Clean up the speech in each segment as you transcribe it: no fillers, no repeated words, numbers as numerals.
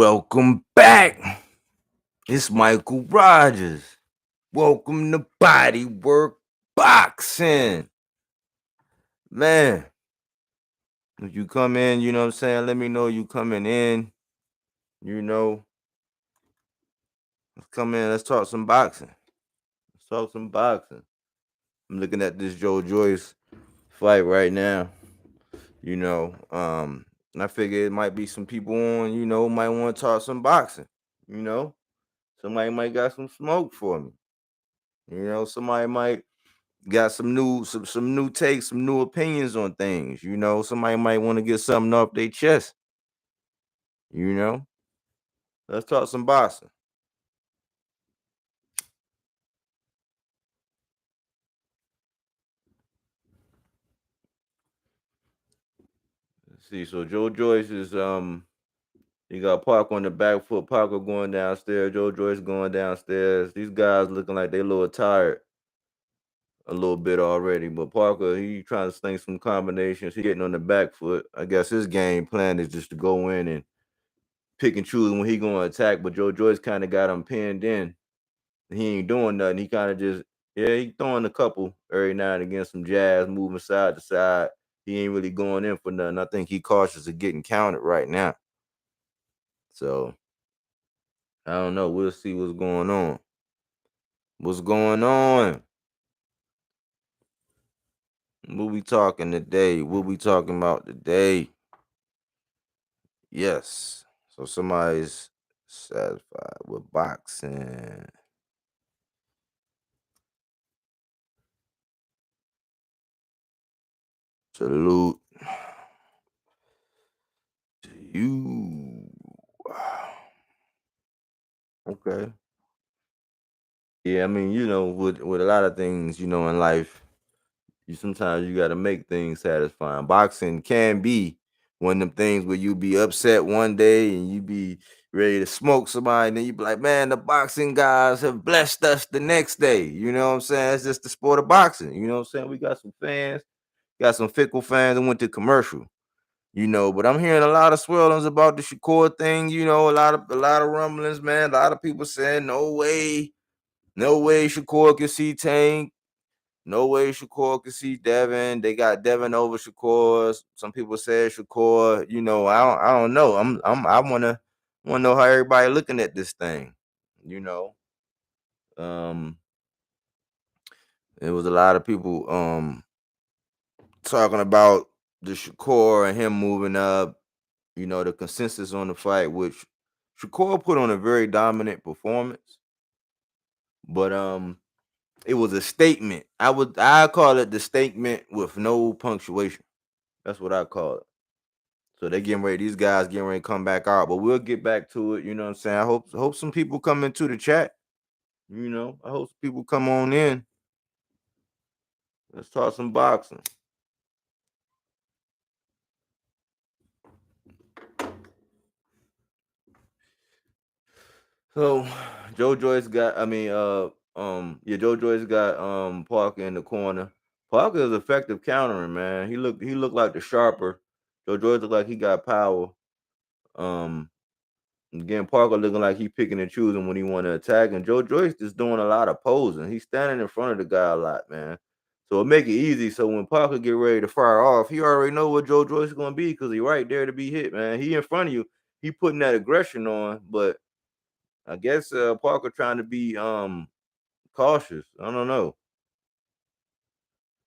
Welcome back. It's Michael Rogers. Welcome to Bodywork Boxing. Man, if you come in, you know what I'm saying? Let me know you coming in. You know, let's come in. Let's talk some boxing. Let's talk some boxing. I'm looking at this Joe Joyce fight right now. You know, and I figure it might be some people on, might want to talk some boxing. You know, somebody might got some smoke for me. Somebody might got some new takes, some new opinions on things. Somebody might want to get something off their chest. You know, let's talk some boxing. Let's see, so Joe Joyce is he got Parker on the back foot, Parker going downstairs, Joe Joyce going downstairs. These guys looking like they a little tired a little bit already, but Parker he trying to sling some combinations. He getting on the back foot. I guess his game plan is just to go in and pick and choose when he going to attack. But Joe Joyce kind of got him pinned in. He ain't doing nothing. He kind of just he throwing a couple every now and again, some jabs, moving side to side. He ain't really going in for nothing. I think he cautious of getting counted right now. So I don't know. We'll see what's going on. What's going on? What we talking today? What we talking about today? Yes. So somebody's satisfied with boxing. Salute to you. Okay. Yeah, I mean, with a lot of things, in life, you sometimes you gotta make things satisfying. Boxing can be one of them things where you be upset one day and you be ready to smoke somebody, and then you be like, man, the boxing guys have blessed us the next day. You know what I'm saying? It's just the sport of boxing. You know what I'm saying? We got some fans, got some fickle fans that went to commercial. But I'm hearing a lot of swirlings about the Shakur thing. A lot of rumblings, man. A lot of people saying no way Shakur can see Tank. No way Shakur can see Devin. They got Devin over Shakur. Some people said Shakur. I don't know. I wanna know how everybody looking at this thing. You know. Um it was a lot of people talking about the Shakur and him moving up, the consensus on the fight, which Shakur put on a very dominant performance. But it was a statement. I call it the statement with no punctuation. That's what I call it. So they getting ready. These guys getting ready to come back out, but we'll get back to it. You know what I'm saying? I hope some people come into the chat. I hope some people come on in. Let's talk some boxing. So Joe Joyce got. Joe Joyce got Parker in the corner. Parker is effective countering, man. He looked like the sharper. Joe Joyce looked like he got power. Um, Again, Parker looking like he picking and choosing when he want to attack, and Joe Joyce just doing a lot of posing. He's standing in front of the guy a lot, man. So it make it easy. So when Parker get ready to fire off, he already know what Joe Joyce is gonna be because he right there to be hit, man. He in front of you. He putting that aggression on, but I guess Parker trying to be cautious. I don't know.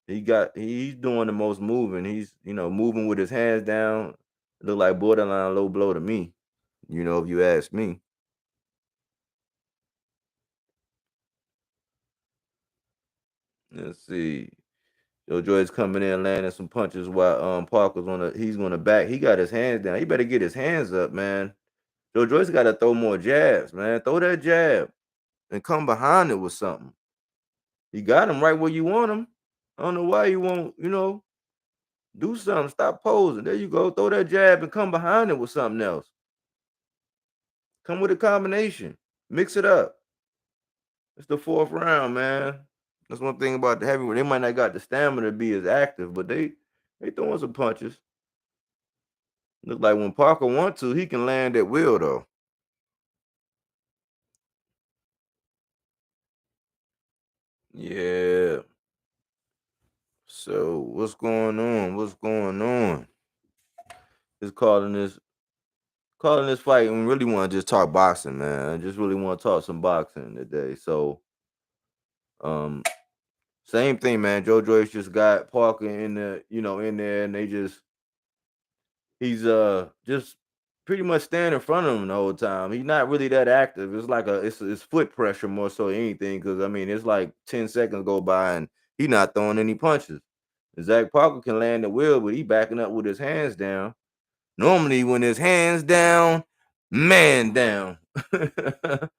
He's doing the most moving. He's moving with his hands down. Look like borderline low blow to me. If you ask me. Let's see. Joe Joyce coming in landing some punches while Parker's he's on the back. He got his hands down. He better get his hands up, man. Joe Joyce got to throw more jabs, man. Throw that jab and come behind it with something. You got him right where you want him. I don't know why you won't, do something. Stop posing. There you go. Throw that jab and come behind it with something else. Come with a combination. Mix it up. It's the fourth round, man. That's one thing about the heavyweight. They might not got the stamina to be as active, but they throwing some punches. Look like when Parker wants to, he can land at will though. Yeah. So what's going on? What's going on? Just calling this fight and really want to just talk boxing, man. I just really want to talk some boxing today. So um same thing, man. Joe Joyce just got Parker in there, and he's just pretty much standing in front of him the whole time. He's not really that active. It's like it's foot pressure more so than anything. Cause I mean it's like 10 seconds go by and he not throwing any punches. Zach Parker can land the wheel, but he backing up with his hands down. Normally, when his hands down, man down. But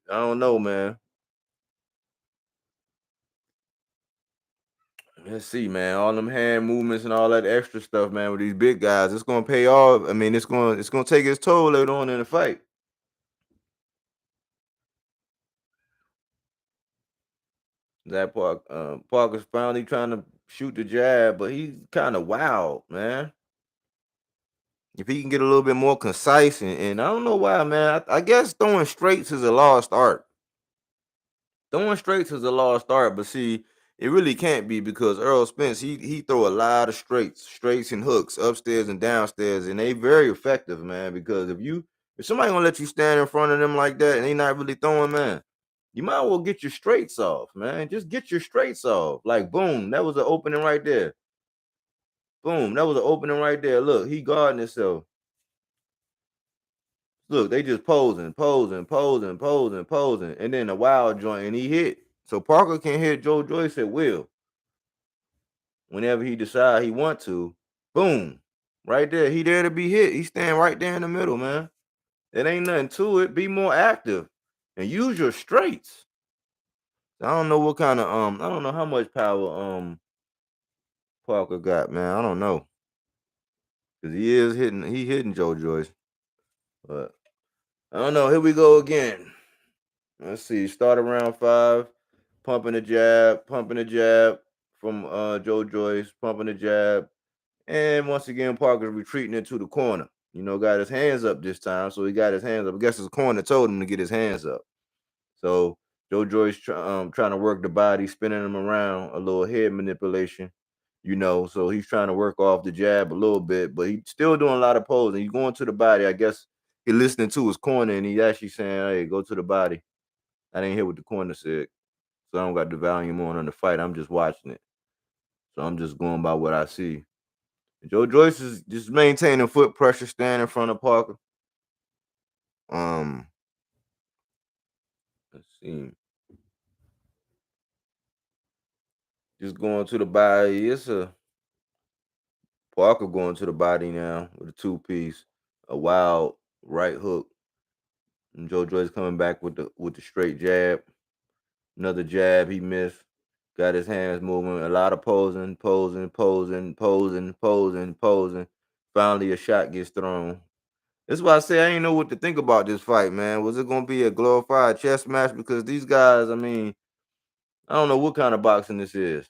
I don't know, man. Let's see, man. All them hand movements and all that extra stuff, man, with these big guys, it's gonna pay off. I mean, it's gonna take its toll later on in the fight. Parker's finally trying to shoot the jab, but he's kind of wild, man. If he can get a little bit more concise, and I don't know why, man. I guess throwing straights is a lost art. Throwing straights is a lost art, but see, it really can't be because Earl Spence he throw a lot of straights and hooks upstairs and downstairs, and they very effective, man. Because if somebody gonna let you stand in front of them like that and they not really throwing, man, you might as well get your straights off, man. Just get your straights off. Like boom, that was an opening right there. Boom, that was an opening right there. Look, he guarding himself. Look, they just posing, and then a wild joint, and he hit. So Parker can hit Joe Joyce at will whenever he decide he want to. Boom, right there. He there to be hit. He stand right there in the middle, man. It ain't nothing to it. Be more active and use your straights. I don't know what kind of I don't know how much power Parker got, man. I don't know because he hitting Joe Joyce, but I don't know. Here we go again. Let's see. Start around 5, pumping the jab from Joe Joyce, pumping the jab. And once again, Parker's retreating into the corner. Got his hands up this time. So he got his hands up. I guess his corner told him to get his hands up. So Joe Joyce trying to work the body, spinning him around, a little head manipulation. So he's trying to work off the jab a little bit, but he's still doing a lot of posing. He's going to the body. I guess he's listening to his corner and he's actually saying, hey, go to the body. I didn't hear what the corner said. So I don't got the volume on the fight. I'm just watching it. So I'm just going by what I see. Joe Joyce is just maintaining foot pressure, standing in front of Parker. Um, let's see. Just going to the body. It's a Parker going to the body now with a 2-piece, a wild right hook. And Joe Joyce coming back with the straight jab. Another jab he missed. Got his hands moving. A lot of posing. Finally, a shot gets thrown. That's why I say I ain't know what to think about this fight, man. Was it gonna be a glorified chess match? Because these guys, I mean, I don't know what kind of boxing this is.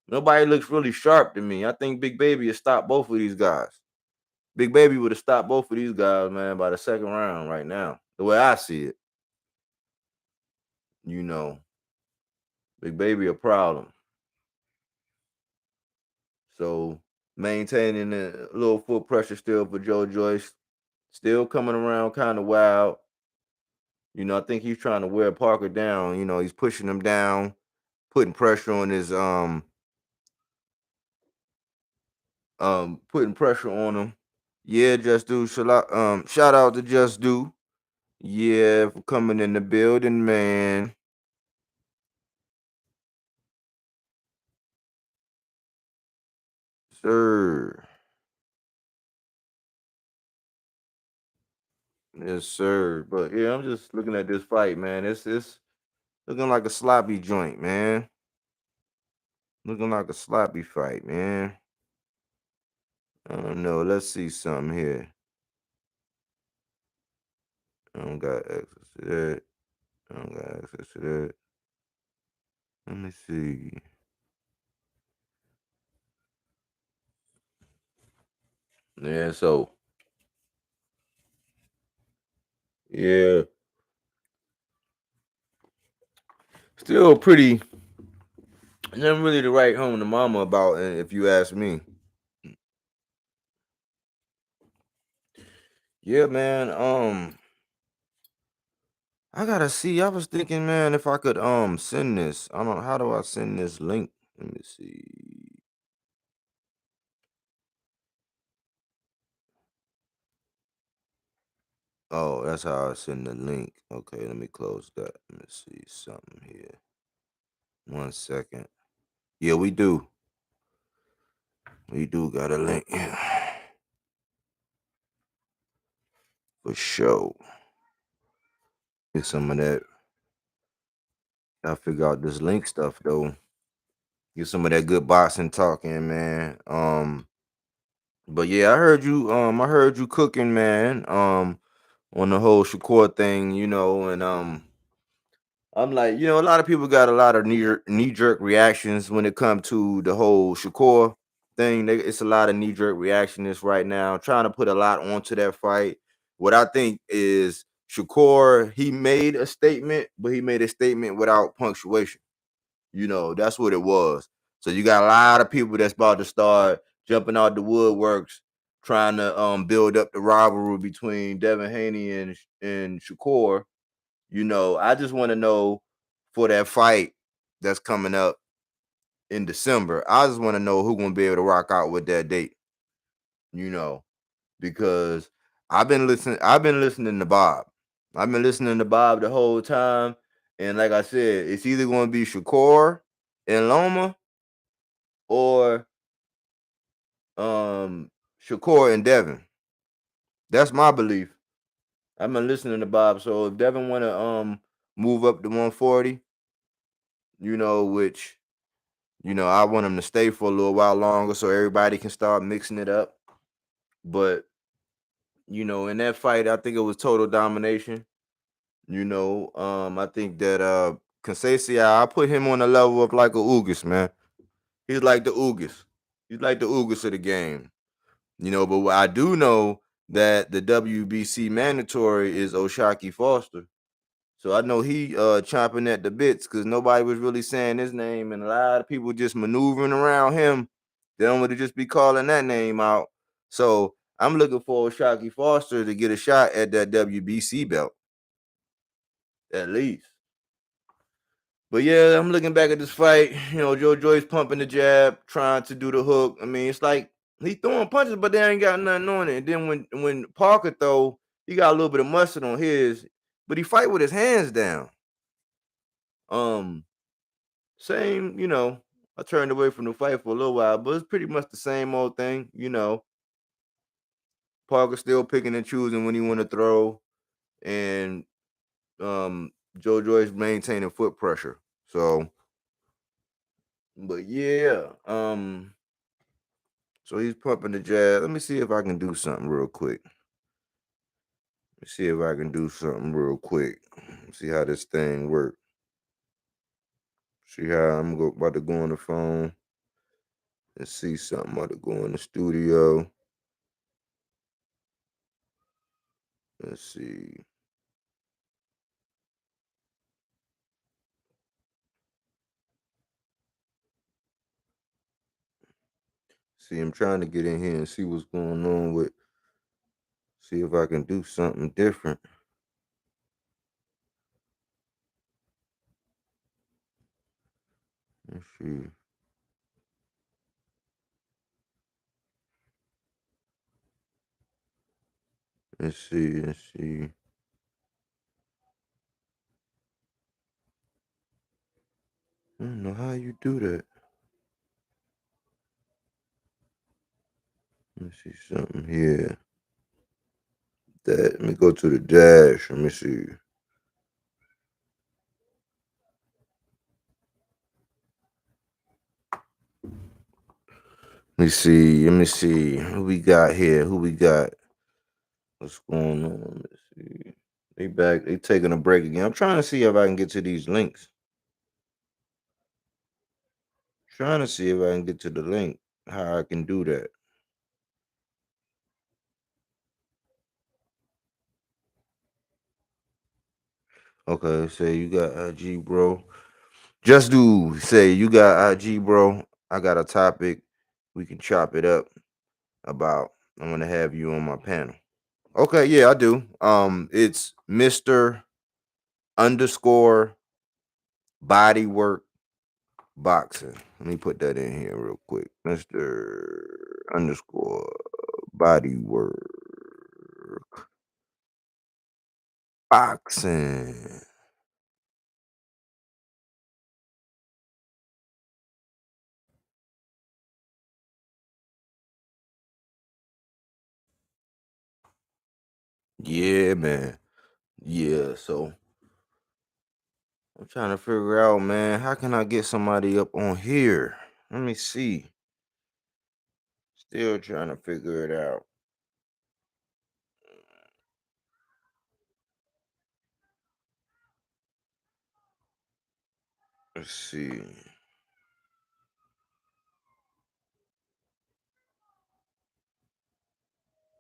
Nobody looks really sharp to me. I think Big Baby has stopped both of these guys. Big Baby would have stopped both of these guys, man, by the second round right now. The way I see it, you know, Big Baby a problem. So maintaining a little foot pressure still for Joe Joyce. Still coming around kind of wild. I think he's trying to wear Parker down. He's pushing him down, putting pressure on his putting pressure on him. Yeah, Just Do. Shout out to Just Do. Yeah, for coming in the building, man. Sir. Yes, sir. But yeah, I'm just looking at this fight, man. It's looking like a sloppy joint, man. Looking like a sloppy fight, man. I don't know. Let's see something here. I don't got access to that. I don't got access to that. Let me see. Yeah, yeah. Still pretty. Nothing really to write home to mama about, if you ask me. Yeah, man. I gotta see. I was thinking, man, if I could send this. I don't. How do I send this link? Let me see. Oh, that's how I send the link. Okay, let me close that. Let me see something here. 1 second. Yeah, we do. We do got a link. Yeah, for sure. Get some of that. I figure out this link stuff though. Get some of that good boxing talking, man. But yeah, I heard you cooking, man. On the whole Shakur thing, and I'm like, a lot of people got a lot of knee jerk reactions when it comes to the whole Shakur thing. It's a lot of knee jerk reactionists right now, trying to put a lot onto that fight. What I think is Shakur, he made a statement, but he made a statement without punctuation. That's what it was. So you got a lot of people that's about to start jumping out the woodworks, trying to build up the rivalry between Devin Haney and Shakur. I just want to know for that fight that's coming up in December. I just want to know who gonna be able to rock out with that date. You know, because I've been listening to Bob. I've been listening to Bob the whole time, and like I said, it's either gonna be Shakur and Loma or Shakur and Devin. That's my belief. I've been listening to Bob. So if Devin wanna move up to 140, which I want him to stay for a little while longer so everybody can start mixing it up. But in that fight, I think it was total domination. I think that Conceição, I put him on the level of like a Ugas, man. He's like the Ugas. He's like the Ugas of the game. But what I do know that the WBC mandatory is Oshaki Foster. So I know he chomping at the bits because nobody was really saying his name, and a lot of people just maneuvering around him. They don't want to just be calling that name out. So I'm looking for Oshaki Foster to get a shot at that WBC belt, at least. But yeah, I'm looking back at this fight. Joe Joyce pumping the jab, trying to do the hook. I mean, it's like he throwing punches, but they ain't got nothing on it. And then when Parker throw, he got a little bit of mustard on his, but he fight with his hands down. Um, Same, I turned away from the fight for a little while, but it's pretty much the same old thing. Parker still picking and choosing when he want to throw, and Joe Joyce maintaining foot pressure. So, but yeah, so he's pumping the jab. Let me see if I can do something real quick. Let me see if I can do something real quick. See how this thing works. See how about to go on the phone and see something. About to go in the studio. Let's see. See, I'm trying to get in here and see what's going on with. See if I can do something different. Let's see. Let's see. Let's see. I don't know how you do that. Let's see something here. That. Let me go to the dash. Let me see. Let me see. Let me see. Who we got here? Who we got? What's going on? Let's see. They back. They taking a break again. I'm trying to see if I can get to these links. Trying to see if I can get to the link. How I can do that. Okay. Say you got IG, bro. Just do say you got IG, bro. I got a topic. We can chop it up about. I'm gonna have you on my panel. Okay, yeah, I do. It's Mr. underscore bodywork boxing. Let me put that in here real quick. Mr. underscore bodywork boxing. Yeah, man. Yeah, so I'm trying to figure out, man, how can I get somebody up on here? Let me see. Still trying to figure it out. Let's see.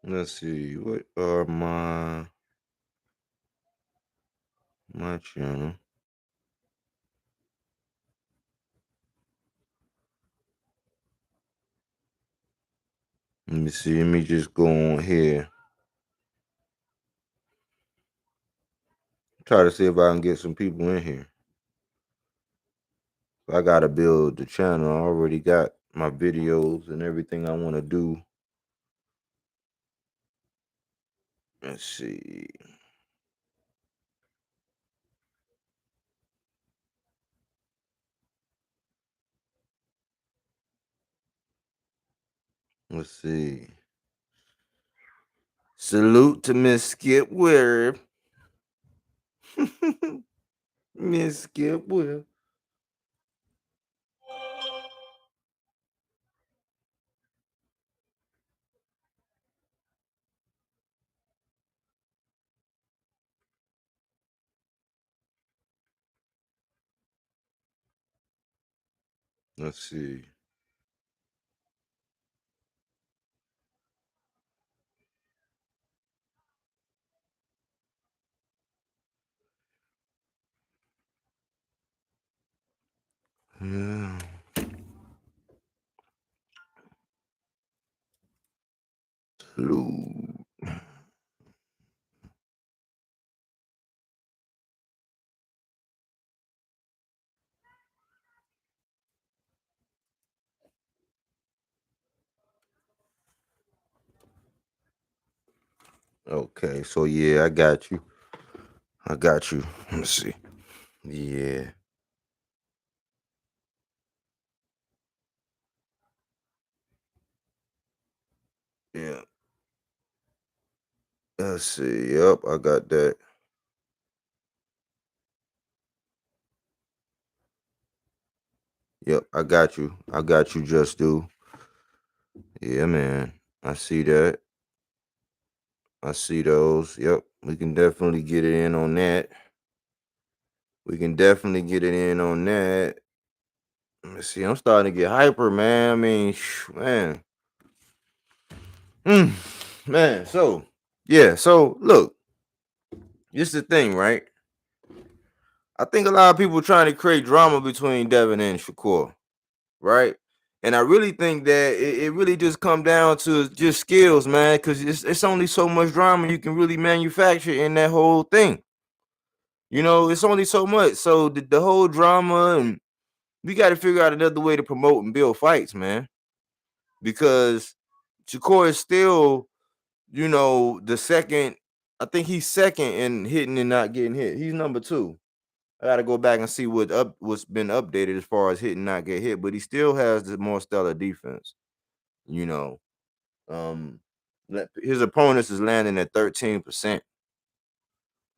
Let's see. What are my channel? Let me see. Let me just go on here. Try to see if I can get some people in here. I gotta build the channel. I already got my videos and everything I want to do. Let's see. Let's see. Salute to Miss Skip Ware. Miss Skip Ware. Let's see. Yeah. Salute. Okay, so yeah, I got you. I got you. Let's see. Yeah. Yeah. Let's see. Yep, I got that. Yep, I got you. I got you, just do. Yeah, man. I see that. I see those. Yep. We can definitely get it in on that. We can definitely get it in on that. Let me see. I'm starting to get hyper, man. I mean, man. Mm, man. So, yeah. So, look, this is the thing, right? I think a lot of people trying to create drama between Devin and Shakur, right? And I really think that it really just come down to just skills, man, because it's only so much drama you can really manufacture in that whole thing. You know, it's only so much. So the whole drama, and we got to figure out another way to promote and build fights, man. Because Shakur is still, you know, the second. I think he's second in hitting and not getting hit. He's number two. I got to go back and see what's been updated as far as hit and not get hit, but he still has the more stellar defense. You know, um, his opponents is landing at 13%.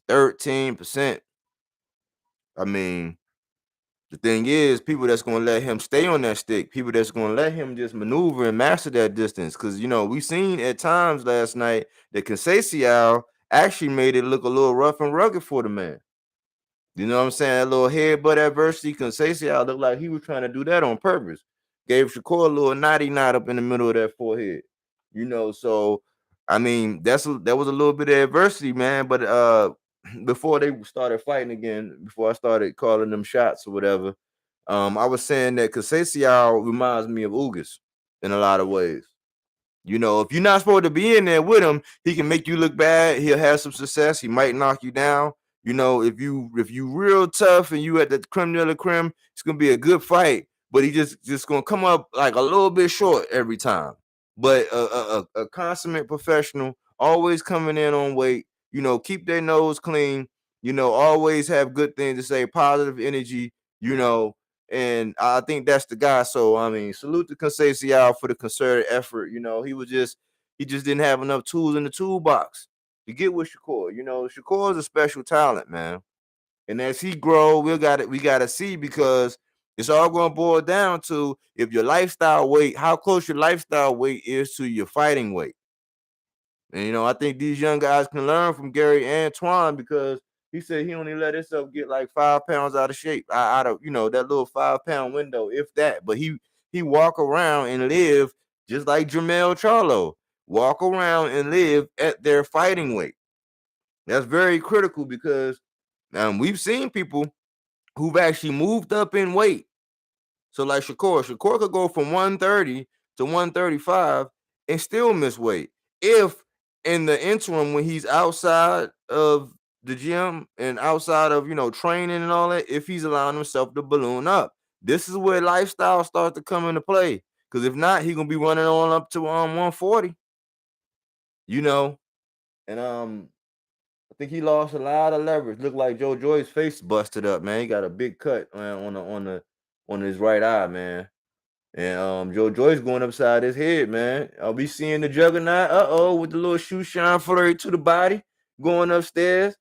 13%. I mean, the thing is, people that's gonna let him stay on that stick, people that's gonna let him just maneuver and master that distance. Cause you know, we seen at times last night that Conceição actually made it look a little rough and rugged for the man. You know what I'm saying? That little headbutt adversity, Conceição looked like he was trying to do that on purpose. Gave Shakur a little naughty knot up in the middle of that forehead. You know, so I mean, that was a little bit of adversity, man. But before they started fighting again, before I started calling them shots or whatever, I was saying that Conceição reminds me of Ugas in a lot of ways. You know, if you're not supposed to be in there with him, he can make you look bad. He'll have some success. He might knock you down. You know, if you real tough and you at the creme de la creme, it's gonna be a good fight. But he just gonna come up like a little bit short every time. But a consummate professional, always coming in on weight. You know, keep their nose clean. You know, always have good things to say, positive energy. You know, and I think that's the guy. So I mean, salute to Conceição for the concerted effort. You know, he just didn't have enough tools in the toolbox to get with Shakur. You know, Shakur is a special talent, man. And as he grow, we gotta see, because it's all gonna boil down to if your lifestyle weight, how close your lifestyle weight is to your fighting weight. And you know, I think these young guys can learn from Gary Antoine, because he said he only let himself get like 5 pounds out of shape, out of that little 5 pound window, if that. But he walk around and live just like Jermell Charlo, walk around and live at their fighting weight. That's very critical, because we've seen people who've actually moved up in weight. So like Shakur could go from 130 to 135 and still miss weight. If in the interim, when he's outside of the gym and outside of training and all that, if he's allowing himself to balloon up, this is where lifestyle starts to come into play. Because if not, he's gonna be running on up to 140. You know, and I think he lost a lot of leverage. Looked like Joe Joyce's face busted up, man. He got a big cut, man, on his right eye, man. And Joe Joyce going upside his head, man. I'll be seeing the juggernaut. With the little shoe shine flurry to the body, going upstairs.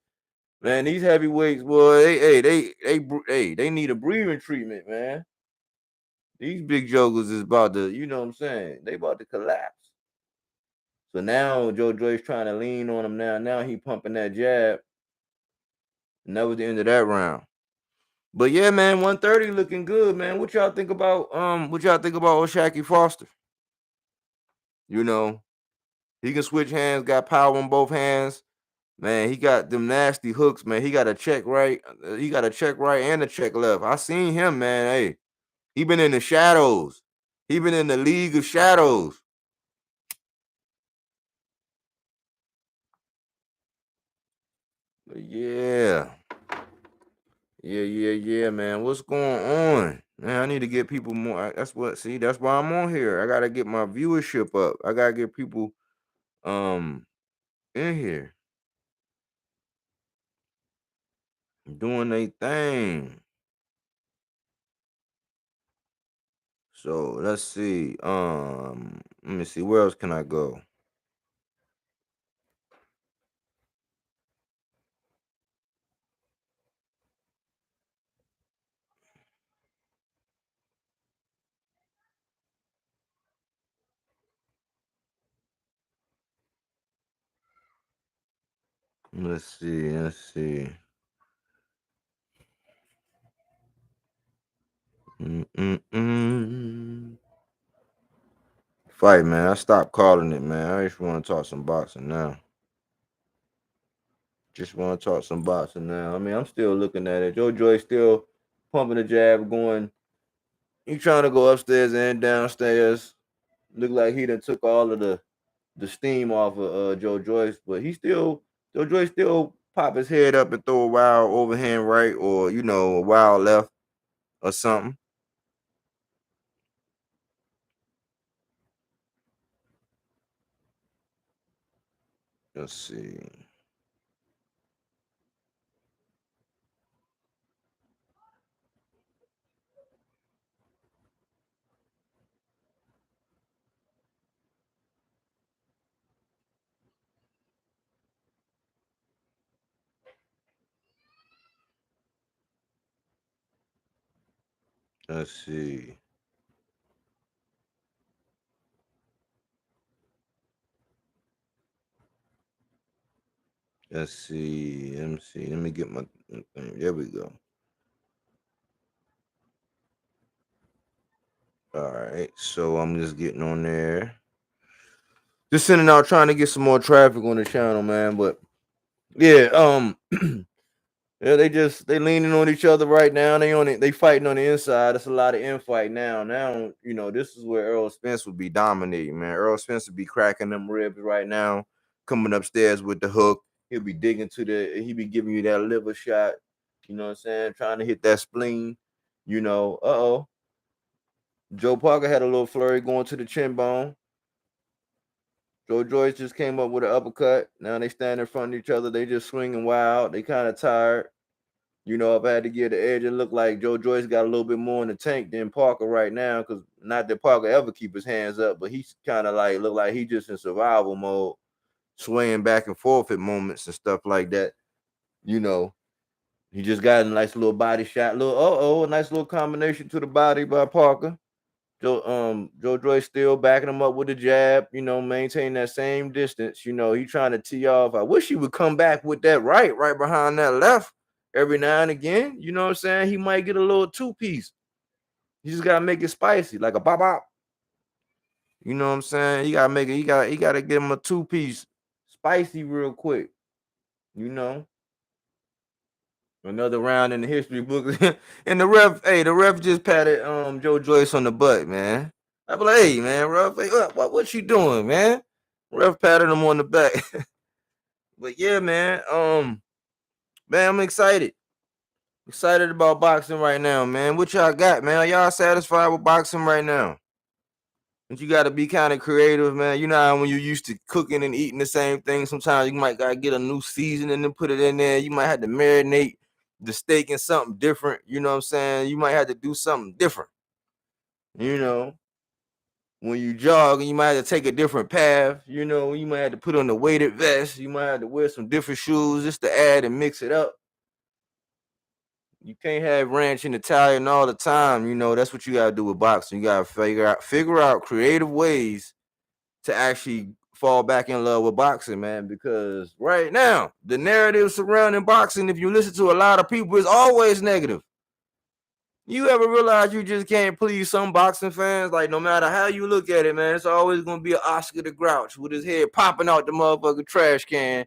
Man, these heavyweights, boy, they need a breathing treatment, man. These big jokers is about to, you know what I'm saying? They about to collapse. So now Joe Joyce trying to lean on him now. Now he pumping that jab. And that was the end of that round. But yeah, man, 130 looking good, man. What y'all think about O'Shaquie Foster? You know, he can switch hands, got power on both hands. Man, he got them nasty hooks, man. He got a check right. He got a check right and a check left. I seen him, man. Hey, he been in the shadows. He been in the league of shadows. But yeah. Yeah, man. What's going on? Man, I need to get people more. That's why I'm on here. I gotta get my viewership up. I gotta get people um in here doing their thing. So let's see. Let me see. Where else can I go? Let's see. Let's see. Mm-mm-mm. Fight, man. I stopped calling it, man. I just want to talk some boxing now. Just want to talk some boxing now. I mean, I'm still looking at it. Joe Joy still pumping the jab, going. He trying to go upstairs and downstairs. Look like he done took all of the steam off of Joe Joyce, but Joe Joyce still pop his head up and throw a wild overhand right, or a wild left or something. Let's see. Let's see. Let's see. Let me see. Let me get my thing. There we go. All right. So I'm just getting on there. Just sending out, trying to get some more traffic on the channel, man. But yeah, Yeah, they leaning on each other right now. They fighting on the inside. It's a lot of infight now. Now, this is where Earl Spence would be dominating, man. Earl Spence would be cracking them ribs right now, coming upstairs with the hook. He'll be digging he be giving you that liver shot. You know what I'm saying? Trying to hit that spleen. Uh-oh. Joe Parker had a little flurry going to the chin bone. Joe Joyce just came up with an uppercut. Now they stand in front of each other. They just swinging wild. They kind of tired. If I had to give the edge, it looked like Joe Joyce got a little bit more in the tank than Parker right now. Because not that Parker ever keep his hands up, but he's kind of like look like he just in survival mode, swaying back and forth at moments and stuff like that. You know, he just got a nice little body shot, a nice little combination to the body by Parker. Joe Joyce still backing him up with the jab, maintain that same distance. He trying to tee off. I wish he would come back with that right behind that left every now and again. You know what I'm saying? He might get a little two-piece. You just gotta make it spicy, like a bop bop. You know what I'm saying? You gotta make it, he gotta get him a two-piece spicy real quick. Another round in the history book. And the ref just patted Joe Joyce on the butt, man. I be like, hey man, ref, hey, what you doing, man? Ref patted him on the back. But yeah, man, I'm excited. Excited about boxing right now, man. What y'all got, man? Are y'all satisfied with boxing right now? But you got to be kind of creative, man. You know how when you're used to cooking and eating the same thing, sometimes you might gotta get a new seasoning and put it in there. You might have to marinate the steak in something different. You know what I'm saying? You might have to do something different. You know, when you jog, you might have to take a different path. You might have to put on the weighted vest. You might have to wear some different shoes just to add and mix it up. You can't have ranch and Italian all the time. That's what you gotta do with boxing. You gotta figure out creative ways to actually fall back in love with boxing, man. Because right now, the narrative surrounding boxing, if you listen to a lot of people, is always negative. You ever realize you just can't please some boxing fans? Like, no matter how you look at it, man, it's always gonna be an Oscar the Grouch with his head popping out the motherfucking trash can,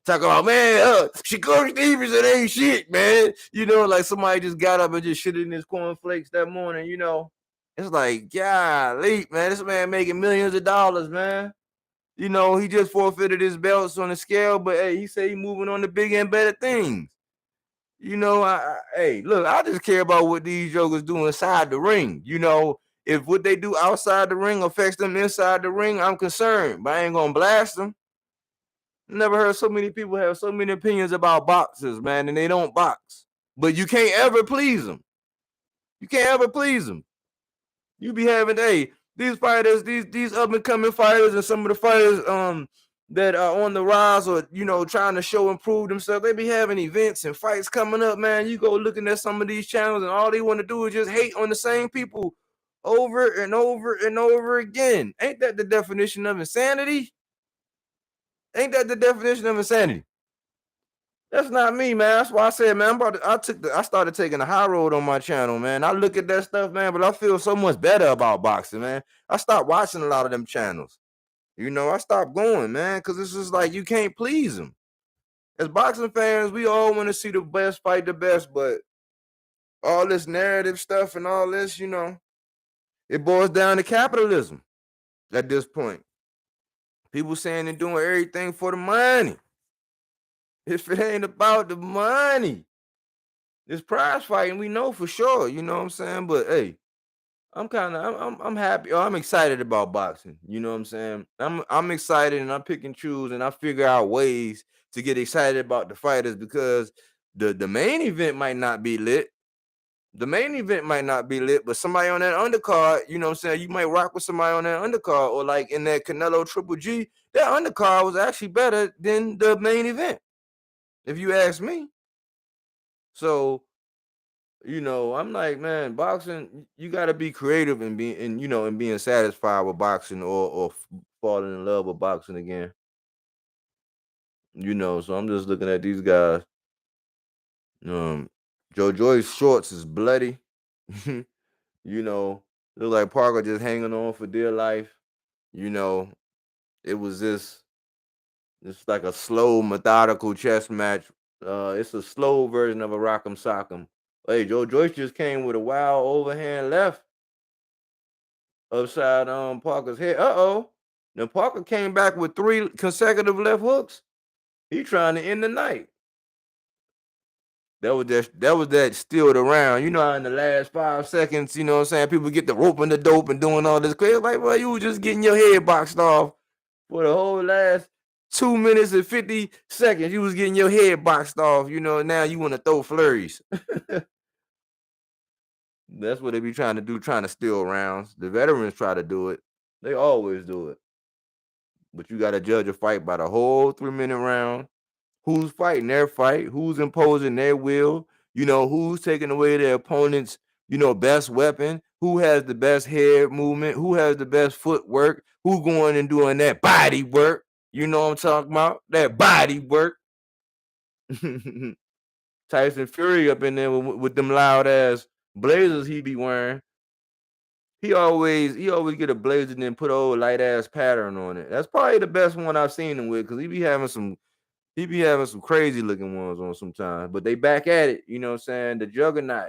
talking about, man, Shakur Stevenson ain't shit, man. Like somebody just got up and just shit in his cornflakes that morning, It's like, golly, man, this man making millions of dollars, man. He just forfeited his belts on the scale, but hey, he said he moving on to bigger and better things. Hey, look, I just care about what these jokers do inside the ring. If what they do outside the ring affects them inside the ring, I'm concerned, but I ain't gonna blast them. Never heard so many people have so many opinions about boxers, man, and they don't box. But you can't ever please them. You can't ever please them. You be having, hey, these fighters, these up and coming fighters, and some of the fighters that are on the rise or trying to show and prove themselves. They be having events and fights coming up, man. You go looking at some of these channels, and all they want to do is just hate on the same people over and over and over again. Ain't that the definition of insanity? Ain't that the definition of insanity? That's not me, man. That's why I said, man, I started taking the high road on my channel, man. I look at that stuff, man, but I feel so much better about boxing, man. I stopped watching a lot of them channels. I stopped going, man, because it's just like you can't please them. As boxing fans, we all want to see the best fight the best, but all this narrative stuff and all this, it boils down to capitalism at this point. People saying they're doing everything for the money. If it ain't about the money, it's prize fighting, we know for sure, you know what I'm saying? But hey, I'm happy. I'm excited about boxing. You know what I'm saying? I'm excited and I pick and choose and I figure out ways to get excited about the fighters because the main event might not be lit. The main event might not be lit, but somebody on that undercard, you know what I'm saying? You might rock with somebody on that undercard, or like in that Canelo Triple G, that undercard was actually better than the main event, if you ask me. So I'm like, man, boxing, you got to be creative and being satisfied with boxing or falling in love with boxing again. So I'm just looking at these guys. Joe Joyce's shorts is bloody. Look like Parker just hanging on for dear life. You know, it was just like a slow, methodical chess match. It's a slow version of a rock'em sock'em. Hey, Joe Joyce just came with a wild overhand left upside Parker's head. Uh-oh. Now Parker came back with 3 consecutive left hooks. He trying to end the night. That was that steal the round. You know how in the last 5 seconds, you know what I'm saying, people get the rope and the dope and doing all this crazy. Like, well, you was just getting your head boxed off for the whole last 2 minutes and 50 seconds. You was getting your head boxed off. You know, now you want to throw flurries. That's what they be trying to do, trying to steal rounds. The veterans try to do it. They always do it. But you got to judge a fight by the whole 3-minute round. Who's fighting their fight? Who's imposing their will? You know, who's taking away their opponent's, best weapon? Who has the best head movement? Who has the best footwork? Who going and doing that body work? You know what I'm talking about? That body work. Tyson Fury up in there with them loud ass blazers he be wearing. He always get a blazer and then put a old light ass pattern on it. That's probably the best one I've seen him with, because he be having some crazy looking ones on sometimes. But they back at it, you know what I'm saying? The Juggernaut,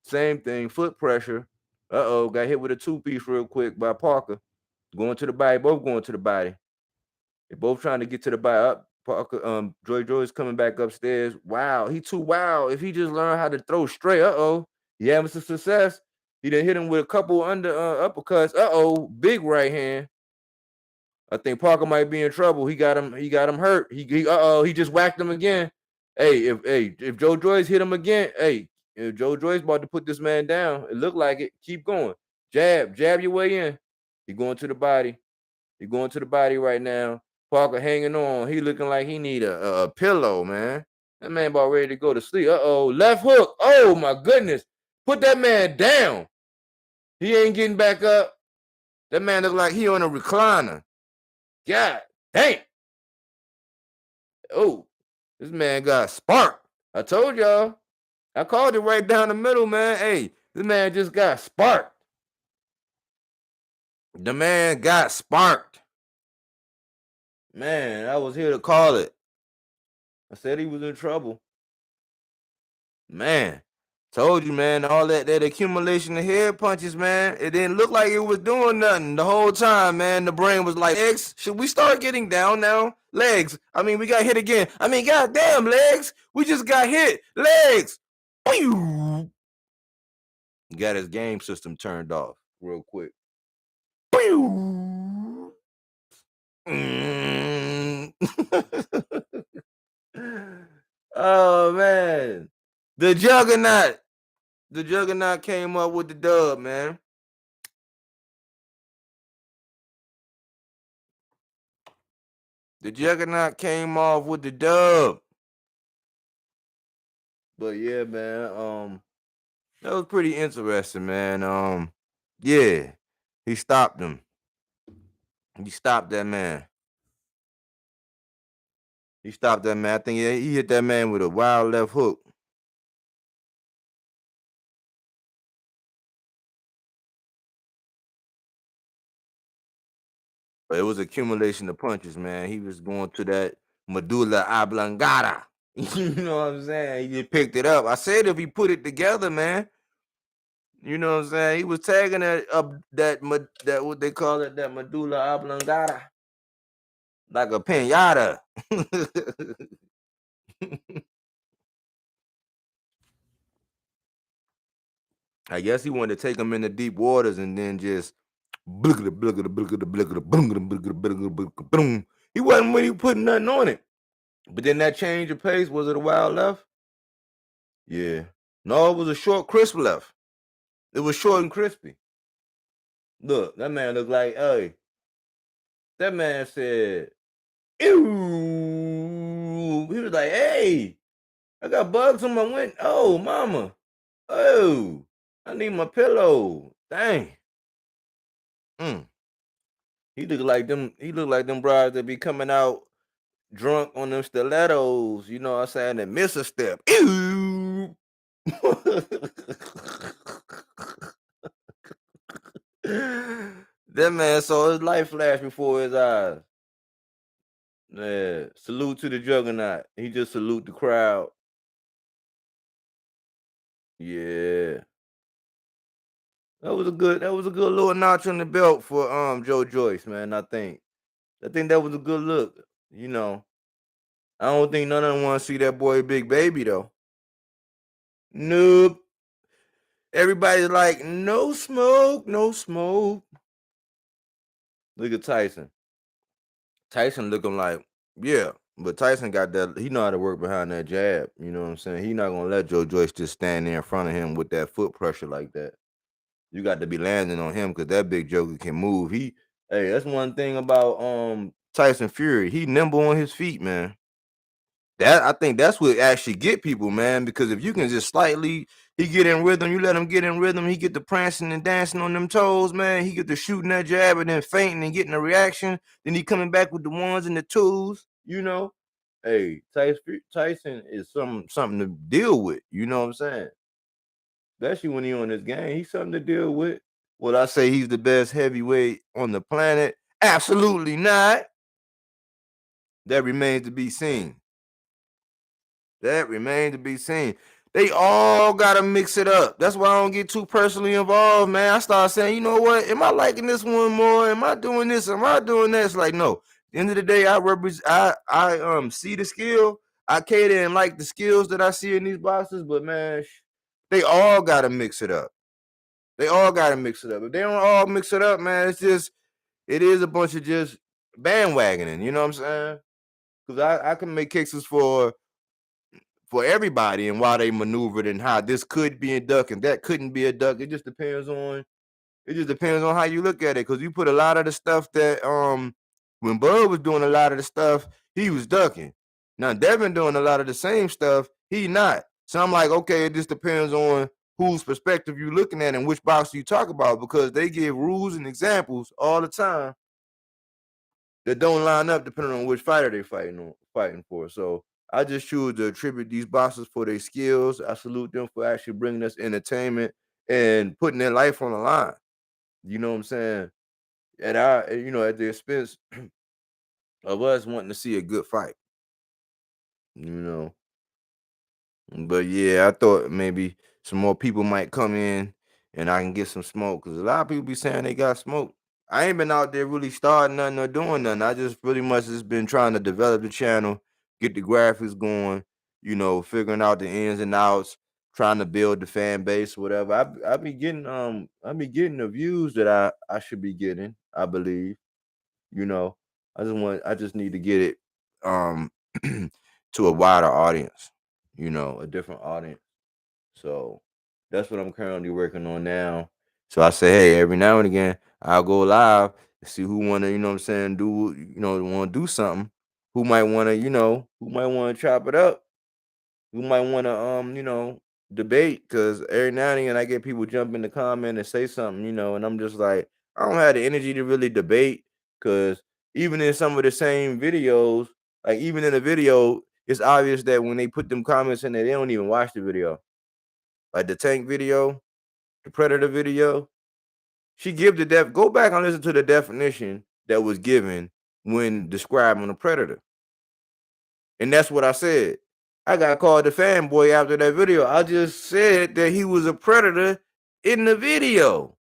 same thing, foot pressure. Uh-oh, got hit with a two-piece real quick by Parker. Going to the body, both going to the body. They're both trying to get to the body. Up, Parker, Joy's coming back upstairs. Wow, he too wild. If he just learned how to throw straight, he having some success. He done hit him with a couple under uppercuts. Big right hand. I think Parker might be in trouble. He got him hurt. He just whacked him again. If Joe Joyce hit him again, if Joe Joyce about to put this man down, it looked like it. Keep going. Jab your way in. He going to the body. He going to the body right now. Parker hanging on. He looking like he need a pillow, man. That man about ready to go to sleep. Left hook. Oh my goodness. Put that man down. He ain't getting back up. That man look like he on a recliner. God dang. Oh, this man got sparked. I told y'all. I called it right down the middle, man. Hey, this man just got sparked. The man got sparked. Man, I was here to call it. I said he was in trouble. Man, told you, man, all that accumulation of head punches, man, it didn't look like it was doing nothing the whole time, man. The brain was like, legs, should we start getting down now? Legs. I mean, we got hit again. I mean, goddamn, legs. We just got hit. Legs. Got his game system turned off real quick. Oh, man. The Juggernaut. The Juggernaut came up with the dub, man. The Juggernaut came off with the dub. But yeah, man, that was pretty interesting, man. Yeah, he stopped him. He stopped that man. He stopped that man. I think he hit that man with a wild left hook. But it was accumulation of punches, man. He was going to that medulla oblongata. You know what I'm saying? He just picked it up. I said if he put it together, man. You know what I'm saying? He was tagging that what they call it, that medulla oblongata, like a pinata. I guess he wanted to take him into deep waters and then just he wasn't really putting nothing on it. But then that change of pace, was it a wild left? Yeah. No, it was a short, crisp left. It was short and crispy. Look, that man looked like, hey, that man said, ew. He was like, hey, I got bugs on my window. Oh, mama. Oh, I need my pillow. Dang. He looked like them brides that be coming out drunk on them stilettos, you know what I'm saying, and miss a step. Ew. That man saw his life flash before his eyes. Yeah, salute to the juggernaut. He just salute the crowd. Yeah. That was a good little notch on the belt for Joe Joyce, man. I think that was a good look. You know, I don't think none of them want to see that boy Big Baby though. Nope. Everybody's like, no smoke, no smoke. Look at Tyson. Tyson looking like, yeah, but Tyson got that. He know how to work behind that jab. You know what I'm saying? He not gonna let Joe Joyce just stand there in front of him with that foot pressure like that. You got to be landing on him because that big joker can move. Hey, that's one thing about Tyson Fury. He nimble on his feet, man. That I think that's what actually get people, man. Because if you can just slightly, he get in rhythm. You let him get in rhythm. He get the prancing and dancing on them toes, man. He get the shooting that jab and then fainting and getting a reaction. Then he coming back with the ones and the twos. You know, hey, Tyson is something to deal with. You know what I'm saying? Especially when he on this game, he's something to deal with. Would I say he's the best heavyweight on the planet? Absolutely not. That remains to be seen. That remains to be seen. They all gotta mix it up. That's why I don't get too personally involved, man. I start saying, you know what? Am I liking this one more? Am I doing this? Am I doing that? It's like, no. At the end of the day, I see the skill. I cater and like the skills that I see in these boxers, but man, they all gotta mix it up. They all gotta mix it up. If they don't all mix it up, man, it is a bunch of just bandwagoning. You know what I'm saying? Because I can make cases for everybody and why they maneuvered and how this could be a duck and that couldn't be a duck. It just depends on how you look at it. Because you put a lot of the stuff that when Bud was doing a lot of the stuff, he was ducking. Now Devin doing a lot of the same stuff, he not. So I'm like, okay, it just depends on whose perspective you looking at and which box you talk about because they give rules and examples all the time that don't line up depending on which fighter they fighting for. So I just choose to attribute these boxers for their skills. I salute them for actually bringing us entertainment and putting their life on the line. You know what I'm saying? And at the expense of us wanting to see a good fight. You know, but yeah, I thought maybe some more people might come in and I can get some smoke because a lot of people be saying they got smoke. I ain't been out there really starting nothing or doing nothing. I just pretty much just been trying to develop the channel, get the graphics going, figuring out the ins and outs, trying to build the fan base, whatever. I be getting the views that I should be getting, I believe. You know, I just need to get it um to a wider audience, a different audience. So that's what I'm currently working on now. So I say, hey, every now and again, I'll go live and see who wanna, you know what I'm saying, wanna do something. Who might wanna chop it up, who might wanna debate, because every now and again I get people jump in the comment and say something, and I'm just like, I don't have the energy to really debate because even in some of the same videos, like even in the video, it's obvious that when they put them comments in there, they don't even watch the video. Like the tank video, the predator video, she give go back and listen to the definition that was given when describing a predator. And that's what I said. I got called a fanboy after that video. I just said that he was a predator in the video.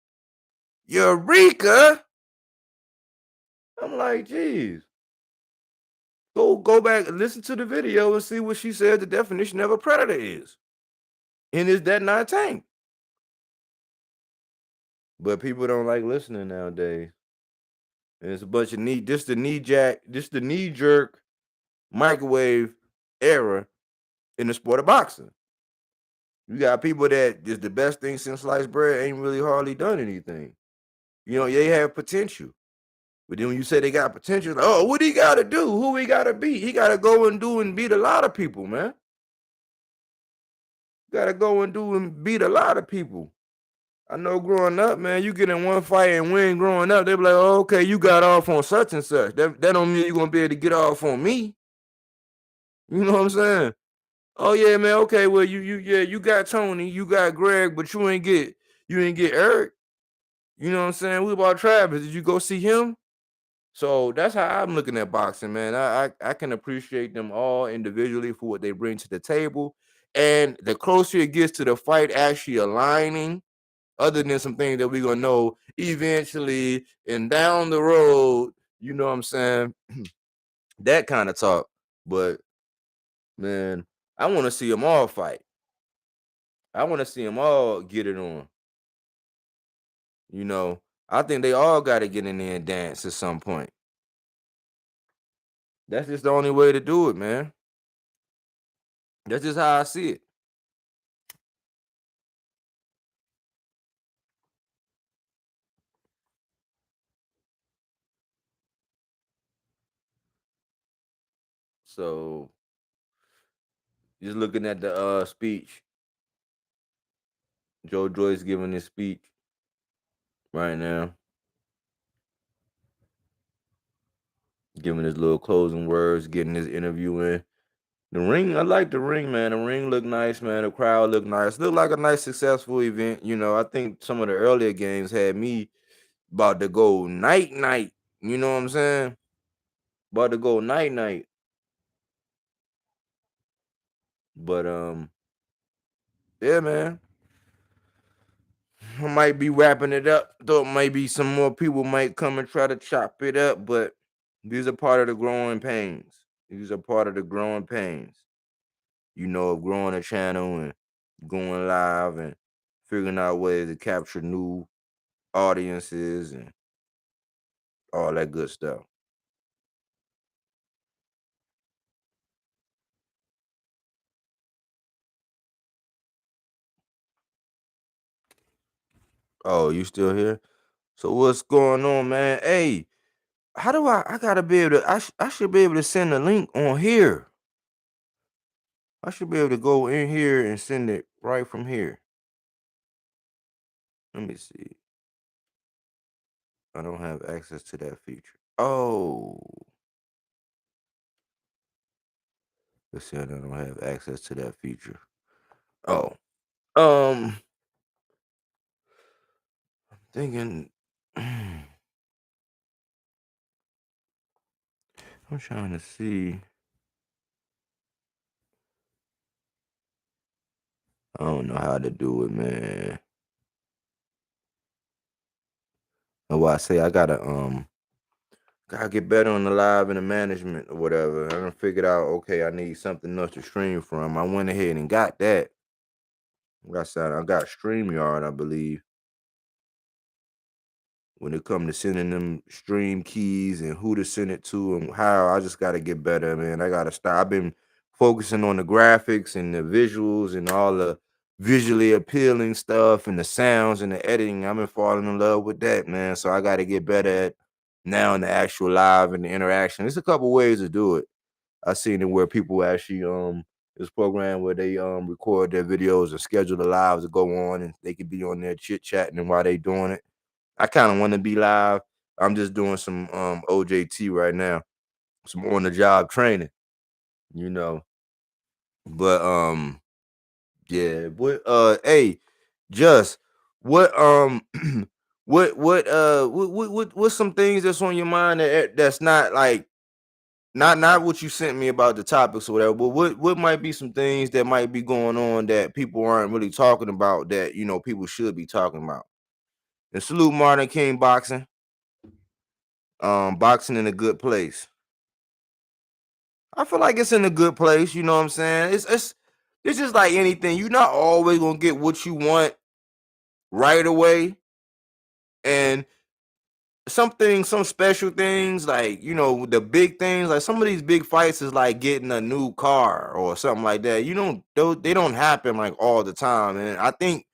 Eureka! I'm like, geez. Go back and listen to the video and see what she said the definition of a predator is. And is that not tank? But people don't like listening nowadays. And it's a bunch of the knee jerk microwave era in the sport of boxing. You got people that just the best thing since sliced bread ain't really hardly done anything. They have potential. But then when you say they got potential, like, oh, what he gotta do? Who he gotta beat? He gotta go and do and beat a lot of people, man. Gotta go and do and beat a lot of people. I know growing up, man, you get in one fight and win growing up, they be like, oh, okay, you got off on such and such. That don't mean you're gonna be able to get off on me. You know what I'm saying? Oh yeah, man. Okay, well you got Tony, you got Greg, but you ain't get Eric. You know what I'm saying? What about Travis? Did you go see him? So that's how I'm looking at boxing, man. I can appreciate them all individually for what they bring to the table. And the closer it gets to the fight actually aligning, other than some things that we're gonna know eventually and down the road, you know what I'm saying? That kind of talk. But man, I want to see them all fight. I want to see them all get it on. You know, I think they all got to get in there and dance at some point. That's just the only way to do it, man. That's just how I see it. So just looking at the speech, Joe Joyce giving his speech right now, giving his little closing words, getting his interview in. The ring, I like the ring, man. The ring looked nice, man. The crowd looked nice. Looked like a nice, successful event. You know, I think some of the earlier games had me about to go night night. You know what I'm saying? About to go night night. But yeah, man. I might be wrapping it up. Thought maybe some more people might come and try to chop it up, but these are part of the growing pains. These are part of the growing pains. You know, of growing a channel and going live and figuring out ways to capture new audiences and all that good stuff. Oh, you still here? So what's going on, man? Hey, how do I gotta be able to I should be able to send a link on here. I should be able to go in here and send it right from here. Let me see. I don't have access to that feature. Oh, let's see. I don't have access to that feature. Oh, um, thinking. I'm trying to see. I don't know how to do it, man. That's why I say I gotta get better on the live and the management or whatever. I done figured out, okay, I need something else to stream from. I went ahead and got that. I got StreamYard, I believe. When it come to sending them stream keys and who to send it to and how, I just gotta get better, man. I gotta start. I've been focusing on the graphics and the visuals and all the visually appealing stuff and the sounds and the editing. I've been falling in love with that, man. So I gotta get better at now in the actual live and the interaction. There's a couple ways to do it. I seen it where people actually this program where they record their videos and schedule the lives to go on and they could be on there chit chatting and while they doing it. I kind of want to be live. I'm just doing some OJT right now, some on the job training, you know. But yeah, hey, just what what's some things that's on your mind that's not like not what you sent me about the topics or whatever, but what might be some things that might be going on that people aren't really talking about that you know people should be talking about. And salute Martin King Boxing. Boxing in a good place. I feel like it's in a good place, you know what I'm saying? It's just like anything. You're not always gonna get what you want right away. And some special things, like you know, the big things, like some of these big fights is like getting a new car or something like that. You don't they don't happen like all the time. And I think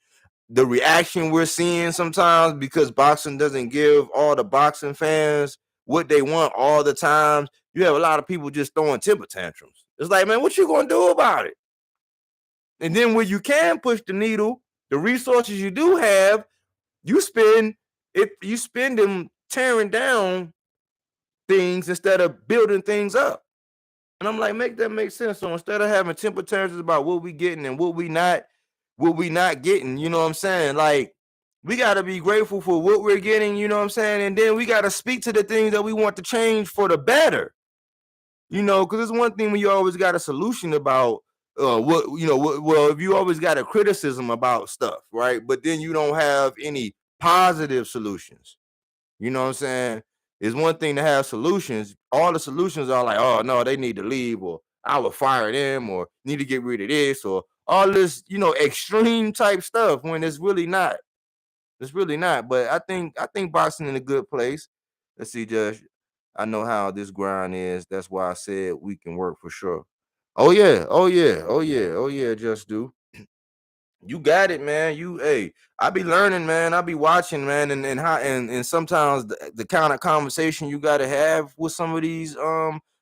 the reaction we're seeing sometimes because boxing doesn't give all the boxing fans what they want all the time. You have a lot of people just throwing temper tantrums. It's like, man, what you gonna do about it? And then when you can push the needle, the resources you do have, you spend you spend them tearing down things instead of building things up. And I'm like, make that make sense. So instead of having temper tantrums about what we getting and what we not getting, you know what I'm saying? Like We got to be grateful for what we're getting, you know what I'm saying? And then we got to speak to the things that we want to change for the better, you know, because it's one thing when you always got a solution about what, you know, well, if you always got a criticism about stuff, right? But then you don't have any positive solutions, you know what I'm saying? It's one thing to have solutions. All the solutions are like, oh, no, they need to leave, or I would fire them, or need to get rid of this, or all this, you know, extreme type stuff when it's really not. It's really not. But I think boxing in a good place. Let's see, Judge. I know how this grind is. That's why I said we can work for sure. Oh yeah, oh yeah, oh yeah, oh yeah, just do. You got it, man. I be learning, man. I be watching, man, and how and sometimes the kind of conversation you gotta have with some of these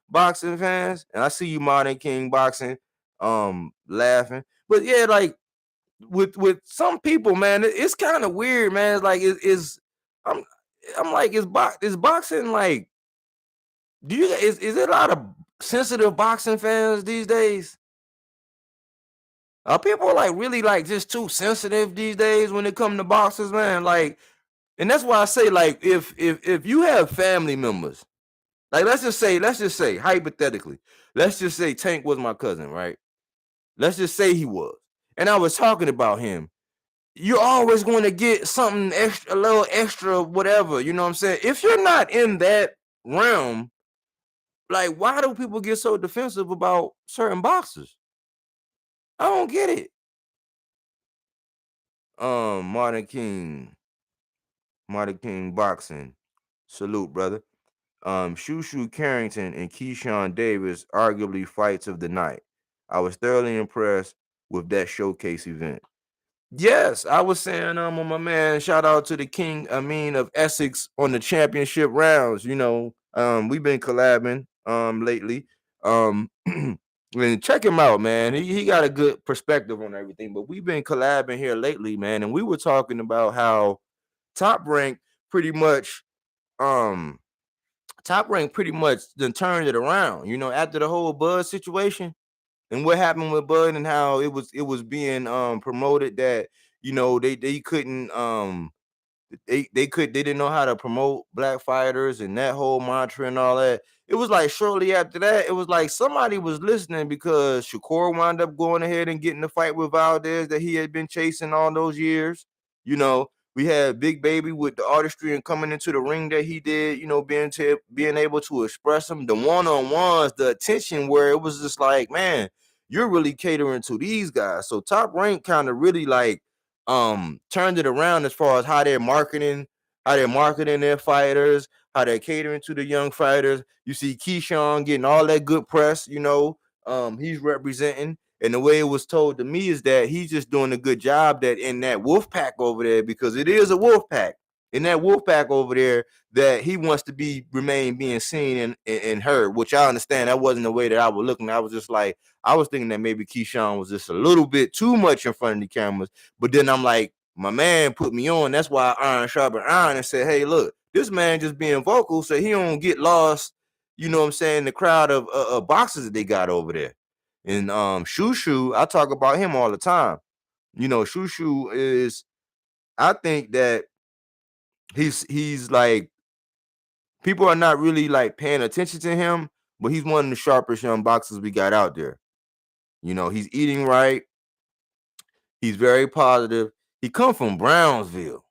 boxing fans. And I see you Modern King boxing, laughing. But yeah, like with some people, man, it's kind of weird, man. It's like I'm I'm like, is boxing like, do you is it a lot of sensitive boxing fans these days? Are people like really like just too sensitive these days when it come to boxers, man? Like, and that's why I say, like, if you have family members, like let's just say hypothetically, let's just say Tank was my cousin, right? Let's just say he was, and I was talking about him. You're always going to get something extra, a little extra, whatever. You know what I'm saying? If you're not in that realm, like, why do people get so defensive about certain boxers? I don't get it. Modern King, Modern King boxing. Salute, brother. Shushu Carrington and Keyshawn Davis, arguably fights of the night. I was thoroughly impressed with that showcase event. Yes, I was saying, on my man, shout out to the King Amin of Essex on the championship rounds. You know, we've been collabing lately. And check him out, man. He got a good perspective on everything. But we've been collabing here lately, man, and we were talking about how Top Rank pretty much um Top Rank pretty much then turned it around, you know, after the whole Bud situation and what happened with Bud and how it was being promoted that, you know, they couldn't they didn't know how to promote black fighters and that whole mantra and all that. It was like shortly after that, it was like somebody was listening because Shakur wound up going ahead and getting the fight with Valdez that he had been chasing all those years. You know, we had Big Baby with the artistry and coming into the ring that he did, you know, being able to express them, the one-on-ones, the attention where it was just like, man, you're really catering to these guys. So Top Rank kind of really like turned it around as far as how they're marketing their fighters, how they're catering to the young fighters. You see Keyshawn getting all that good press, you know. He's representing, and the way it was told to me is that he's just doing a good job that in that wolf pack over there, because it is a wolf pack. In that wolf pack over there, that he wants to remain being seen and heard, which I understand. That wasn't the way that I was looking. I was just like, I was thinking that maybe Keyshawn was just a little bit too much in front of the cameras. But then I'm like, my man put me on. That's why I iron sharpened iron and said, hey, look, this man just being vocal so he don't get lost, you know what I'm saying, the crowd of boxers that they got over there. And Shushu, I talk about him all the time. You know, Shushu is, I think that he's like, people are not really like paying attention to him, but he's one of the sharpest young boxers we got out there. You know, he's eating right. He's very positive. He come from Brownsville.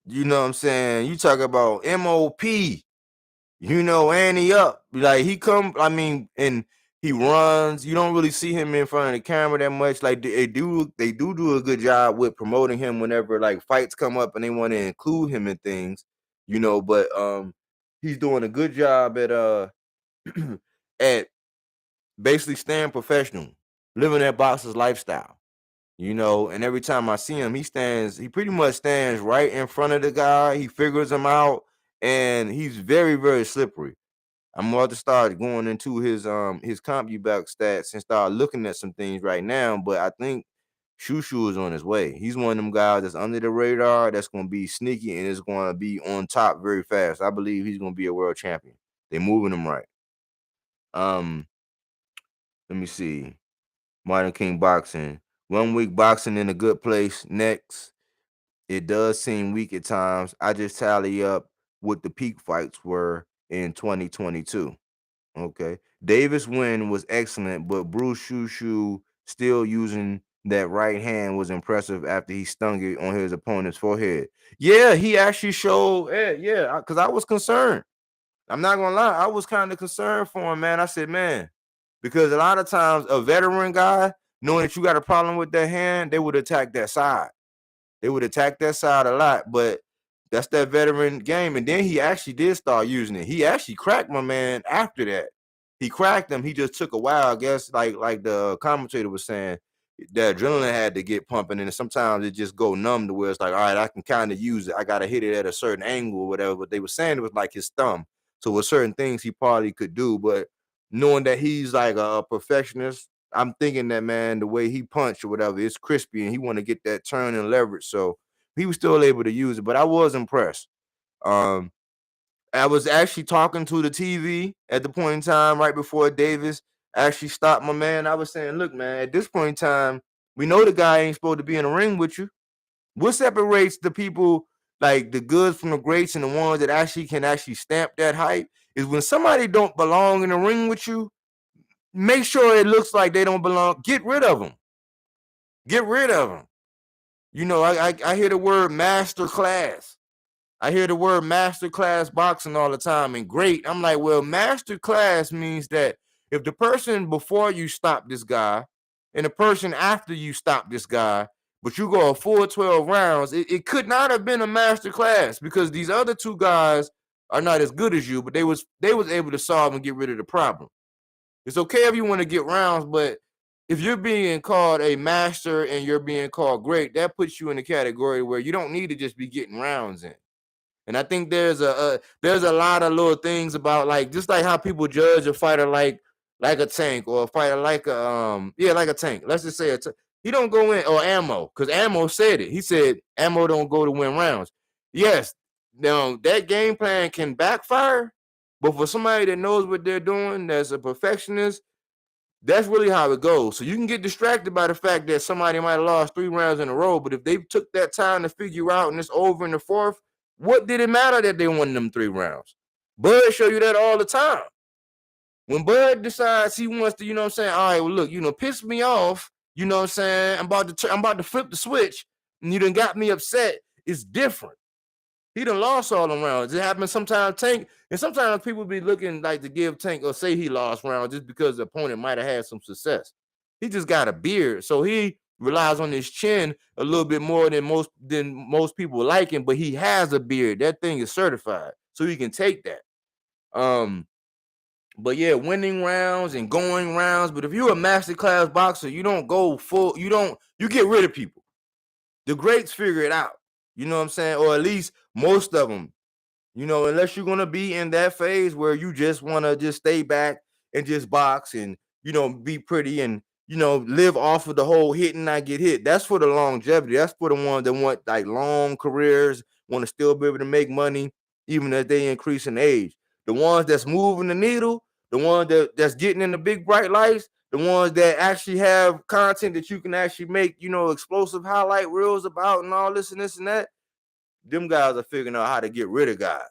You know what I'm saying? You talk about MOP, you know, Annie up. Like he come, I mean, and he runs. You don't really see him in front of the camera that much. Like they do a good job with promoting him whenever like fights come up and they want to include him in things, you know, but he's doing a good job at basically staying professional, living that boxer's lifestyle. You know, and every time I see him, he pretty much stands right in front of the guy. He figures him out, and he's very, very slippery. I'm about to start going into his CompuBox stats and start looking at some things right now. But I think Shushu is on his way. He's one of them guys that's under the radar, that's gonna be sneaky and is gonna be on top very fast. I believe he's gonna be a world champion. They're moving him right. Um, let me see. Modern King boxing. 1 week boxing in a good place. Next. It does seem weak at times. I just tally up what the peak fights were in 2022. Okay. Davis' win was excellent, but Bruce Shushu still using that right hand was impressive after he stung it on his opponent's forehead. Yeah, he actually showed, yeah, because I was concerned. I'm not gonna lie, I was kind of concerned for him, man. I said, man, because a lot of times a veteran guy, knowing that you got a problem with that hand, they would attack that side. They would attack that side a lot, but that's that veteran game. And then he actually did start using it. He actually cracked my man after that. He cracked him. He just took a while, I guess, like the commentator was saying, the adrenaline had to get pumping, and sometimes it just go numb to where it's like, all right, I can kind of use it. I got to hit it at a certain angle or whatever. But they were saying it was like his thumb. So with certain things he probably could do, but knowing that he's like a perfectionist, I'm thinking that, man, the way he punched or whatever, it's crispy and he want to get that turn and leverage. So he was still able to use it, but I was impressed. Um, I was actually talking to the TV at the point in time right before Davis actually stopped my man. I was saying, look, man, at this point in time, we know the guy ain't supposed to be in the ring with you. What separates the people like the goods from the greats and the ones that actually can actually stamp that hype is when somebody don't belong in the ring with you, make sure it looks like they don't belong. Get rid of them. Get rid of them. You know, I hear the word master class. I hear the word master class boxing all the time and great. I'm like, well, master class means that if the person before you stop this guy and the person after you stop this guy, but you go a full 12 rounds, it could not have been a master class because these other two guys are not as good as you, but they was able to solve and get rid of the problem. It's okay if you want to get rounds, but if you're being called a master and you're being called great, that puts you in a category where you don't need to just be getting rounds in. And I think there's a lot of little things about like just like how people judge a fighter like a tank or a fighter like a like a tank. Let's just say he don't go in or ammo because ammo said it. He said ammo don't go to win rounds. Yes, now that game plan can backfire, but for somebody that knows what they're doing, that's a perfectionist, that's really how it goes. So you can get distracted by the fact that somebody might have lost 3 rounds in a row, but if they took that time to figure out and it's over in the fourth, what did it matter that they won them 3 rounds? Bud show you that all the time. When Bud decides he wants to, you know what I'm saying, all right, well, look, you know, piss me off, you know what I'm saying, I'm about to flip the switch, and you done got me upset, it's different. He done lost all them rounds. It happens sometimes Tank, and sometimes people be looking like to give Tank or say he lost rounds just because the opponent might have had some success. He just got a beard, so he relies on his chin a little bit more than most people like him, but he has a beard. That thing is certified, so he can take that. But yeah, winning rounds and going rounds. But if you're a masterclass boxer, you don't go full, you get rid of people. The greats figure it out. You know what I'm saying? Or at least most of them. You know, unless you're gonna be in that phase where you just want to just stay back and just box and be pretty and live off of the whole hit and not get hit. That's for the longevity. That's for the ones that want like long careers, want to still be able to make money even as they increase in age. The ones that's moving the needle, the ones that's getting in the big bright lights, the ones that actually have content that you can actually make, explosive highlight reels about and all this and this and that. Them guys are figuring out how to get rid of guys.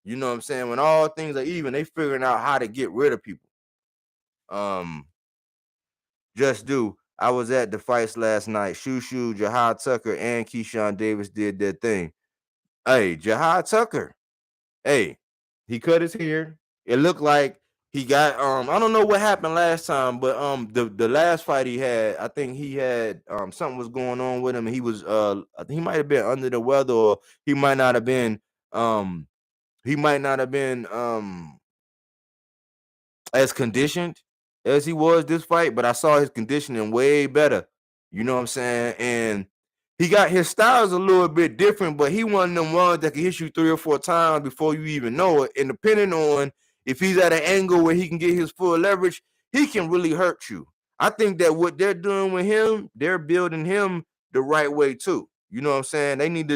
You know what I'm saying? When all things are even, they figuring out how to get rid of people. Just do. I was at the fights last night. Shushu, Jahad Tucker, and Keyshawn Davis did their thing. Hey, Jahad Tucker. Hey, he cut his hair. It looked like he got I don't know what happened last time, but the last fight he had, I think he had something was going on with him. And he was I think he might have been under the weather, or he might not have been as conditioned as he was this fight, but I saw his conditioning way better. You know what I'm saying? And he got his styles a little bit different, but he one of them ones that can hit you 3 or 4 times before you even know it. And depending on if he's at an angle where he can get his full leverage, he can really hurt you. I think that what they're doing with him, they're building him the right way too. You know what I'm saying? They need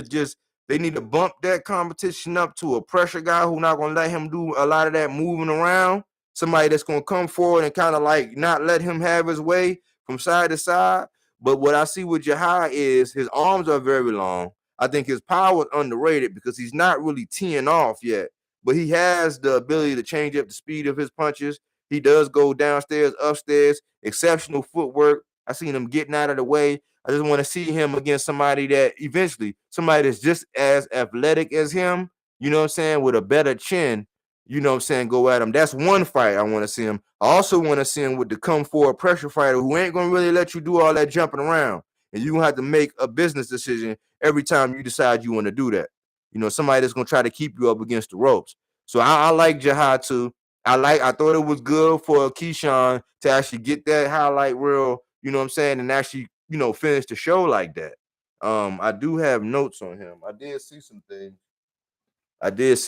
to bump that competition up to a pressure guy who's not gonna let him do a lot of that moving around. Somebody that's gonna come forward and kind of like not let him have his way from side to side. But what I see with Jahai is his arms are very long. I think his power is underrated because he's not really teeing off yet, but he has the ability to change up the speed of his punches. He does go downstairs, upstairs, exceptional footwork. I seen him getting out of the way. I just want to see him against somebody that eventually, somebody that's just as athletic as him, you know what I'm saying, with a better chin, you know what I'm saying, go at him. That's one fight I want to see him. I also want to see him with the come forward pressure fighter who ain't going to really let you do all that jumping around. And you're going to have to make a business decision every time you decide you want to do that. You know, somebody that's going to try to keep you up against the ropes. So I like Jihad too. I thought it was good for Keyshawn to actually get that highlight reel, you know what I'm saying, and actually, you know, finish the show like that. I do have notes on him. I did see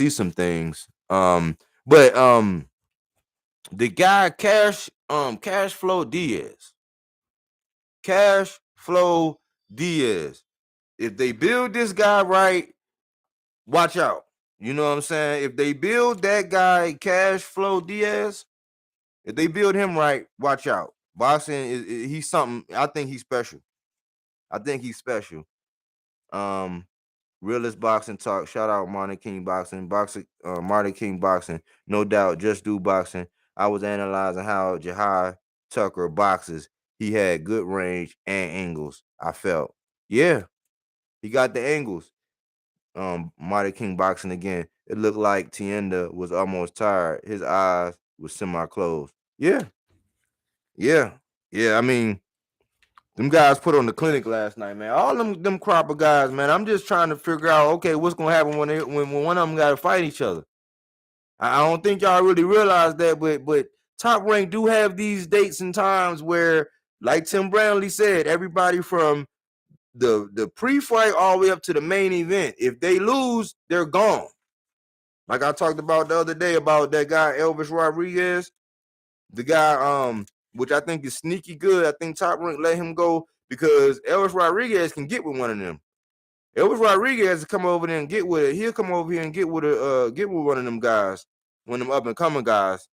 some things. But the guy Cash Flow Diaz. Cash Flow Diaz. If they build this guy right, watch out. You know what I'm saying? If they build that guy Cash Flow Diaz, if they build him right, watch out. Boxing he's something. I think he's special. I think he's special. Um, Realist Boxing Talk. Shout out Martin King Boxing. Martin King Boxing. No doubt. Just Do Boxing. I was analyzing how Jahai Tucker boxes. He had good range and angles. I felt. Yeah, he got the angles. Marty King Boxing again. It looked like Tienda was almost tired. His eyes were semi-closed. Yeah, yeah, yeah. I mean, them guys put on the clinic last night, man. All them crop of guys, man. I'm just trying to figure out, okay, what's gonna happen when one of them got to fight each other. I don't think y'all really realize that, but Top Rank do have these dates and times where, like Tim Brownlee said, everybody from the pre-fight all the way up to the main event, if they lose, they're gone. Like I talked about the other day about that guy Elvis Rodriguez, the guy which I think is sneaky good. I think Top Rank let him go because Elvis Rodriguez can get with one of them. Elvis Rodriguez come over there and get with it. He'll come over here and get with one of them guys, one of them up and coming guys.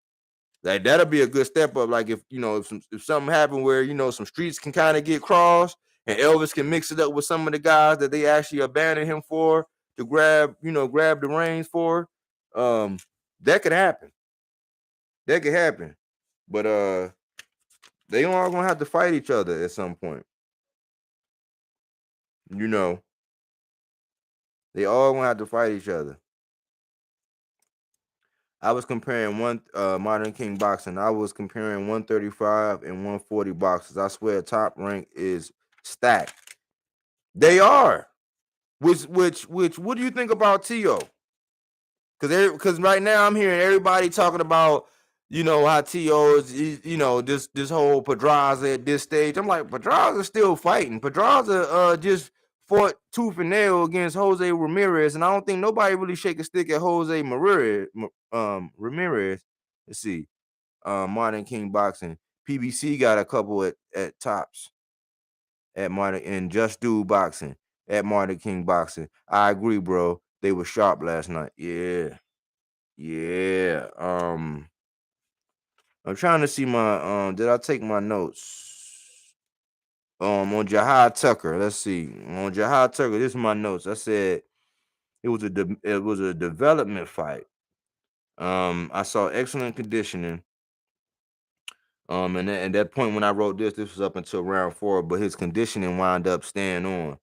Like that'll be a good step up. Like if you know if something happened where you know some streets can kind of get crossed and Elvis can mix it up with some of the guys that they actually abandoned him for to grab the reins for. Um, that could happen. That could happen. But they all gonna have to fight each other at some point. You know, they all gonna have to fight each other. I was comparing Modern King Boxing. I was comparing 135 and 140 boxes. I swear Top Rank is stacked. They are. Which what do you think about T.O.? Because right now I'm hearing everybody talking about, you know, how T.O. is, you know, this whole Pedraza at this stage. I'm like, Pedraza still fighting. Pedraza just fought tooth and nail against Jose Ramirez, and I don't think nobody really shake a stick at Jose Ramirez. Let's see. Martin King Boxing. PBC got a couple at tops at Martin and Just Do Boxing at Martin King Boxing. I agree, bro. They were sharp last night. Yeah. Yeah. I'm trying to see my did I take my notes? On Jahad Tucker. Let's see. On Jahad Tucker, this is my notes. I said it was a development fight. I saw excellent conditioning. And at that point when I wrote this was up until round 4, but his conditioning wound up staying on.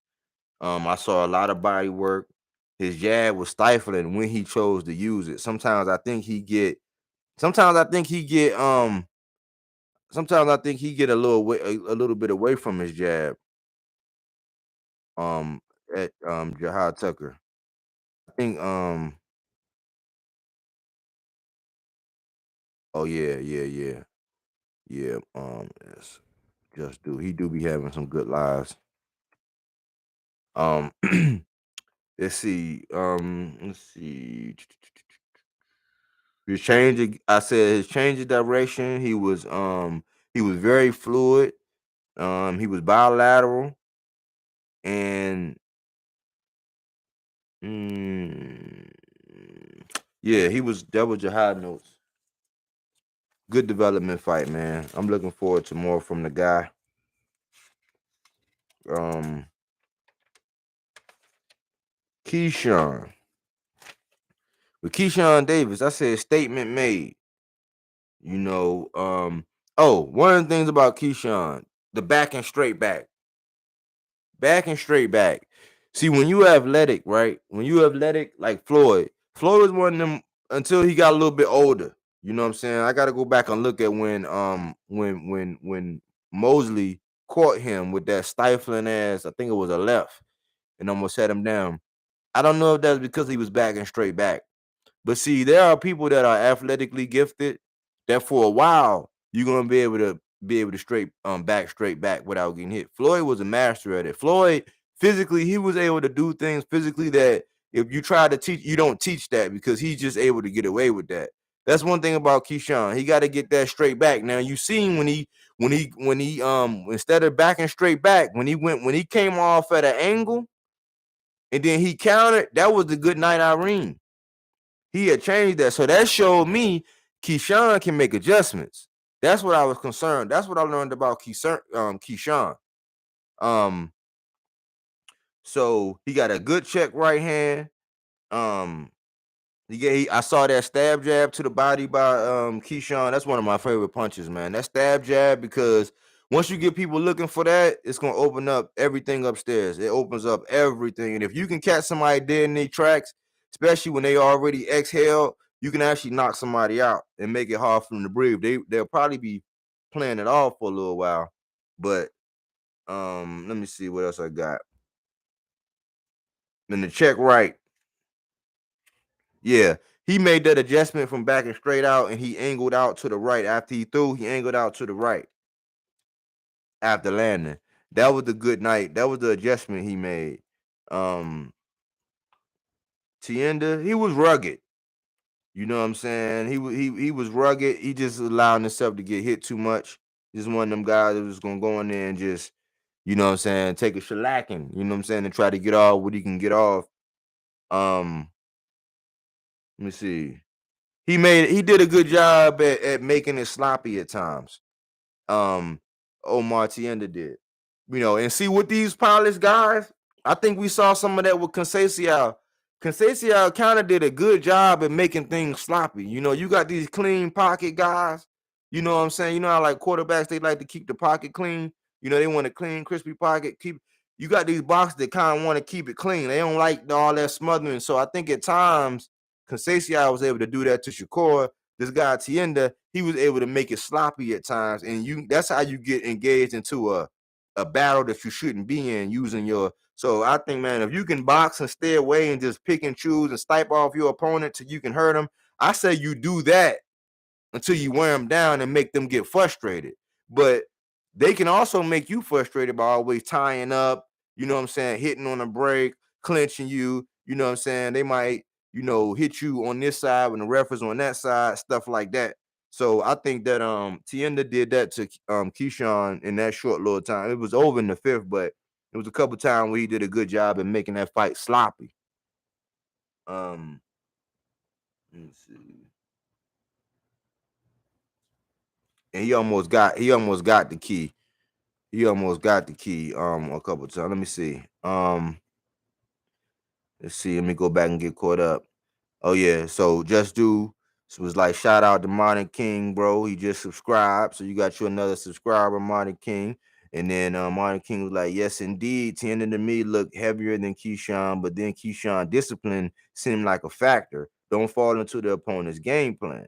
I saw a lot of body work. His jab was stifling when he chose to use it. Sometimes I think he get a little bit away from his jab. At Jahad Tucker. I think oh yeah. Yes. Just do. He do be having some good lives. Um let's see. Let's see. I said his change of direction. He was very fluid. He was bilateral and mm, yeah, he was double jihad notes. Good development fight, man. I'm looking forward to more from the guy. Um Keyshawn. With Keyshawn Davis, I said statement made. You know, one of the things about Keyshawn, the back and straight back. Back and straight back. See, when you athletic, right? When you athletic, like Floyd was one of them until he got a little bit older. You know what I'm saying? I gotta go back and look at when Mosley caught him with that stifling ass, I think it was a left, and almost set him down. I don't know if that's because he was back and straight back. But see, there are people that are athletically gifted that for a while you're gonna be able to straight back without getting hit. Floyd was a master at it. Floyd physically, he was able to do things physically that if you try to teach, you don't teach that because he's just able to get away with that. That's one thing about Keyshawn. He got to get that straight back. Now you seen when he instead of backing straight back, when he came off at an angle and then he countered, that was the good night Irene. He had changed that. So that showed me Keyshawn can make adjustments. That's what I was concerned. That's what I learned about Keyshawn. So he got a good check right hand. I saw that stab jab to the body by Keyshawn. That's one of my favorite punches, man. That stab jab, because once you get people looking for that, it's gonna open up everything upstairs. It opens up everything, and if you can catch somebody dead in their tracks, especially when they already exhaled, you can actually knock somebody out and make it hard for them to breathe. They'll probably be playing it off for a little while, but let me see what else I got. Then the check right. Yeah, he made that adjustment from backing straight out, and he angled out to the right after he threw. He angled out to the right after landing. That was the good night. That was the adjustment he made. Tienda, he was rugged. You know what I'm saying? He was rugged. He just allowed himself to get hit too much. Just one of them guys that was gonna go in there and just, you know what I'm saying, take a shellacking. You know what I'm saying, and try to get off what he can get off. Let me see. He did a good job at making it sloppy at times. Omar Tienda did. You know, and see with these polished guys, I think we saw some of that with Conceição. Conceição kind of did a good job at making things sloppy. You know, you got these clean pocket guys. You know what I'm saying? You know how like quarterbacks, they like to keep the pocket clean. You know, they want a clean, crispy pocket. You got these boxers that kind of want to keep it clean. They don't like all that smothering. So I think at times Conceição was able to do that to Shakur. This guy Tienda, he was able to make it sloppy at times, and that's how you get engaged into a battle that you shouldn't be in using your. So I think, man, if you can box and stay away and just pick and choose and snipe off your opponent till you can hurt them, I say you do that until you wear them down and make them get frustrated. But they can also make you frustrated by always tying up, you know what I'm saying, hitting on a break, clinching you, you know what I'm saying. They might, hit you on this side when the ref is on that side, stuff like that. So I think that Tienda did that to Keyshawn in that short little time. It was over in the fifth, but it was a couple times where he did a good job in making that fight sloppy. Let me see. And he almost got the key. He almost got the key a couple times. Let me see. Let's see. Let me go back and get caught up. Oh yeah. So Just Do was like, shout out to Modern King, bro. He just subscribed. So you got you another subscriber, Modern King. And then Modern King was like, yes, indeed. Tending to me look heavier than Keyshawn, but then Keyshawn discipline seemed like a factor. Don't fall into the opponent's game plan.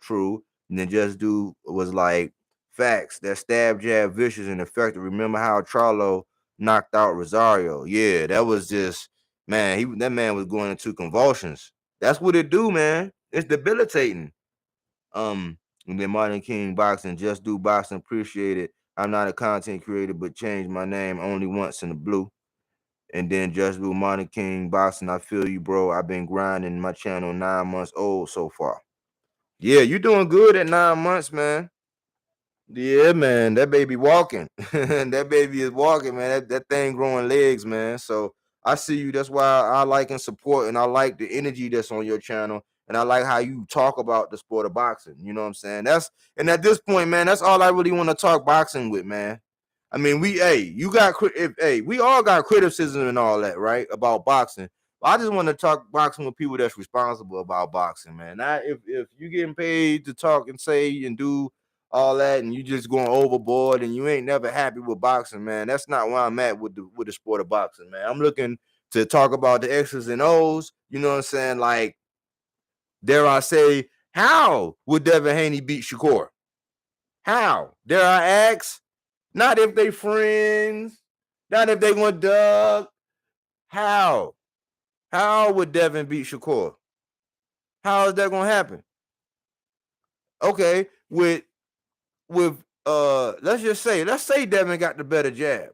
True. And then Just Do was like, facts. That stab jab vicious and effective. Remember how Charlo knocked out Rosario? Yeah, that was just, man, that man was going into convulsions. That's what it do, man. It's debilitating. And then Modern King Boxing, Just Do Boxing, appreciate it. I'm not a content creator, but changed my name only once in the blue. And then Just Do Modern King Boxing, I feel you, bro. I've been grinding my channel 9 months old so far. Yeah, you doing good at 9 months, man. Yeah, man, that baby walking. That baby is walking, man. That thing growing legs, man. So I see you. That's why I like and support, and I like the energy that's on your channel, and I like how you talk about the sport of boxing. You know what I'm saying? And at this point, man, that's all I really want to talk boxing with, man. I mean, we all got criticism and all that, right, about boxing. I just want to talk boxing with people that's responsible about boxing, man. Not if you getting paid to talk and say and do all that, and you just going overboard, and you ain't never happy with boxing, man. That's not where I'm at with the sport of boxing, man. I'm looking to talk about the X's and O's. You know what I'm saying? Like, dare I say, how would Devin Haney beat Shakur? How? Dare I ask? Not if they friends, not if they want Doug. How? How would Devin beat Shakur? How is that gonna happen? Okay, with let's say Devin got the better jab.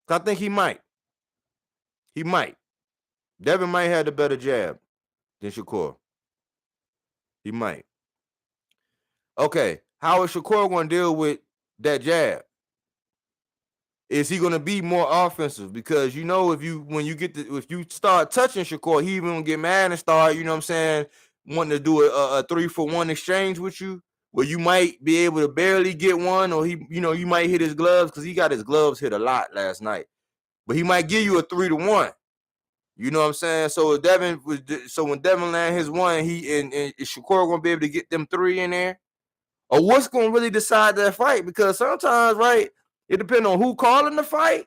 I think he might. He might. Devin might have the better jab than Shakur. He might. Okay, how is Shakur gonna deal with that jab? Is he going to be more offensive? Because if you start touching Shakur, he even gonna get mad and start, you know what I'm saying, wanting to do a 3-for-1 exchange with you, where you might be able to barely get one, or you might hit his gloves, because he got his gloves hit a lot last night. But he might give you a 3-to-1. You know what I'm saying? So when Devin land his one, is Shakur gonna be able to get them 3 in there? Or what's gonna really decide that fight? Because sometimes, right, it depends on who calling the fight.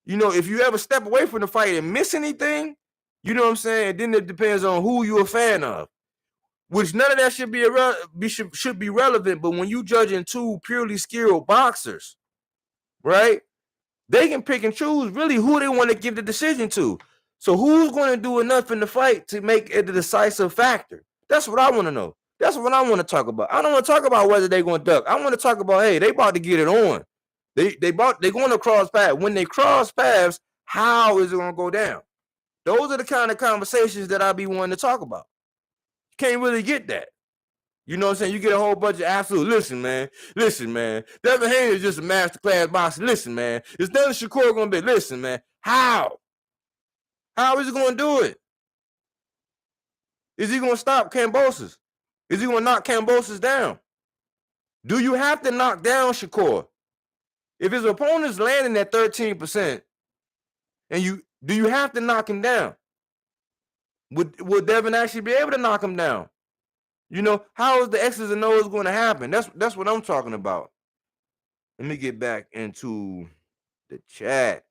If you ever step away from the fight and miss anything, you know what I'm saying, then it depends on who you're a fan of. Which none of that should be relevant. But when you judging two purely skilled boxers, right, they can pick and choose really who they want to give the decision to. So who's going to do enough in the fight to make it a decisive factor? That's what I want to know. That's what I want to talk about. I don't want to talk about whether they're going to duck. I want to talk about, hey, they about to get it on. They going to cross paths. When they cross paths, how is it going to go down? Those are the kind of conversations that I be wanting to talk about. Can't really get that. You know what I'm saying? You get a whole bunch of absolute, listen, man. Devin Haney is just a masterclass boxer. Listen, man. Is Devin Shakur going to be, listen, man. How? How is he going to do it? Is he going to stop Kambosos? Is he going to knock Kambosos down? Do you have to knock down Shakur? If his opponent's landing at 13%, and do you have to knock him down? Would Devin actually be able to knock him down? How is the X's and O's going to happen? That's what I'm talking about. Let me get back into the chat.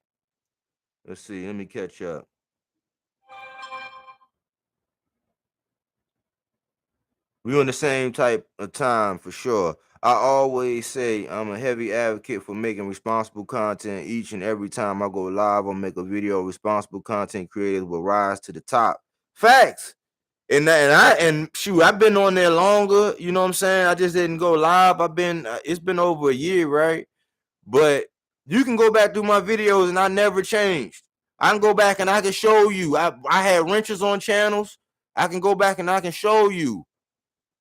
Let's see. Let me catch up. We on the same type of time for sure. I always say I'm a heavy advocate for making responsible content each and every time I go live or make a video. Responsible content creators will rise to the top. Facts. And shoot, I've been on there longer. You know what I'm saying? I just didn't go live. It's been over a year, right? But you can go back through my videos and I never changed. I can go back and I can show you. I had wrenches on channels. I can go back and I can show you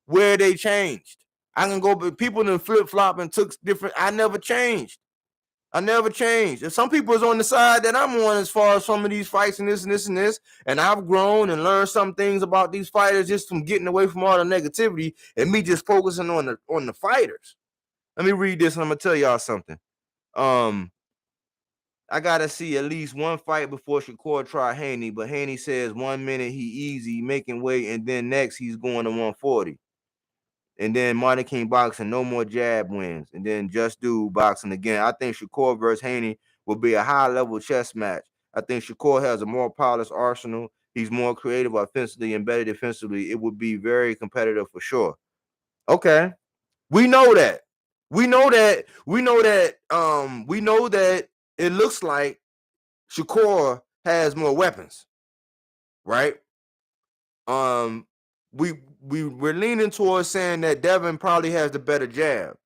where they changed. I can go, but people done flip-flop and took different. I never changed. And some people is on the side that I'm on as far as some of these fights and this and this and this. And I've grown and learned some things about these fighters just from getting away from all the negativity and me just focusing on the fighters. Let me read this and I'm gonna tell y'all something. I gotta see at least one fight before Shakur try Haney, but Haney says 1 minute he easy making weight, and then next he's going to 140. And then Martin King boxing, no more jab wins. And then Just Do boxing again. I think Shakur versus Haney will be a high-level chess match. I think Shakur has a more polished arsenal. He's more creative offensively and better defensively. It would be very competitive for sure. Okay. We know that. We know that it looks like Shakur has more weapons, right? We're leaning towards saying that Devin probably has the better jab.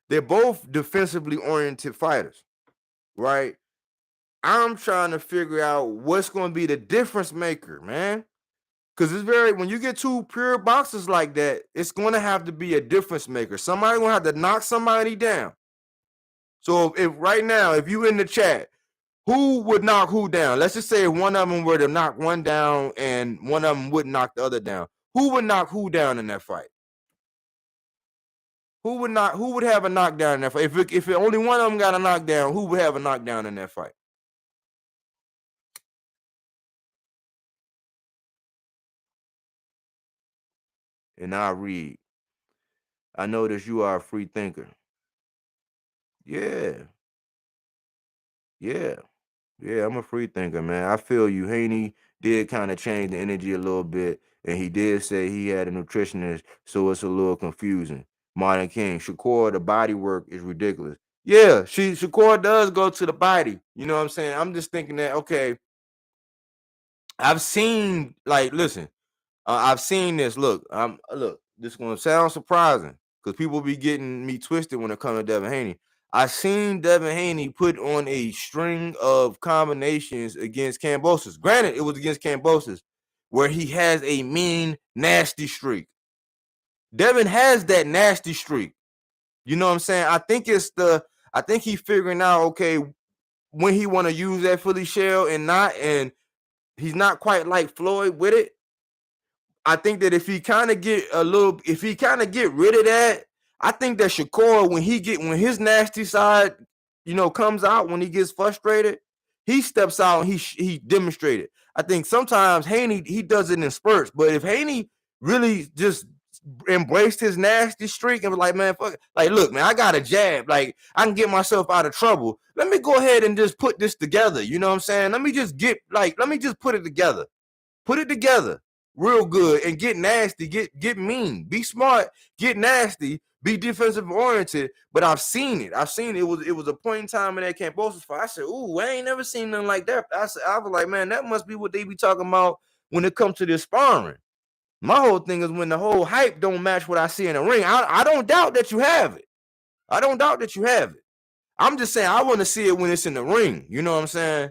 They're both defensively oriented fighters, right? I'm trying to figure out what's going to be the difference maker, man. Because when you get two pure boxers like that, it's going to have to be a difference maker. Somebody going to have to knock somebody down. So if right now, if you in the chat, who would knock who down? Let's just say one of them were to knock one down and one of them wouldn't knock the other down. Who would knock who down in that fight? Who would have a knockdown in that fight? If only one of them got a knockdown, who would have a knockdown in that fight? and I read. I notice you are a free thinker. Yeah, yeah, yeah. I'm a free thinker, man. I feel you. Haney did kind of change the energy a little bit, and he did say he had a nutritionist, so it's a little confusing. Martin King, Shakur, the body work is ridiculous. Yeah, Shakur does go to the body. You know what I'm saying? I'm just thinking that, okay, I've seen, like, listen, I've seen this. Look, this is gonna sound surprising because people be getting me twisted when it comes to Devin Haney. I seen Devin Haney put on a string of combinations against Kambosos. Granted, it was against Kambosos, where he has a mean, nasty streak. Devin has that nasty streak. You know what I'm saying? I think he figuring out, okay, when he want to use that Philly shell and not, and he's not quite like Floyd with it. I think that if he kind of get rid of that, I think that Shakur, when his nasty side, comes out, when he gets frustrated, he steps out and he demonstrated. I think sometimes Haney, he does it in spurts, but if Haney really just embraced his nasty streak and was like, man, fuck it. Like, look, man, I got a jab. Like, I can get myself out of trouble. Let me go ahead and just put this together. You know what I'm saying? Let me just put it together. Put it together real good and get nasty, get mean, be smart, get nasty, be defensive oriented. But I've seen it. It was a point in time in that Kambosos fight. I said, ooh, I ain't never seen nothing like that. I was like, man, that must be what they be talking about when it comes to this sparring. My whole thing is when the whole hype don't match what I see in the ring. I don't doubt that you have it. I don't doubt that you have it. I'm just saying I want to see it when it's in the ring. You know what I'm saying?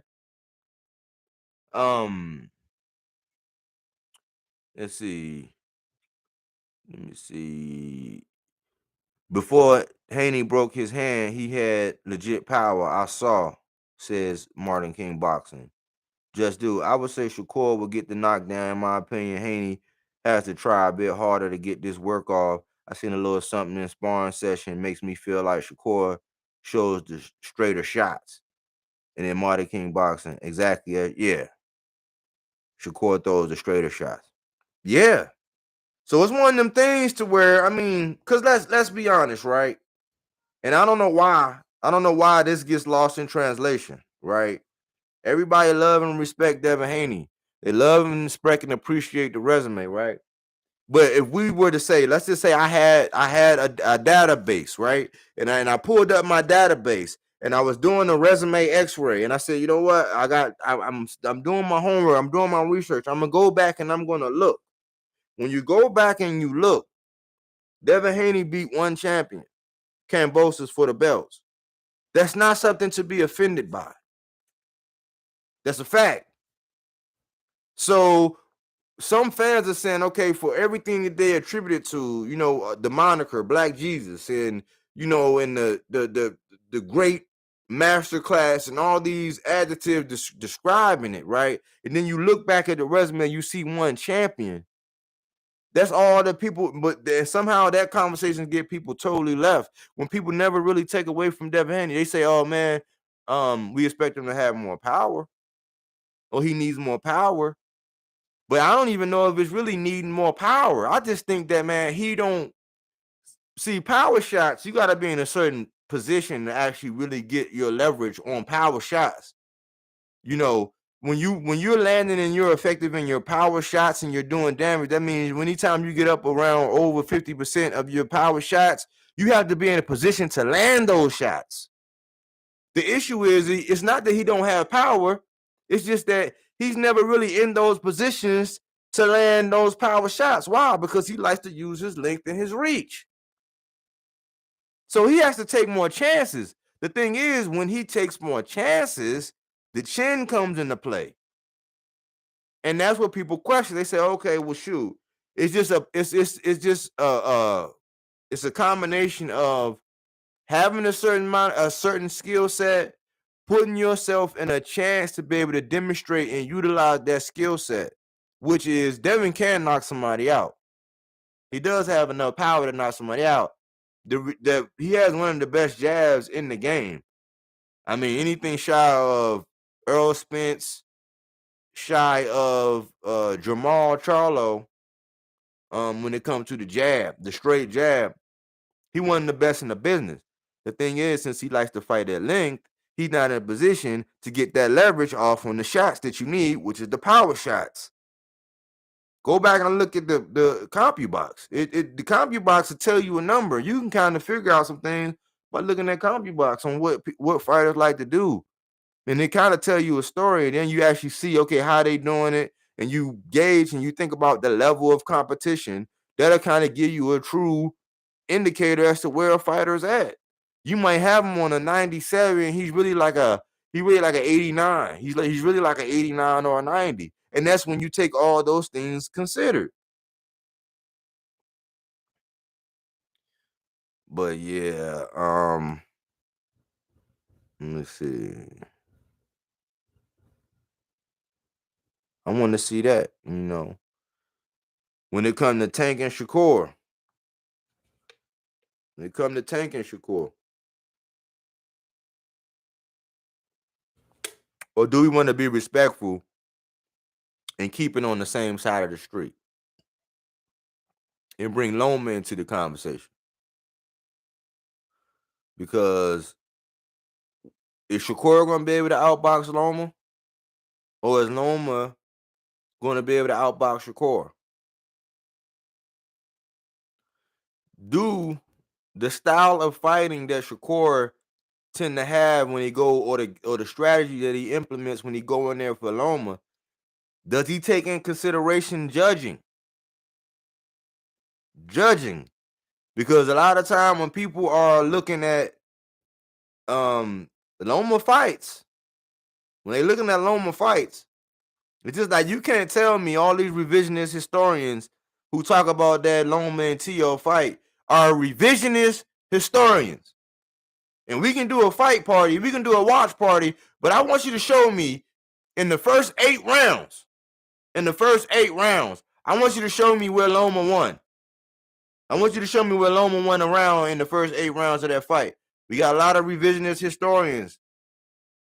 Let's see. Let me see. Before Haney broke his hand, he had legit power. I saw, says Martin King Boxing. Just do. I would say Shakur will get the knockdown. In my opinion, Haney has to try a bit harder to get this work off. I seen a little something in sparring session. Makes me feel like Shakur shows the straighter shots. And then Martin King Boxing. Exactly. Yeah. Shakur throws the straighter shots. Yeah. So it's one of them things to where, I mean, because let's be honest, right? And I don't know why. I don't know why this gets lost in translation, right? Everybody love and respect Devin Haney. They love and respect and appreciate the resume, right? But if we were to say, let's just say I had a database, right? And I pulled up my database and I was doing a resume X-ray, and I said, you know what? I'm doing my homework. I'm doing my research. I'm gonna go back and I'm gonna look. When you go back and you look, Devin Haney beat one champion, Kambosos, for the belts. That's not something to be offended by. That's a fact. So some fans are saying, okay, for everything that they attributed to, the moniker Black Jesus, and in the great masterclass and all these adjectives describing it, right? And then you look back at the resume, you see one champion. That's all the people, but somehow that conversation get people totally left when people never really take away from Devin Haney. They say, "Oh man, we expect him to have more power, or he needs more power." But I don't even know if it's really needing more power. I just think that, man, he don't see power shots. You got to be in a certain position to actually really get your leverage on power shots. When you're landing and you're effective in your power shots and you're doing damage, that means anytime you get up around over 50% of your power shots, you have to be in a position to land those shots. The issue is, it's not that he don't have power, it's just that he's never really in those positions to land those power shots. Why? Because he likes to use his length and his reach. So he has to take more chances. The thing is, when he takes more chances, the chin comes into play. And that's what people question. They say, okay, well, shoot, it's a combination of having a certain skill set, putting yourself in a chance to be able to demonstrate and utilize that skill set, which is Devin can knock somebody out. He does have enough power to knock somebody out. He has one of the best jabs in the game. I mean, anything shy of Earl Spence, shy of Jamal Charlo, when it comes to the jab, the straight jab. He wasn't the best in the business. The thing is, since he likes to fight at length, he's not in a position to get that leverage off on the shots that you need, which is the power shots. Go back and look at the CompuBox. The CompuBox will tell you a number. You can kind of figure out some things by looking at CompuBox on what fighters like to do. And they kind of tell you a story, and then you actually see, okay, how they doing it, and you gauge and you think about the level of competition. That'll kind of give you a true indicator as to where a fighter's at. You might have him on a 97. He's really like an 89. He's really like an 89 or a 90. And that's when you take all those things considered. But yeah, let me see. I want to see that, when it comes to Tank and Shakur. Or do we want to be respectful and keep it on the same side of the street and bring Loma into the conversation? Because is Shakur going to be able to outbox Loma? Or is Loma going to be able to outbox Shakur? Do the style of fighting that Shakur tend to have when he go, or the strategy that he implements when he go in there for Loma, does he take in consideration judging? Because a lot of time when people are looking at Loma fights, it's just like you can't tell me all these revisionist historians who talk about that Loma and Tio fight are revisionist historians. And we can do a fight party, we can do a watch party, but I want you to show me in the first 8 rounds, I want you to show me where Loma won. I want you to show me where Loma won a round in the first 8 rounds of that fight. We got a lot of revisionist historians,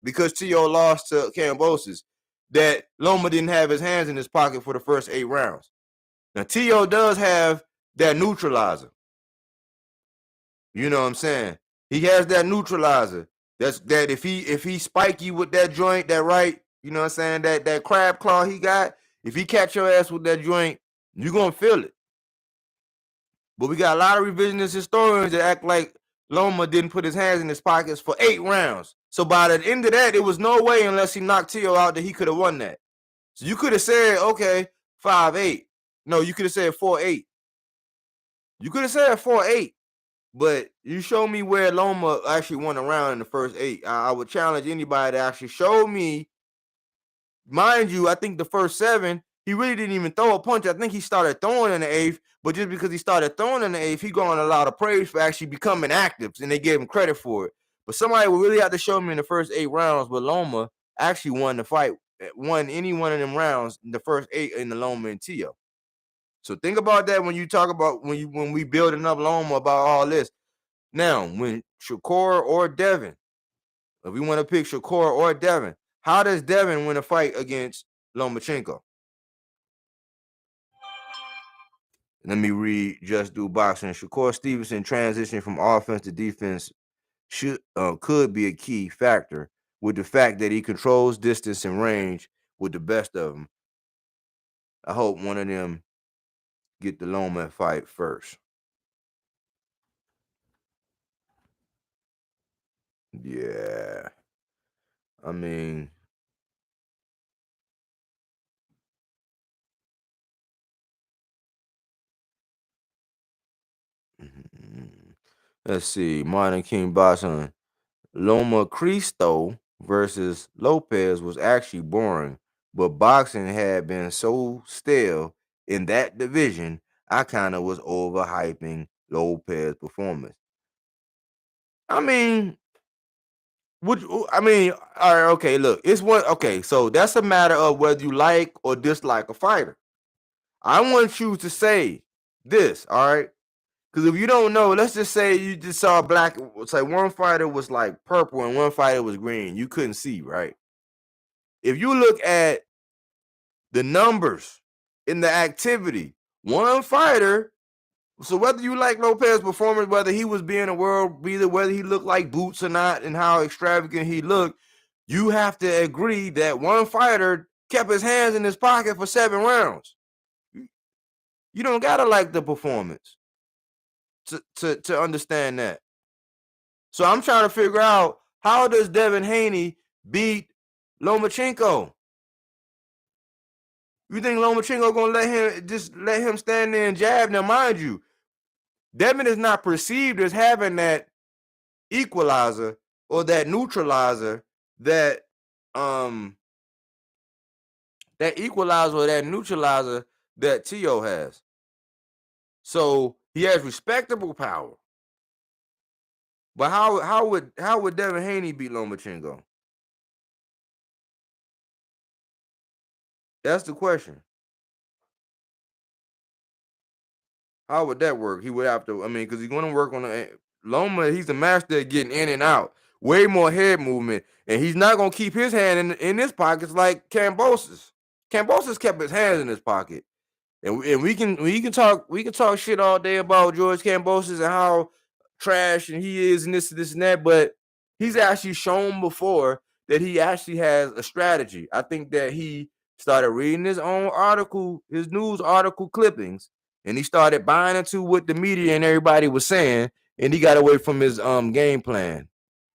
because Tio lost to Kambosos, that Loma didn't have his hands in his pocket for the first 8 rounds. Now, Tio does have that neutralizer. You know what I'm saying? He has that neutralizer. That if he spike you with that joint, that right, you know what I'm saying, that crab claw he got, if he catch your ass with that joint, you're going to feel it. But we got a lot of revisionist historians that act like Loma didn't put his hands in his pockets for 8 rounds. So by the end of that, it was no way, unless he knocked Tio out, that he could have won that. So you could have said, okay, 5-8. No, you could have said 4-8. You could have said 4-8. But you show me where Loma actually won a round in the first 8. I would challenge anybody to actually show me. Mind you, I think the first 7, he really didn't even throw a punch. I think he started throwing in the 8th, but just because he started throwing in the 8th, he got a lot of praise for actually becoming active, and they gave him credit for it. But somebody would really have to show me in the first 8 rounds where Loma actually won the fight, won any one of them rounds in the first 8 in the Loma and Tio. So think about that when you talk about when we building up Loma about all this. Now, when Shakur or Devin, if we want to pick Shakur or Devin, how does Devin win a fight against Lomachenko? Let me read Just Do Boxing. Shakur Stevenson transition from offense to defense could be a key factor, with the fact that he controls distance and range with the best of them. I hope one of them get the Loma fight first. Yeah. I mean, let's see. Martin King Boxing. Loma Cristo versus Lopez was actually boring, but boxing had been so stale in that division, I kind of was overhyping Lopez's performance. I mean, all right, okay, look, so that's a matter of whether you like or dislike a fighter. I want you to say this, all right? Because if you don't know, let's just say you just saw black. It's like one fighter was like purple and one fighter was green. You couldn't see, right? If you look at the numbers in the activity, One fighter. So whether you like Lopez's performance, whether he was being a world beater, whether he looked like Boots or not, and how extravagant he looked, you have to agree that one fighter kept his hands in his pocket for 7 rounds. You don't gotta like the performance to understand that. So I'm trying to figure out, how does Devin Haney beat Lomachenko? You think Lomachenko gonna let him stand there and jab? Now, mind you, Devin is not perceived as having that equalizer or that neutralizer that that Tio has. So he has respectable power. But how would Devin Haney beat Lomachenko? That's the question. How would that work? He would have to, I mean, because he's going to work on the Loma. He's the master at getting in and out, way more head movement, and he's not going to keep his hand in his pockets like Kambosos. Kambosos kept his hands in his pocket. And we can talk shit all day about George Kambosos and how trash and he is and this and that, but he's actually shown before that he actually has a strategy. I think that he started reading his own article, his news article clippings, and he started buying into what the media and everybody was saying, and he got away from his game plan.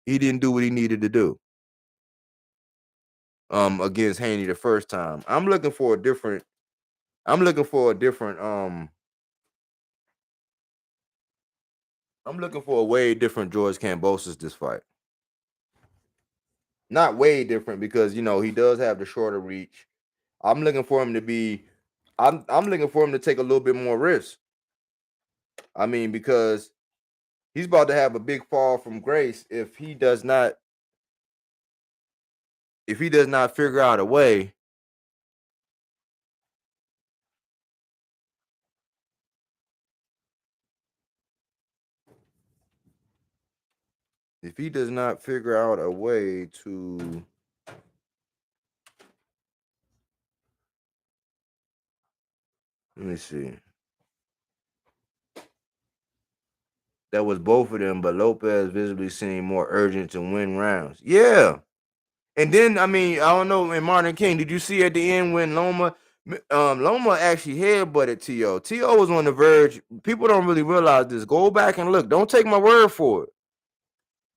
He didn't do what he needed to do against Haney the first time. I'm looking for a different I'm looking for a way different George Kambosos this fight. Not way different because he does have the shorter reach. I'm looking for him to be. I'm looking for him to take a little bit more risk. I mean, because he's about to have a big fall from grace if he does not figure out a way. If he does not figure out a way to let me see. That was both of them, but Lopez visibly seemed more urgent to win rounds. Yeah. And then, I mean, I don't know, in Martin King, did you see at the end when Loma actually headbutted T.O.? T.O. was on the verge. People don't really realize this. Go back and look. Don't take my word for it.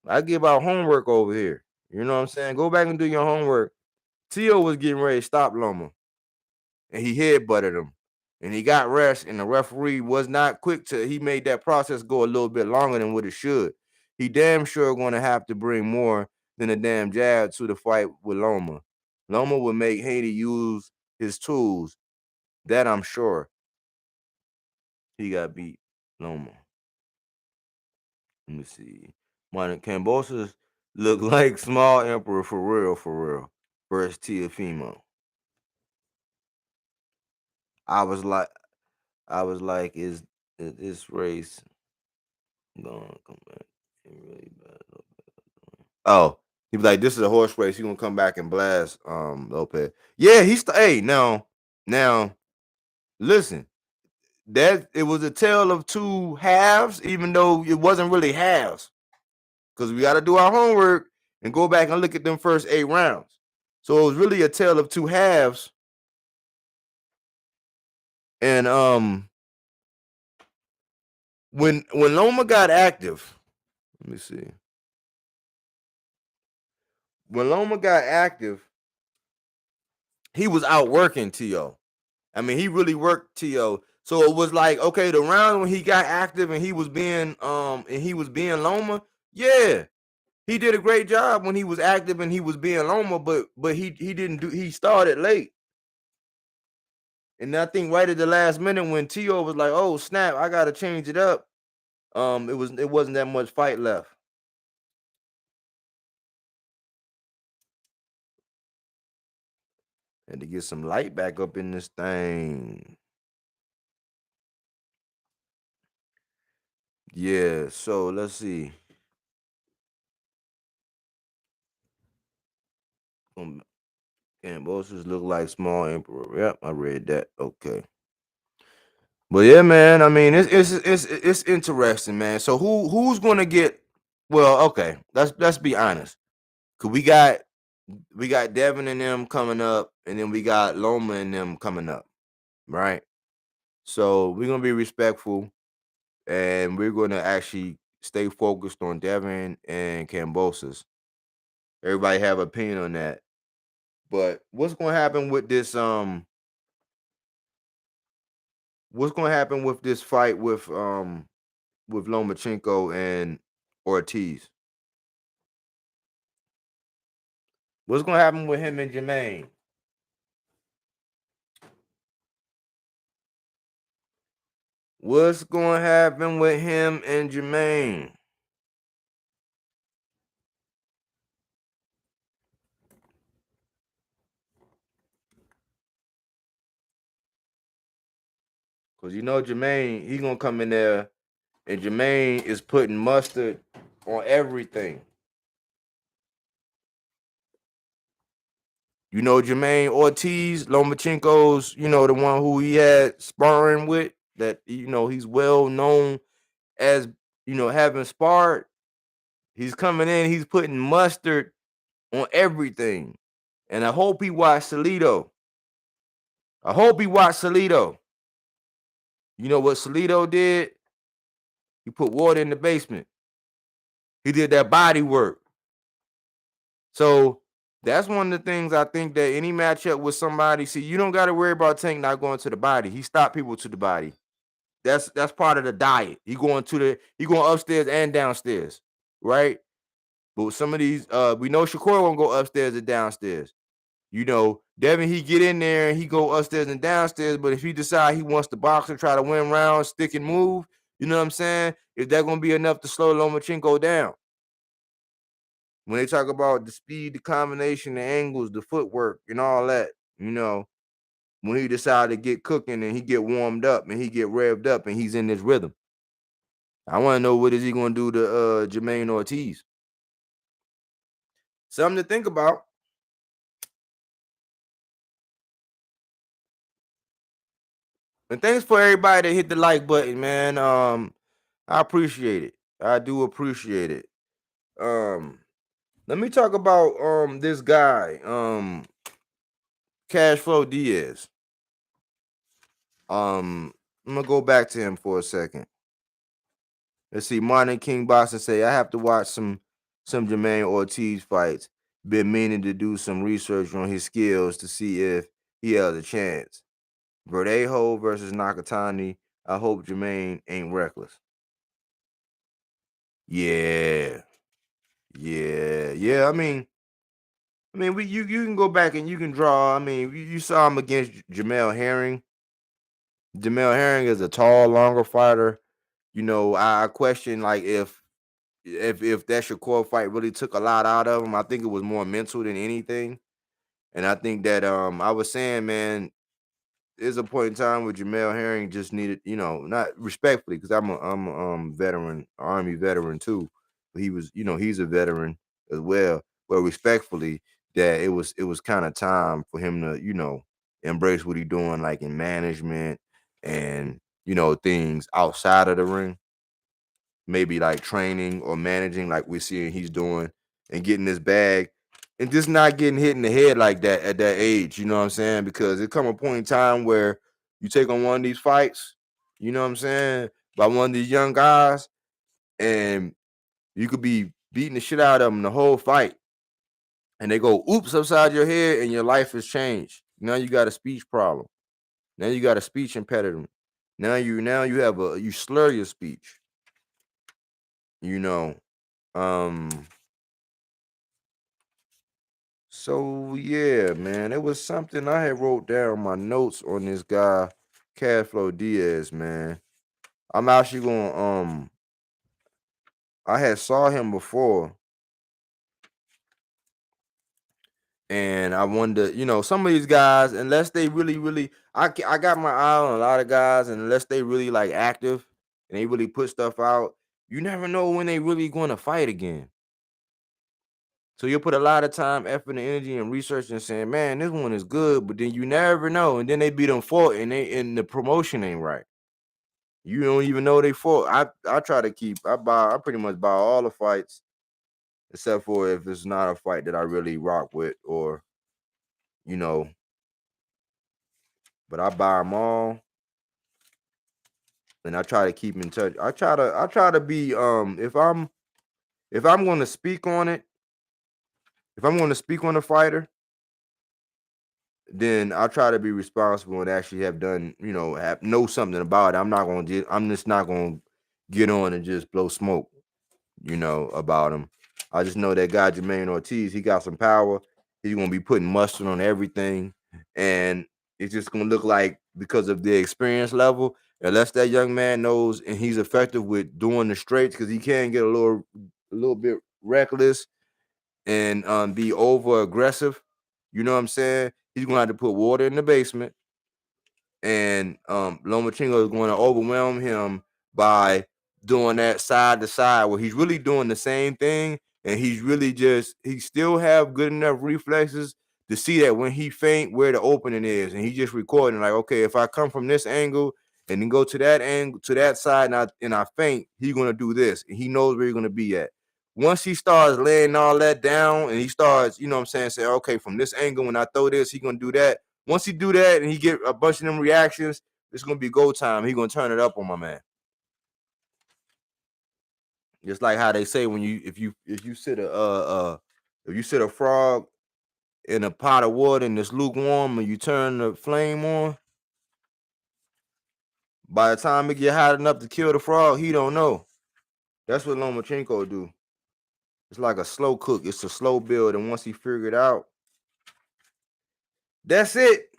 I give out homework over here. You know what I'm saying? Go back and do your homework. T.O. was getting ready to stop Loma, and he headbutted him. And he got rest, and the referee was not quick he made that process go a little bit longer than what it should. He damn sure going to have to bring more than a damn jab to the fight with Loma. Loma would make Haney use his tools. That I'm sure. He got beat. Loma. Let me see. Martin Kambosos look like small emperor for real. Versus Tiafimo. I was like, is this race gonna come back really bad? Oh, he was like, this is a horse race. He gonna come back and blast Lopez. Yeah, hey, now listen, that it was a tale of two halves, even though it wasn't really halves. Because we gotta do our homework and go back and look at them first 8 rounds. So it was really a tale of two halves. And when Loma got active, let me see. When Loma got active, he was outworking T.O. I mean, he really worked T.O. So it was like, okay, the round when he got active and he was being Loma, yeah. He did a great job when he was active and he was being Loma, but he started late. And I think right at the last minute when T.O. was like, oh snap, I gotta change it up. It wasn't that much fight left. Had to get some light back up in this thing. Yeah, so let's see. Cambosos look like small emperor. Yep, I read that. Okay. But yeah, man. I mean, it's interesting, man. So who's gonna get? Well, okay. Let's be honest. Cause we got Devin and them coming up, and then we got Loma and them coming up, right? So we're gonna be respectful, and we're gonna actually stay focused on Devin and Cambosis. Everybody have opinion on that. But what's gonna happen with this? What's gonna happen with this fight with Lomachenko and Ortiz? What's gonna happen with him and Jermaine? What's gonna happen with him and Jermaine? Cause you know Jermaine, he gonna come in there, and Jermaine is putting mustard on everything. You know Jermaine Ortiz, Lomachenko's, the one who he had sparring with. That he's well known as having sparred. He's coming in, he's putting mustard on everything. And I hope he watched Salido. I hope he watched Salido. You know what Salido did? He put water in the basement. He did that body work. So that's one of the things I think that any matchup with somebody, see, you don't got to worry about Tank not going to the body. He stopped people to the body. That's part of the diet. He going upstairs and downstairs, right? But with some of these, we know Shakur won't go upstairs and downstairs. Devin, he get in there and he go upstairs and downstairs. But if he decide he wants to box and try to win rounds, stick and move, you know what I'm saying? Is that gonna be enough to slow Lomachenko down? When they talk about the speed, the combination, the angles, the footwork, and all that, when he decide to get cooking and he get warmed up and he get revved up and he's in this rhythm. I want to know what is he gonna do to Jermaine Ortiz. Something to think about. And thanks for everybody that hit the like button, man. I appreciate it. I do appreciate it. Let me talk about this guy, Cashflow Diaz. I'm gonna go back to him for a second. Let's see. Martin King Boxer say I have to watch some Jermaine Ortiz fights. Been meaning to do some research on his skills to see if he has a chance. Verdejo versus Nakatani. I hope Jermaine ain't reckless. Yeah. Yeah. I mean, you can go back and you can draw. I mean, you saw him against Jamel Herring. Jamel Herring is a tall, longer fighter. I question like if that Shakur fight really took a lot out of him. I think it was more mental than anything. And I think that I was saying, man, there's a point in time where Jamel Herring just needed, not respectfully, because I'm a veteran, Army veteran too. But he was, he's a veteran as well. But respectfully, that it was kind of time for him to, embrace what he's doing, like in management and things outside of the ring. Maybe like training or managing, like we're seeing he's doing, and getting this bag and just not getting hit in the head like that at that age, you know what I'm saying? Because it come a point in time where you take on one of these fights, you know what I'm saying, by one of these young guys, and you could be beating the shit out of them the whole fight, and they go oops upside your head, and your life has changed. Now you got a speech problem. Now you got a speech impediment. You slur your speech. You know. Um. So yeah, man, it was something I had wrote down my notes on this guy, Cashflow Diaz, man. I'm actually going I had saw him before, and I wonder, some of these guys, unless they really, really, I got my eye on a lot of guys, and unless they really like active and they really put stuff out, you never know when they really going to fight again. So you'll put a lot of time, effort, and energy and research and saying, man, this one is good, but then you never know. And then they beat them for it, and the promotion ain't right. You don't even know they fought. I try to keep. I pretty much buy all the fights except for if it's not a fight that I really rock with, or you know. But I buy them all, and I try to keep in touch. I try to be if I'm going to speak on it, if I'm going to speak on a fighter, then I try to be responsible and actually have done, know something about it. I'm just not going to get on and just blow smoke, about him. I just know that guy Jermaine Ortiz, he got some power. He's gonna be putting mustard on everything, and it's just gonna look like, because of the experience level, unless that young man knows and he's effective with doing the straights, because he can get a little bit reckless and be over aggressive. You know what I'm saying? He's gonna have to put water in the basement, and Lomachenko is going to overwhelm him by doing that side to side, where he's really doing the same thing, and he still have good enough reflexes to see that when he feint, where the opening is, and he just recording like, okay, if I come from this angle and then go to that angle, to that side, and I feint, he's gonna do this, and he knows where he's gonna be at. Once he starts laying all that down and he starts, you know what I'm saying, say, okay, from this angle, when I throw this, he's gonna do that. Once he do that and he get a bunch of them reactions, it's gonna be go time. He gonna turn it up on my man. Just like how they say, when if you sit a frog in a pot of water and it's lukewarm and you turn the flame on, by the time it get hot enough to kill the frog, he don't know. That's what Lomachenko do. It's like a slow cook. It's a slow build, and once he figure it out, that's it.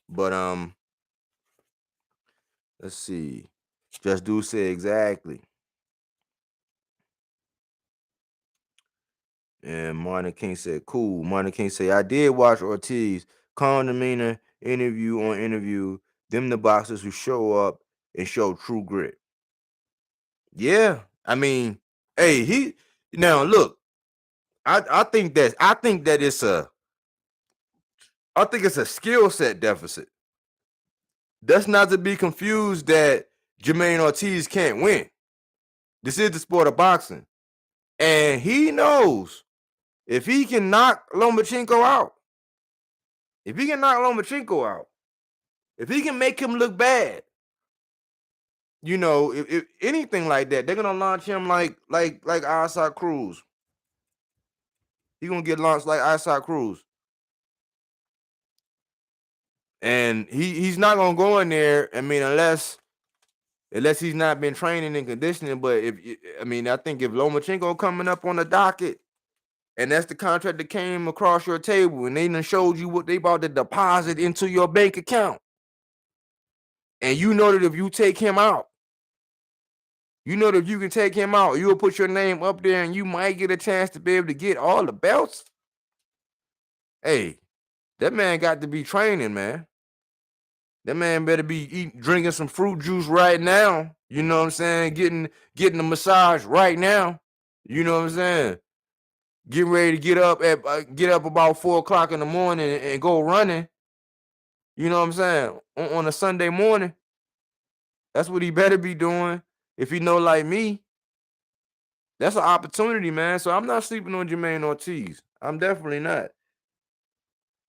But let's see. Just do say exactly. And Martin King said, cool. Martin King said, I did watch Ortiz, calm demeanor, interview on interview, them the boxers who show up and show true grit. Yeah. I mean, hey, now look, I think that it's a skill set deficit. That's not to be confused that Jermaine Ortiz can't win. This is the sport of boxing. And he knows if he can knock Lomachenko out, if he can make him look bad, if anything like that, they're gonna launch him like Isaac Cruz. He's gonna get launched like Isaac Cruz. And he's not gonna go in there, I mean, unless he's not been training and conditioning. But I think if Lomachenko coming up on the docket, and that's the contract that came across your table, and they done showed you what they about to deposit into your bank account, and you know that if you take him out, you'll put your name up there, and you might get a chance to be able to get all the belts. Hey, that man got to be training, man. That man better be drinking some fruit juice right now. You know what I'm saying? Getting a massage right now. You know what I'm saying? Getting ready to get up about 4:00 in the morning and go running. You know what I'm saying? On a Sunday morning. That's what he better be doing. If he know like me, that's an opportunity, man. So I'm not sleeping on Jermaine Ortiz. I'm definitely not.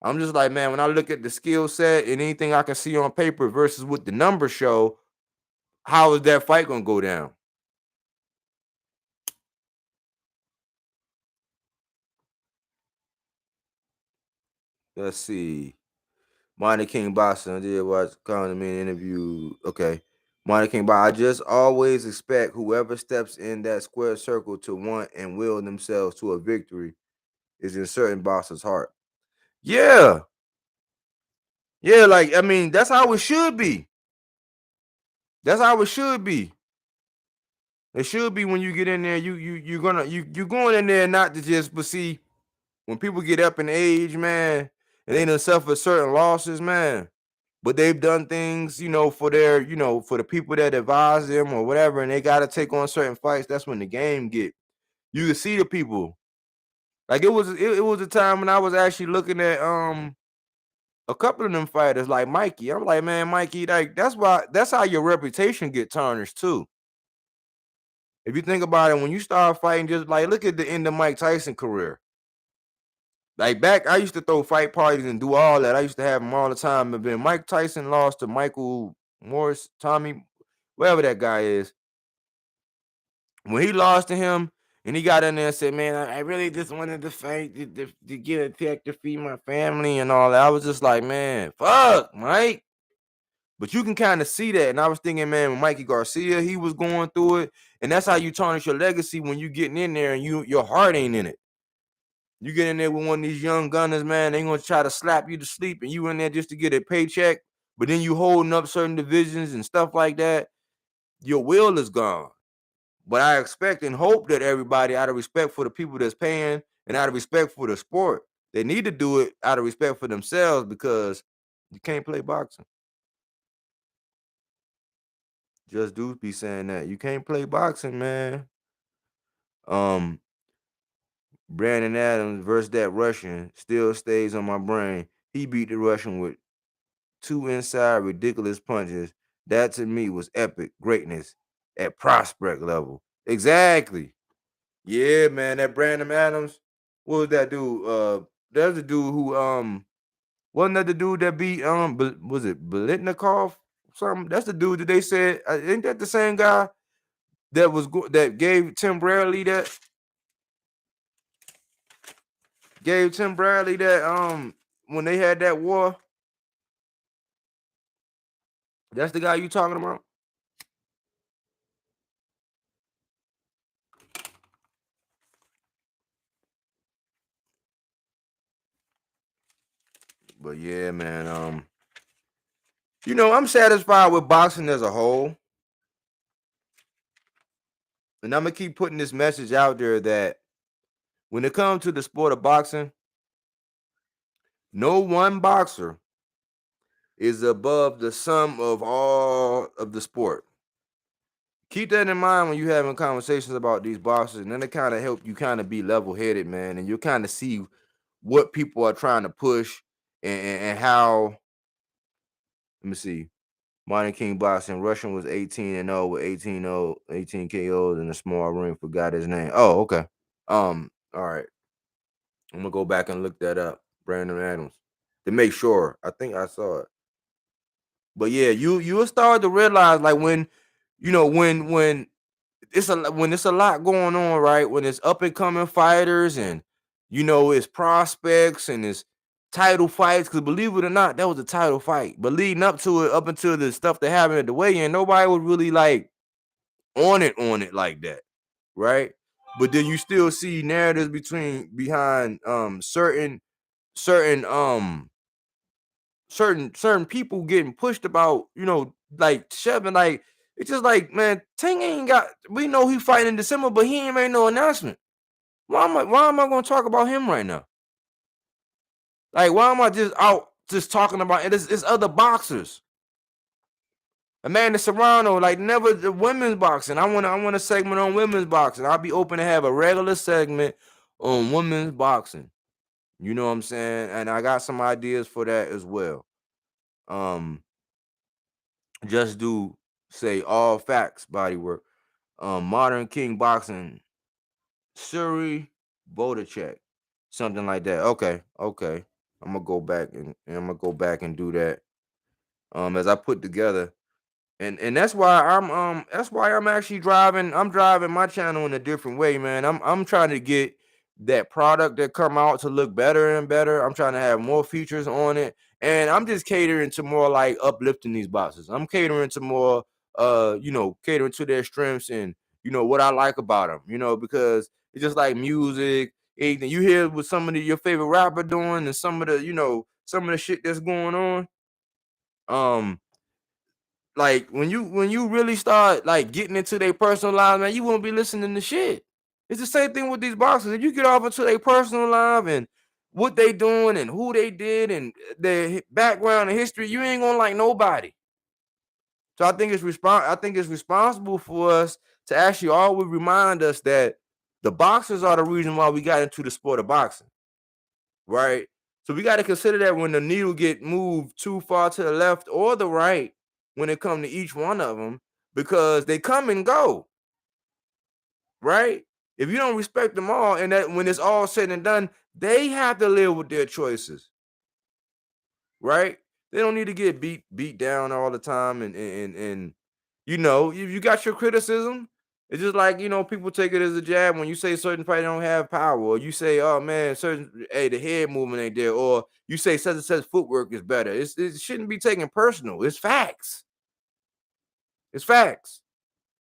I'm just like, man, when I look at the skill set and anything I can see on paper versus what the numbers show, how is that fight gonna go down? Let's see. Monty King Boxing, I did watch calling him in interview. Okay. Monty King Boxing. I just always expect whoever steps in that square circle to want and will themselves to a victory is in certain boxers' heart. Yeah. Yeah, that's how it should be. That's how it should be. It should be when you get in there, you're going in there not to just, but see, when people get up in age, man, and they done suffer certain losses, man, but they've done things, for for the people that advise them or whatever, and they got to take on certain fights. That's when the game you can see the people. Like it was a time when I was actually looking at a couple of them fighters like Mikey. I'm like, man, Mikey, like that's how your reputation get tarnished too. If you think about it, when you start fighting, just like look at the end of Mike Tyson's career. Like back, I used to throw fight parties and do all that. I used to have them all the time. And then Mike Tyson lost to Michael Morris, Tommy, whatever that guy is. When he lost to him, and he got in there and said, "Man, I really just wanted to fight to get a check to feed my family and all that." I was just like, "Man, fuck, Mike." But you can kind of see that, and I was thinking, man, when Mikey Garcia, he was going through it, and that's how you tarnish your legacy when you getting in there and your heart ain't in it. You get in there with one of these young gunners, man, they gonna try to slap you to sleep, and you in there just to get a paycheck, but then you holding up certain divisions and stuff like that. Your will is gone. But I expect and hope that everybody, out of respect for the people that's paying and out of respect for the sport, they need to do it out of respect for themselves because you can't play boxing. Just dudes be saying that you can't play boxing, man. Um, Brandon Adams versus that Russian still stays on my brain. He beat the Russian with 2 inside ridiculous punches. That to me was epic greatness at prospect level. Exactly. Yeah, man. That Brandon Adams. What was that dude? There's a dude who wasn't that the dude that beat was it Belitnikov? Something. That's the dude that they said. Ain't that the same guy that gave Tim Bradley that when they had that war? That's the guy you talking about? But yeah, man. I'm satisfied with boxing as a whole. And I'm gonna keep putting this message out there that when it comes to the sport of boxing, no one boxer is above the sum of all of the sport. Keep that in mind when you're having conversations about these boxers, and then it kind of help you kind of be level-headed, man, and you kind of see what people are trying to push and how. Let me see. Modern King Boxing. Russian was 18-0 with 18 KOs in a small ring. Forgot his name. Oh, okay. All right. I'm gonna go back and look that up. Brandon Adams. To make sure. I think I saw it. But yeah, you'll start to realize like when when it's a lot going on, right? When it's up and coming fighters and it's prospects and it's title fights. Because believe it or not, that was a title fight. But leading up to it, up until the stuff that happened at the weigh-in, nobody was really like on it like that, right? But then you still see narratives behind certain certain people getting pushed about, like shoving, like it's just like, man, Tank ain't got. We know he fighting in December, but he ain't made no announcement. Why am I going to talk about him right now? Like, why am I just out just talking about it? It's other boxers. Amanda Serrano, like never the women's boxing. I want a segment on women's boxing. I'll be open to have a regular segment on women's boxing. You know what I'm saying? And I got some ideas for that as well. Just do say all facts bodywork. Modern King Boxing, Suri Bodachek, something like that. Okay. I'm gonna go back and do that. As I put together. And that's why I'm actually driving. I'm driving my channel in a different way, man. I'm trying to get that product that come out to look better and better. I'm trying to have more features on it. And I'm just catering to more like uplifting these boxes. I'm catering to more catering to their strengths and what I like about them, because it's just like music, anything. You hear what some of your favorite rapper doing and some of the shit that's going on. Like when you really start like getting into their personal lives, man, you won't be listening to shit. It's the same thing with these boxers. If you get off into their personal life and what they doing and who they did and their background and history, you ain't gonna like nobody. So I think it's responsible for us to actually always remind us that the boxers are the reason why we got into the sport of boxing, right? So we got to consider that when the needle get moved too far to the left or the right when it comes to each one of them, because they come and go, right? If you don't respect them all, and that when it's all said and done, they have to live with their choices, right? They don't need to get beat down all the time, and you know, if you got your criticism, it's just like, you know, people take it as a jab when you say certain fighter don't have power, or you say, oh man, certain, hey, the head movement ain't there, or you say such and such footwork is better. It shouldn't be taken personal. It's facts. It's facts.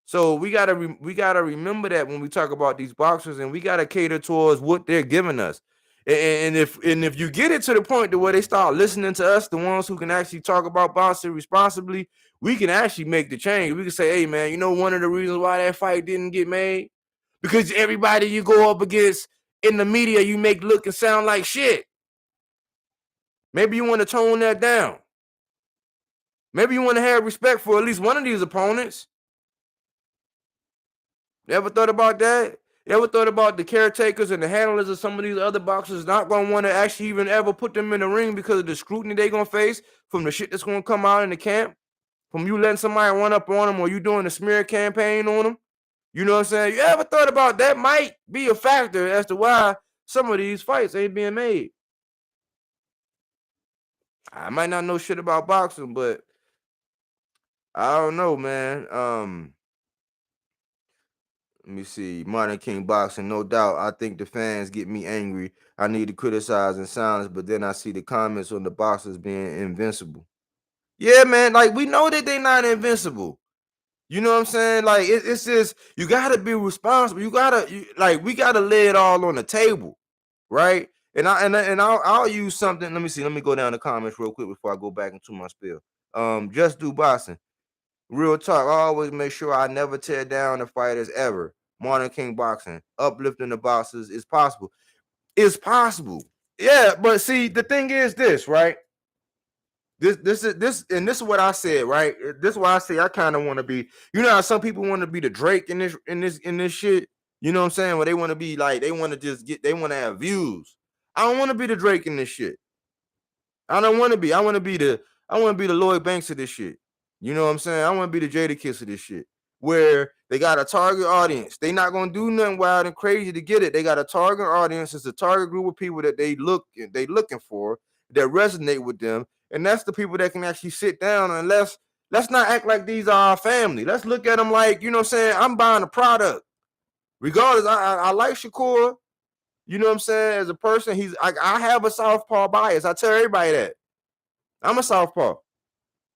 So we gotta remember that when we talk about these boxers, and we gotta cater towards what they're giving us. And if you get it to the point to where they start listening to us, the ones who can actually talk about boxing responsibly, we can actually make the change. We can say, hey man, you know, one of the reasons why that fight didn't get made, because everybody you go up against in the media, you make look and sound like shit. Maybe you want to tone that down. Maybe you want to have respect for at least one of these opponents. You ever thought about that? You ever thought about the caretakers and the handlers of some of these other boxers not going to want to actually even ever put them in the ring because of the scrutiny they're going to face from the shit that's going to come out in the camp? From you letting somebody run up on them, or you doing a smear campaign on them? You know what I'm saying? You ever thought about that might be a factor as to why some of these fights ain't being made? I might not know shit about boxing, but I don't know, man. Let me see. Martin King Boxing, no doubt. I think the fans get me angry. I need to criticize in silence, but then I see the comments on the boxers being invincible. Yeah, man. Like, we know that they're not invincible. You know what I'm saying? Like, it's just, you gotta be responsible. We gotta lay it all on the table, right? I'll use something. Let me see. Let me go down the comments real quick before I go back into my spiel. Just do boxing. Real talk. I always make sure I never tear down the fighters ever. Martin King Boxing, uplifting the boxers is possible. It's possible. Yeah, but see, the thing is this, right? This is what I said, right? This is why I say I kind of want to be. You know how some people want to be the Drake in this shit. You know what I'm saying? Where they want to be like, they want to just they want to have views. I don't want to be the Drake in this shit. I don't want to be. I want to be the Lloyd Banks of this shit. You know what I'm saying? I want to be the Jada Kiss of this shit. Where they got a target audience. They not gonna do nothing wild and crazy to get it. They got a target audience. It's a target group of people that they looking for, that resonate with them. And that's the people that can actually sit down, and let's not act like these are our family. Let's look at them like, you know what I'm saying? I'm buying a product. Regardless, I like Shakur. You know what I'm saying? As a person, I have a southpaw bias. I tell everybody that. I'm a southpaw.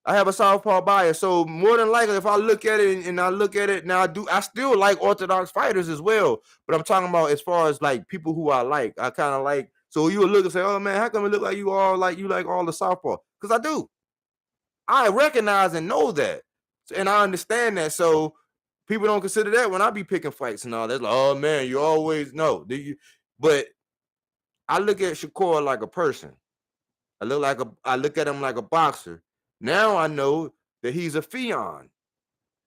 I have a southpaw bias. So more than likely, if I look at it and I look at it now, I still like orthodox fighters as well. But I'm talking about as far as like people who I like. I kind of like. So you would look and say, "Oh man, how come it look like you like all the southpaw?" Because I do. I recognize and know that, and I understand that. So people don't consider that when I be picking fights and all that. Like, oh man, you always know. Do you? But I look at Shakur like a person. I look at him like a boxer. Now I know that he's a fion.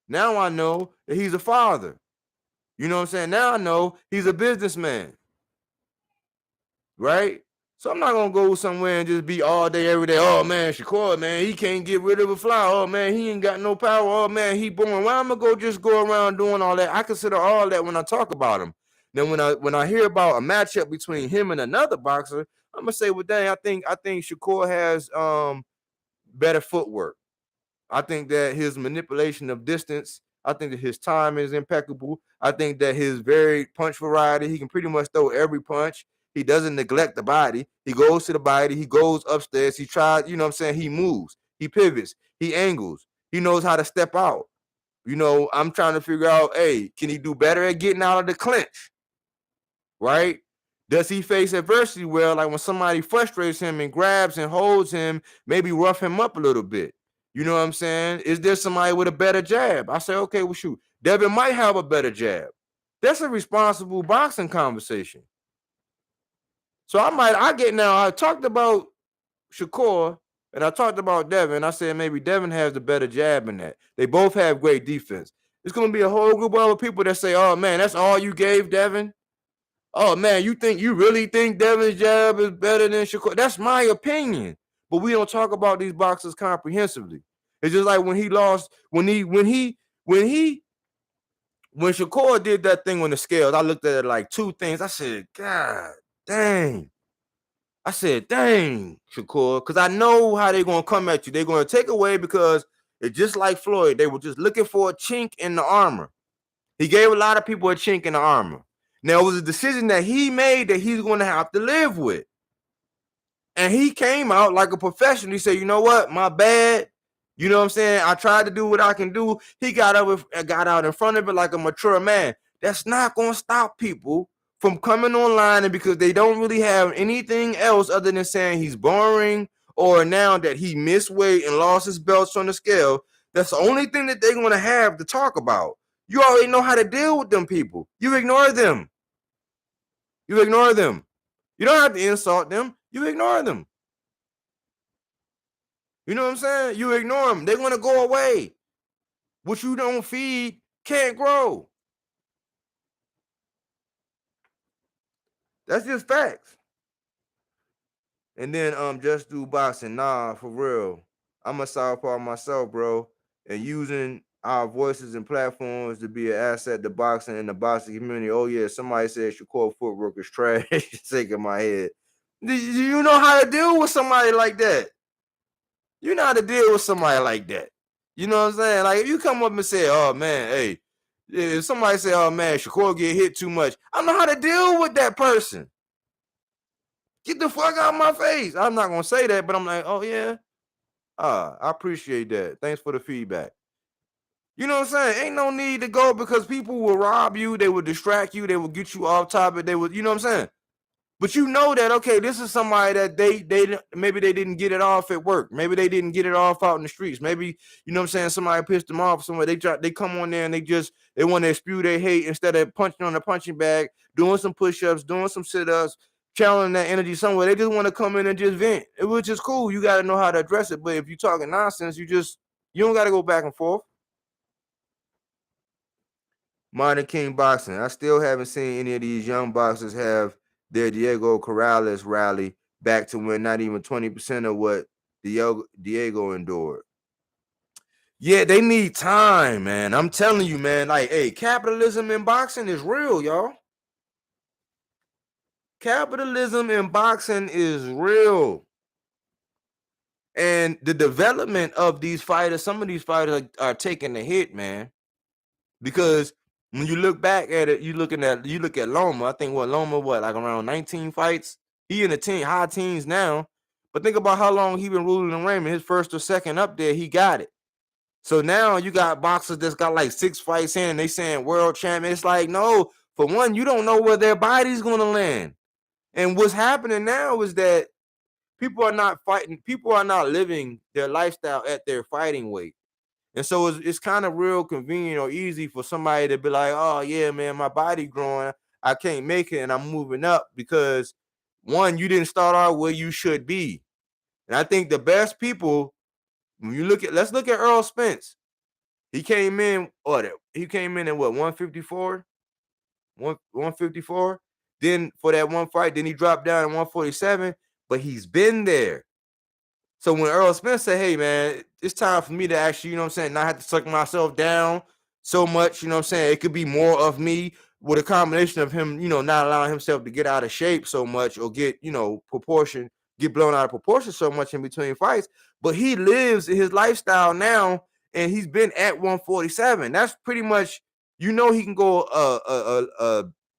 Now I know that he's a father. You know what I'm saying? Now I know he's a businessman. Right? So I'm not gonna go somewhere and just be all day, every day. Oh man, Shakur, man, he can't get rid of a fly. Oh man, he ain't got no power. Oh man, he born. Why I'm gonna go around doing all that? I consider all that when I talk about him. Then when I hear about a matchup between him and another boxer, I'm gonna say, well, dang, I think Shakur has better footwork. I think that his manipulation of distance, I think that his time is impeccable. I think that his very punch variety, he can pretty much throw every punch. He doesn't neglect the body. He goes to the body. He goes upstairs. He tries, you know what I'm saying? He moves. He pivots. He angles. He knows how to step out. You know, I'm trying to figure out, hey, can he do better at getting out of the clinch? Right? Does he face adversity well? Like when somebody frustrates him and grabs and holds him, maybe rough him up a little bit. You know what I'm saying? Is there somebody with a better jab? I say, okay, well, shoot. Devin might have a better jab. That's a responsible boxing conversation. So I talked about Shakur and I talked about Devin. I said maybe Devin has the better jab in that. They both have great defense. It's going to be a whole group of other people that say, oh, man, that's all you gave Devin? oh man, you really think Devin's jab is better than Shakur? That's my opinion. But we don't talk about these boxers comprehensively. It's just like when he lost, when Shakur did that thing on the scales, I looked at it like two things. I said, God dang. I said, dang, Shakur, because I know how they're going to come at you. They're going to take away because it's just like Floyd. They were just looking for a chink in the armor. He gave a lot of people a chink in the armor. Now, it was a decision that he made that he's going to have to live with. And he came out like a professional. He said, you know what? My bad. You know what I'm saying? I tried to do what I can do. He got out in front of it like a mature man. That's not going to stop people from coming online, and because they don't really have anything else other than saying he's boring, or now that he missed weight and lost his belts on the scale. That's the only thing that they're going to have to talk about. You already know how to deal with them people. You ignore them. You ignore them. You don't have to insult them. You ignore them. You know what I'm saying? You ignore them. They're going to go away. What you don't feed can't grow. That's just facts. And then just do boxing. Nah, for real. I'm a southpaw myself, bro. And using our voices and platforms to be an asset to boxing and the boxing community. Oh yeah, somebody said Shakur footwork is trash. Shaking my head. Do you know how to deal with somebody like that? You know how to deal with somebody like that. You know what I'm saying? Like if you come up and say, oh man, hey, if somebody say, oh man, Shakur get hit too much, I know how to deal with that person. Get the fuck out of my face. I'm not gonna say that, but I'm like, oh yeah. I appreciate that. Thanks for the feedback. You know what I'm saying? Ain't no need to go because people will rob you, they will distract you, they will get you off topic, they will, you know what I'm saying? But you know that, okay, this is somebody that they maybe they didn't get it off at work. Maybe they didn't get it off out in the streets. Maybe, you know what I'm saying, somebody pissed them off somewhere. They come on there and they want to spew their hate instead of punching on the punching bag, doing some push-ups, doing some sit-ups, channeling that energy somewhere. They just want to come in and just vent, which is cool. You got to know how to address it. But if you're talking nonsense, you don't got to go back and forth. Modern King Boxing. I still haven't seen any of these young boxers have their Diego Corrales rally back to when not even 20% of what Diego endured. Yeah, they need time, man. I'm telling you, man. Like, hey, capitalism in boxing is real, y'all. Capitalism in boxing is real. And the development of these fighters, some of these fighters are taking a hit, man. Because when you look back at it, you look at Loma. I think Loma, like around 19 fights. He in the high teens now. But think about how long he been ruling the Raymond. His first or second up there, he got it. So now you got boxers that's got like 6 fights in, and they saying world champion. It's like, no, for one, you don't know where their body's gonna land. And what's happening now is that people are not fighting. People are not living their lifestyle at their fighting weight. And so it's kind of real convenient or easy for somebody to be like, oh, yeah, man, my body growing. I can't make it and I'm moving up because, one, you didn't start out where you should be. And I think the best people, when you let's look at Earl Spence. He came in at what, 154? 154? Then for that one fight, then he dropped down to 147, but he's been there. So when Earl Spence said, hey, man, it's time for me to actually, you know what I'm saying, not have to suck myself down so much, you know what I'm saying, it could be more of me with a combination of him, you know, not allowing himself to get out of shape so much or get, you know, get blown out of proportion so much in between fights. But he lives his lifestyle now, and he's been at 147. That's pretty much, you know, he can go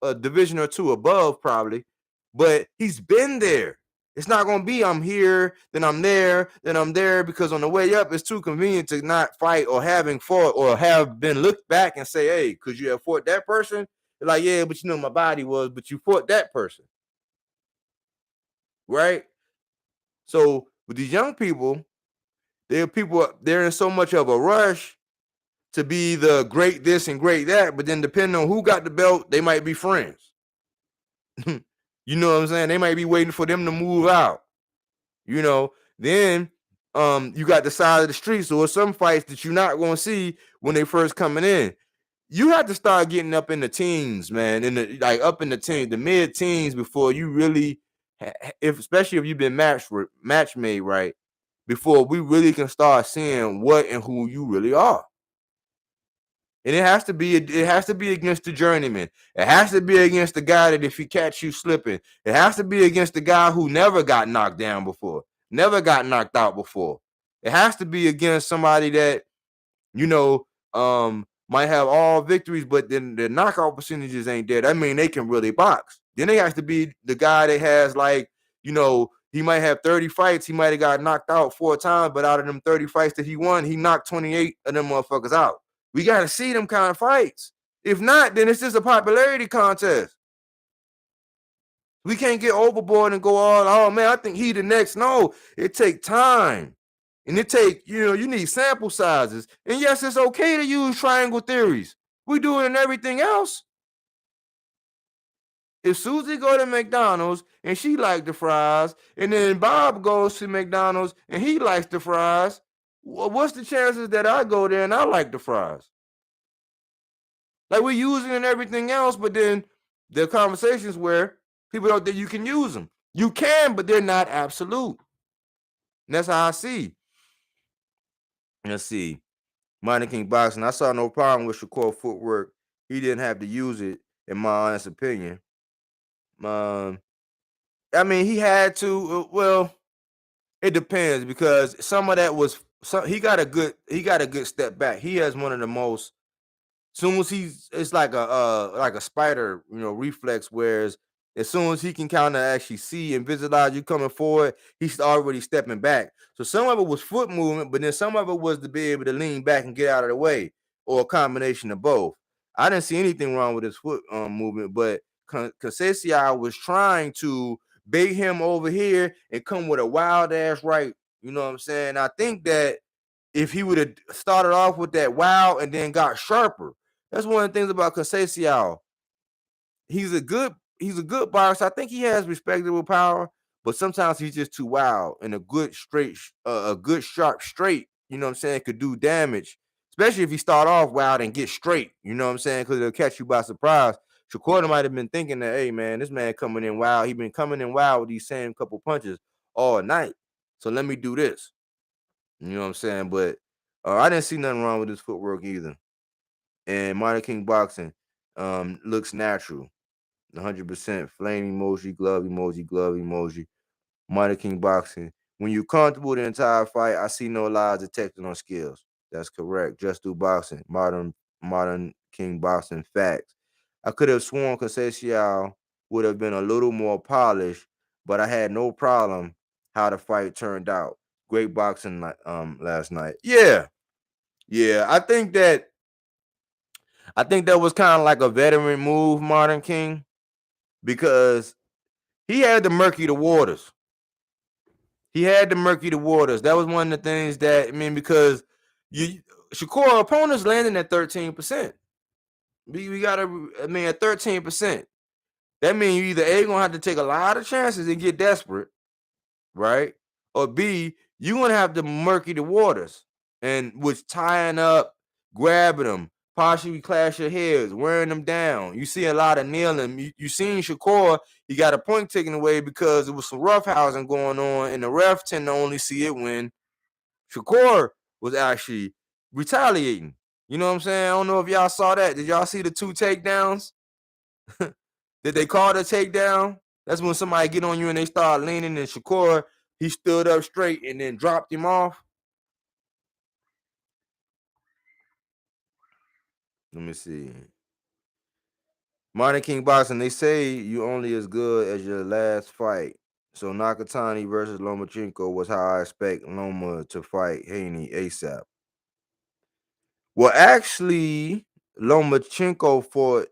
a division or two above probably, but he's been there. It's not going to be I'm here, then I'm there, then I'm there, because on the way up, it's too convenient to not fight or having fought or have been looked back and say, hey, could you have fought that person? They're like, yeah, but you know my body was, but you fought that person. Right? So with these young people, they're in so much of a rush to be the great this and great that, but then depending on who got the belt, they might be friends. You know what I'm saying? They might be waiting for them to move out. You know, then you got the side of the street. So there's some fights that you're not going to see when they first coming in. you have to start getting up in the teens, man, in the like up in the teens, the mid teens before you really, if especially if you've been match made right, before we really can start seeing what and who you really are. And it has to be against the journeyman. It has to be against the guy that if he catch you slipping, it has to be against the guy who never got knocked down before, never got knocked out before. It has to be against somebody that you know, might have all victories, but then the knockout percentages ain't there. That mean they can really box. Then it has to be the guy that has like, he might have 30 fights. He might have got knocked out 4 times, but out of them 30 fights that he won, he knocked 28 of them motherfuckers out. We got to see them kind of fights. If not, then it's just a popularity contest. We can't get overboard and go all, oh man, I think he the next. No, it take time. And it take, you need sample sizes. And yes, it's okay to use triangle theories. We do it in everything else. If Susie go to McDonald's and she like the fries, and then Bob goes to McDonald's and he likes the fries, what's the chances that I go there and I like the fries? Like we use it in everything else, but then there are conversations where people don't think you can use them. You can, but they're not absolute. And that's how I see. Let's see. Minor King Boxing. I saw no problem with Shakur footwork. He didn't have to use it, in my honest opinion. I mean, he had to. Well, it depends because some of that was. He got a good step back. He has one of the most. Soon as it's like a spider, reflex. Whereas as soon as he can kind of actually see and visualize you coming forward, he's already stepping back. So some of it was foot movement, but then some of it was to be able to lean back and get out of the way, or a combination of both. I didn't see anything wrong with his foot movement, but Conceição was trying to bait him over here and come with a wild ass right. You know what I'm saying? I think that if he would have started off with that wow and then got sharper, that's one of the things about Conceição. He's a good boxer. I think he has respectable power, but sometimes he's just too wild. And a good sharp straight, you know what I'm saying, could do damage, especially if you start off wild and get straight. You know what I'm saying, because it'll catch you by surprise. Shakur might have been thinking that, hey man, this man coming in wild. He been coming in wild with these same couple punches all night. So let me do this. You know what I'm saying? But I didn't see nothing wrong with his footwork either. And Minor King Boxing looks natural. 100% flame emoji, glove emoji, glove emoji. Minor King Boxing. When you're comfortable the entire fight, I see no lies detected on skills. That's correct. Just do boxing. Modern King Boxing facts. I could have sworn Conceição would have been a little more polished, but I had no problem how the fight turned out. Great boxing last night. Yeah. Yeah. I think that was kind of like a veteran move, Modern King, because he had to murky the waters. That was one of the things that, I mean, because Shakur opponents landing at 13%. We gotta, I mean, at 13%. That means you either A, gonna have to take a lot of chances and get desperate, right? Or B, you're gonna have to murky the waters, and which tying up, grabbing them, partially clash your heads, wearing them down. You see a lot of kneeling. You seen Shakur, he got a point taken away because there was some roughhousing going on, and the ref tend to only see it when Shakur was actually retaliating. You know what I'm saying? I don't know if y'all saw that. Did y'all see the 2 takedowns? Did they call the takedown? That's when somebody get on you and they start leaning, and Shakur, he stood up straight and then dropped him off. Let me see. Modern King Boxing, they say you only as good as your last fight. So Nakatani versus Lomachenko was how I expect Loma to fight Haney ASAP. Well, actually, Lomachenko fought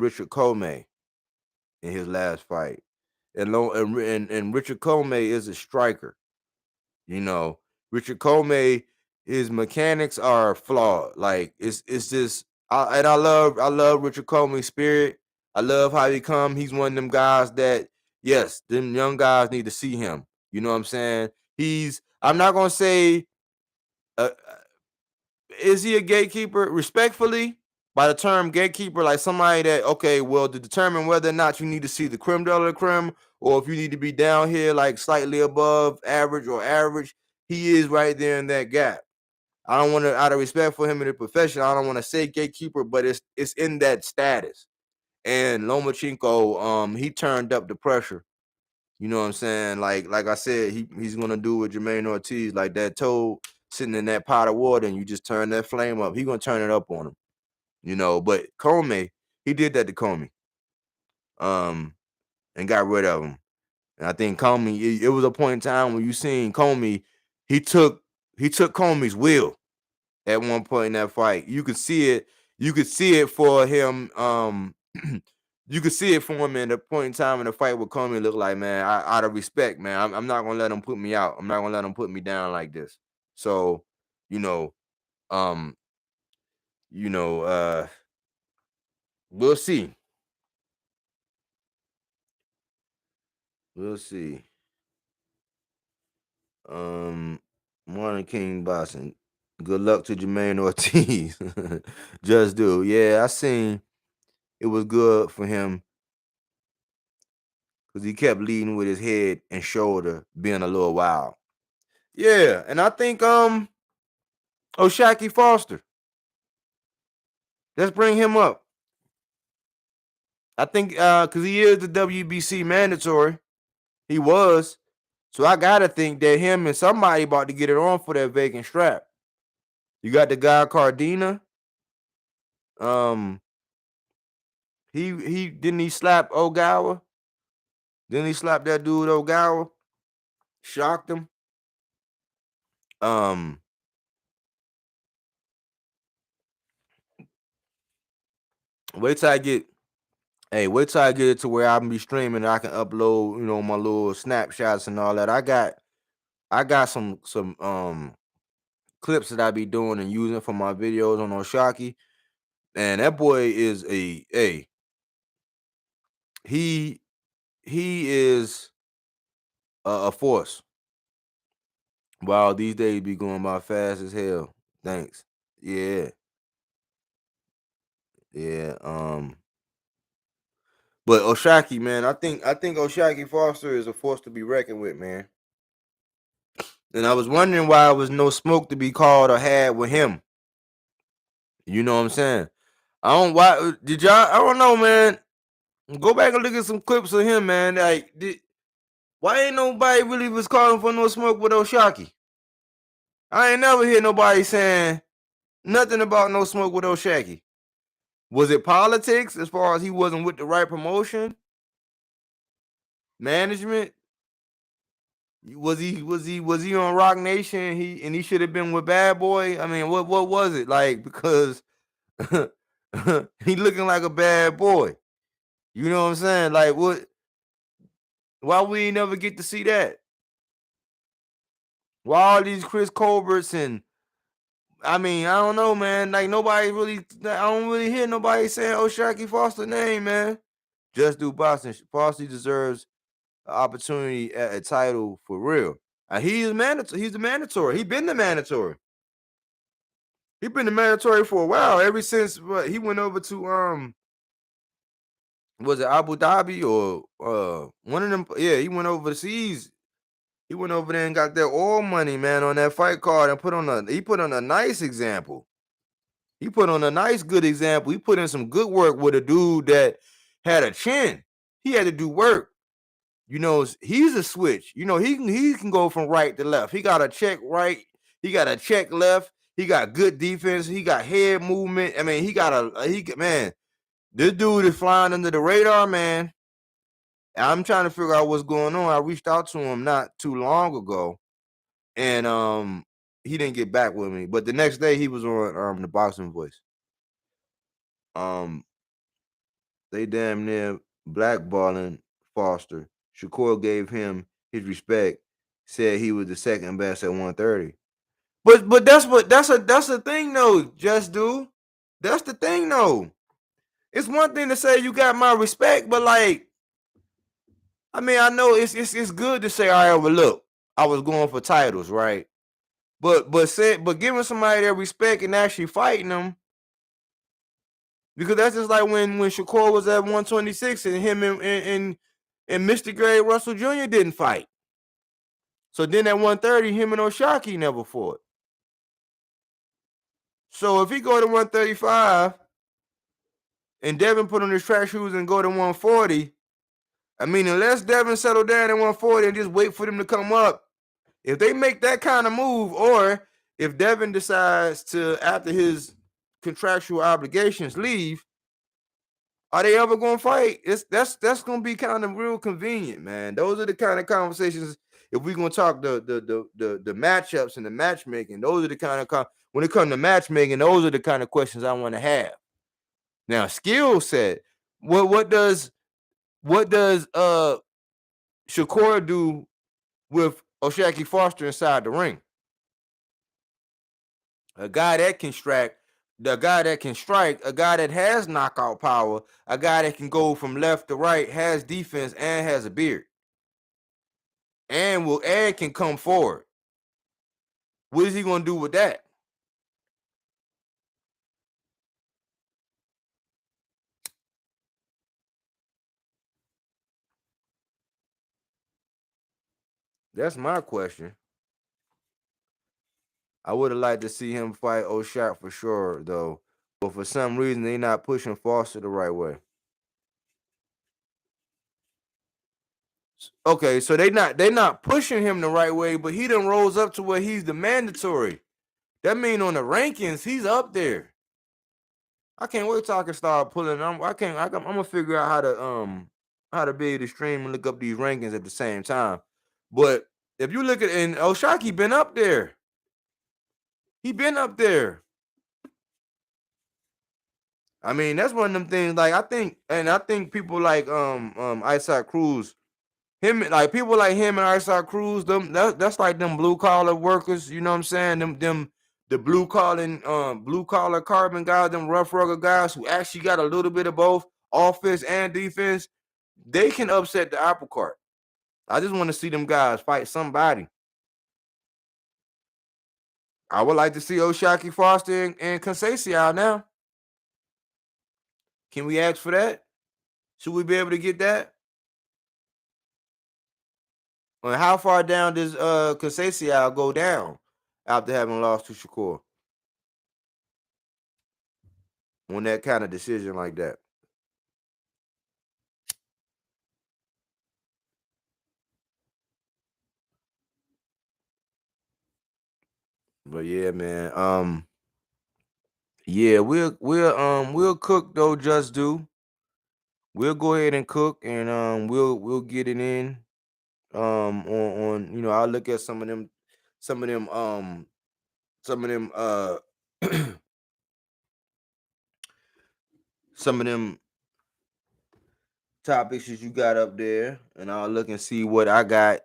Richard Comey in his last fight. And Richard Comey is a striker. Richard Comey, his mechanics are flawed. Like it's just, I love Richard Comey's spirit. I love how he come. He's one of them guys that, yes, them young guys need to see him. You know what I'm saying? I'm not gonna say, is he a gatekeeper? Respectfully, By the term gatekeeper, like somebody that, okay, well, to determine whether or not you need to see the creme de la creme, or if you need to be down here like slightly above average or average, he is right there in that gap. I don't want to, out of respect for him in the profession, I don't want to say gatekeeper, but it's in that status. And Lomachenko, he turned up the pressure. You know what I'm saying? Like I said, he's gonna do with Jermaine Ortiz, like that toad sitting in that pot of water, and you just turn that flame up. He gonna turn it up on him. You know, but Comey, he did that to Comey, and got rid of him. And I think Comey, it was a point in time when you seen Comey, he took Comey's will at one point in that fight. You could see it. You could see it for him. You could see it for him at a point in time in the fight with Comey. Look like, man, out of respect, man, I'm not gonna let him put me out. I'm not gonna let him put me down like this. So, you know, um, you know, we'll see. We'll see. Morning King Boxing. Good luck to Jermaine Ortiz. Just do. Yeah, I seen it was good for him because he kept leading with his head and shoulder being a little wild. Yeah, and I think O'Shaquie Foster. Let's bring him up. I think because he is the WBC mandatory. He was. So I gotta think that him and somebody about to get it on for that vacant strap. You got the guy Cardina. He didn't he slap Ogawa? Didn't he slap that dude Ogawa? Shocked him. Wait till I get wait till I get it to where I can be streaming and I can upload, my little snapshots and all that. I got some clips that I be doing and using for my videos on O'Shaquie. And that boy is he is a force. Wow, these days be going by fast as hell. Thanks. Yeah. Yeah. But O'Shaquie, man, I think O'Shaquie Foster is a force to be reckoned with, man. And I was wondering why there was no smoke to be called or had with him. You know what I'm saying? I don't know, man. Go back and look at some clips of him, man. Like, why ain't nobody really was calling for no smoke with O'Shaquie? I ain't never hear nobody saying nothing about no smoke with O'Shaquie. Was it politics as far as he wasn't with the right promotion? Management? Was he on Rock Nation? He should have been with Bad Boy. I mean, what was it like? Because he looking like a bad boy. You know what I'm saying? Like, what? Why we ain't never get to see that? Why all these Chris Colberts and I mean, I don't know, man. Like nobody really, I don't really hear nobody saying O'Shaquie Foster name, man. Just do boxing. Foster deserves an opportunity at a title for real. He is mandatory. He's the mandatory. He been the mandatory. He been the mandatory for a while. Ever since he went over to was it Abu Dhabi or one of them? Yeah, he went overseas. He went over there and got that oil money, man, on that fight card and put on a nice example. He put on a nice, good example. He put in some good work with a dude that had a chin. He had to do work. He's a switch. He can go from right to left. He got a check right. He got a check left. He got good defense. He got head movement. I mean, man. This dude is flying under the radar, man. I'm trying to figure out what's going on. I reached out to him not too long ago, and he didn't get back with me. But the next day, he was on the Boxing Voice. They damn near blackballing Foster. Shakur gave him his respect. Said he was the second best at 130. But that's the thing though, Just Do. That's the thing though. It's one thing to say you got my respect, but like, I mean, I know it's good to say I overlooked. I was going for titles, right? But giving somebody their respect and actually fighting them, Because that's just like when Shakur was at 126 and him and Mr. Gray Russell Jr. didn't fight. So then at 130, him and O'Shaquie never fought. So if he go to 135 and Devin put on his track shoes and go to 140, I mean, unless Devin settle down at 140 and just wait for them to come up, if they make that kind of move, or if Devin decides to, after his contractual obligations, leave, are they ever gonna fight? That's gonna be kind of real convenient, man. Those are the kind of conversations. If we're gonna talk the matchups and the matchmaking, those are the kind of when it comes to matchmaking, those are the kind of questions I want to have. Now, skill set. What does Shakur do with O'Shaquie Foster inside the ring? A guy that can strike, a guy that has knockout power, a guy that can go from left to right, has defense and has a beard, and can come forward. What is he gonna do with that? That's my question. I would have liked to see him fight O'Shaq for sure, though. But for some reason, they're not pushing Foster the right way. Okay, so they not pushing him the right way, but he done rose up to where he's the mandatory. That mean on the rankings, he's up there. I can't wait till I can start pulling. I'm gonna figure out how to be able to stream and look up these rankings at the same time. But if you look at, and O'Shaquie been up there. He been up there. I mean, that's one of them things. Like I think people like Isaac Cruz, people like him and Isaac Cruz, that's like them blue collar workers. You know what I'm saying? Them the blue collar carbon guys, them rough rugged guys who actually got a little bit of both offense and defense. They can upset the apple cart. I just want to see them guys fight somebody. I would like to see O'Shaquie Foster and Conceição now. Can we ask for that? Should we be able to get that? Or how far down does Conceição go down after having lost to Shakur on that kind of decision like that? But yeah, man. Yeah, we'll cook though. Just do. We'll go ahead and cook, and we'll get it in. On I'll look at some of them some of them some of them some of them topics that you got up there, and I'll look and see what I got,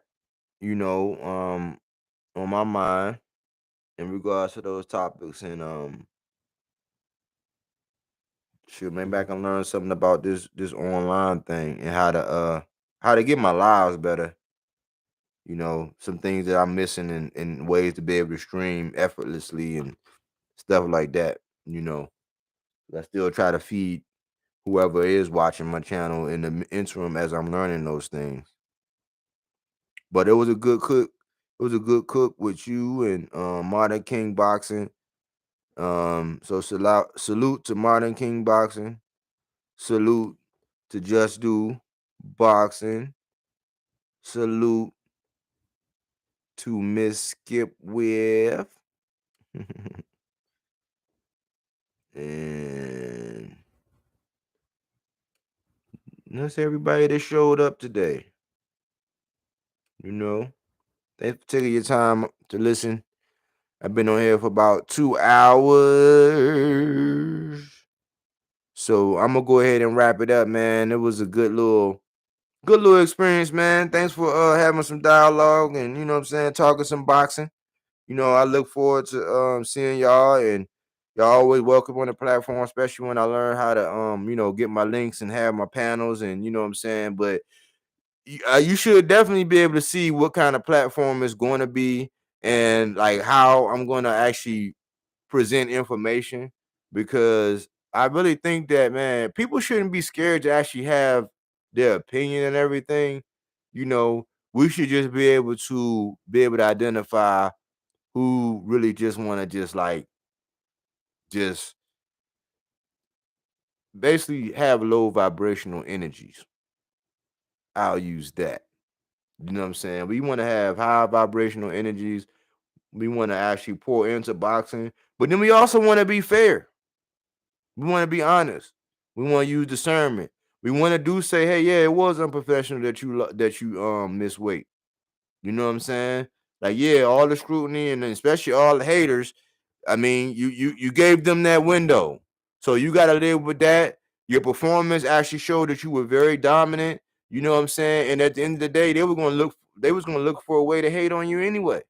on my mind in regards to those topics, and shoot, maybe I can learn something about this online thing and how to get my lives better. Some things that I'm missing in ways to be able to stream effortlessly and stuff like that. I still try to feed whoever is watching my channel in the interim as I'm learning those things. But it was a good cook. It was a good cook with you and Modern King Boxing. So salute to Modern King Boxing. Salute to Just Do Boxing. Salute to Miss Skip Webb. And that's everybody that showed up today. Thanks for taking your time to listen. I've been on here for about 2 hours. So I'm gonna go ahead and wrap it up, man. It was a good little experience, man. Thanks for having some dialogue and talking some boxing. I look forward to seeing y'all, and y'all always welcome on the platform, especially when I learn how to get my links and have my panels, and you know what I'm saying. But you should definitely be able to see what kind of platform it's going to be, and like how I'm going to actually present information, because I really think that, man, people shouldn't be scared to actually have their opinion and everything. You know, we should just be able to identify who really just want to just basically have low vibrational energies. I'll use that. You know what I'm saying? We want to have high vibrational energies. We want to actually pour into boxing, but then we also want to be fair. We want to be honest. We want to use discernment. We want to do say, hey, yeah, it was unprofessional that you missed weight. You know what I'm saying? Like, yeah, all the scrutiny and especially all the haters. I mean, you gave them that window, so you got to live with that. Your performance actually showed that you were very dominant. You know what I'm saying? And at the end of the day, they was gonna look for a way to hate on you anyway,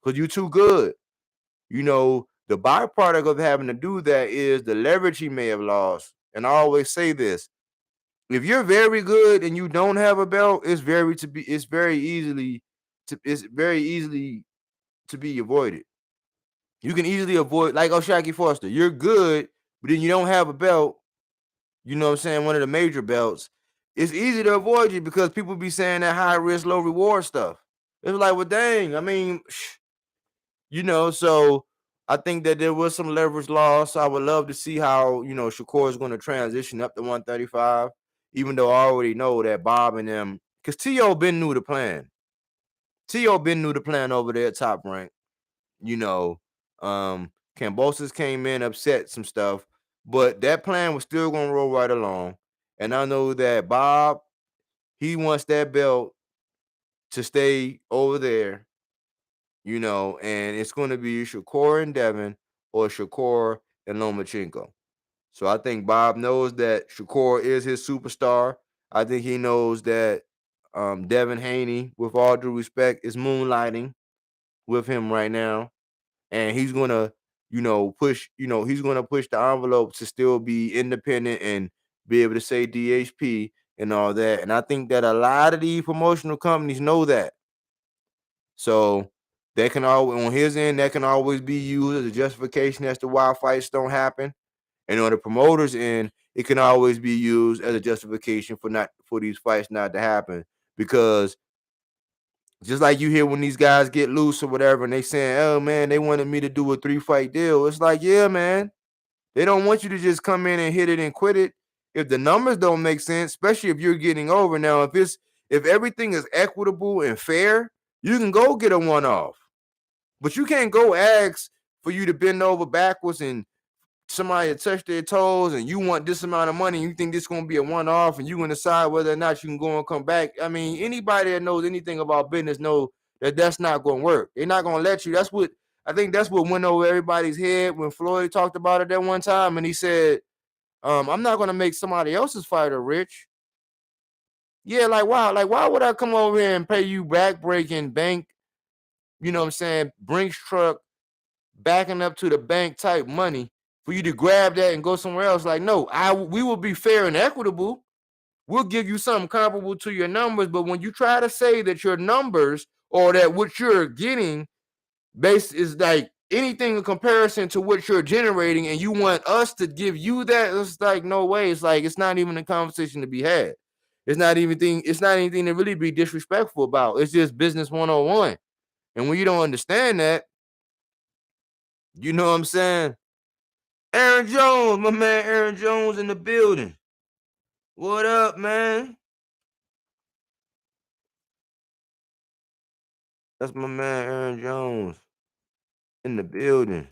because you too good. You know, the byproduct of having to do that is the leverage he may have lost. And I always say this: if you're very good and you don't have a belt, it's very easily to be avoided. You can easily avoid, like O'Shaquie Foster. You're good, but then you don't have a belt. You know what I'm saying? One of the major belts. It's easy to avoid you because people be saying that high risk, low reward stuff. It's like, well, dang. I mean, so I think that there was some leverage loss. I would love to see how, Shakur is going to transition up to 135, even though I already know that Bob and them, because T.O. been knew the plan. T.O. been knew the plan over there at Top Rank. You know, Cambosis came in, upset some stuff, but that plan was still going to roll right along. And I know that Bob, he wants that belt to stay over there, and it's going to be Shakur and Devin or Shakur and Lomachenko. So I think Bob knows that Shakur is his superstar. I think he knows that Devin Haney, with all due respect, is moonlighting with him right now. And he's gonna, he's gonna push the envelope to still be independent and be able to say DHP and all that. And I think that a lot of these promotional companies know that. So that can always, on his end, that can always be used as a justification as to why fights don't happen. And on the promoter's end, it can always be used as a justification for these fights not to happen. Because just like you hear when these guys get loose or whatever, and they saying, "Oh man, they wanted me to do a 3-fight deal." It's like, yeah, man, they don't want you to just come in and hit it and quit it. If the numbers don't make sense, especially if you're getting over now, if everything is equitable and fair, you can go get a one-off. But you can't go ask for you to bend over backwards and somebody to touch their toes and you want this amount of money and you think this is going to be a one-off and you can decide whether or not you can go and come back. I mean, anybody that knows anything about business know that that's not going to work. They're not going to let you. I think that's what went over everybody's head when Floyd talked about it that one time, and he said, I'm not going to make somebody else's fighter rich. Yeah, like, wow. Like, why would I come over here and pay you back-breaking bank, you know what I'm saying, Brinks truck, backing up to the bank type money for you to grab that and go somewhere else? Like, no, we will be fair and equitable. We'll give you something comparable to your numbers. But when you try to say that your numbers or that what you're getting based is like anything in comparison to what you're generating, and you want us to give you that, it's like, no way. It's like, it's not even a conversation to be had. It's not anything to really be disrespectful about. It's just business 101. And when you don't understand that, you know what I'm saying? Aaron Jones, my man Aaron Jones in the building. What up, man? That's my man Aaron Jones in the building.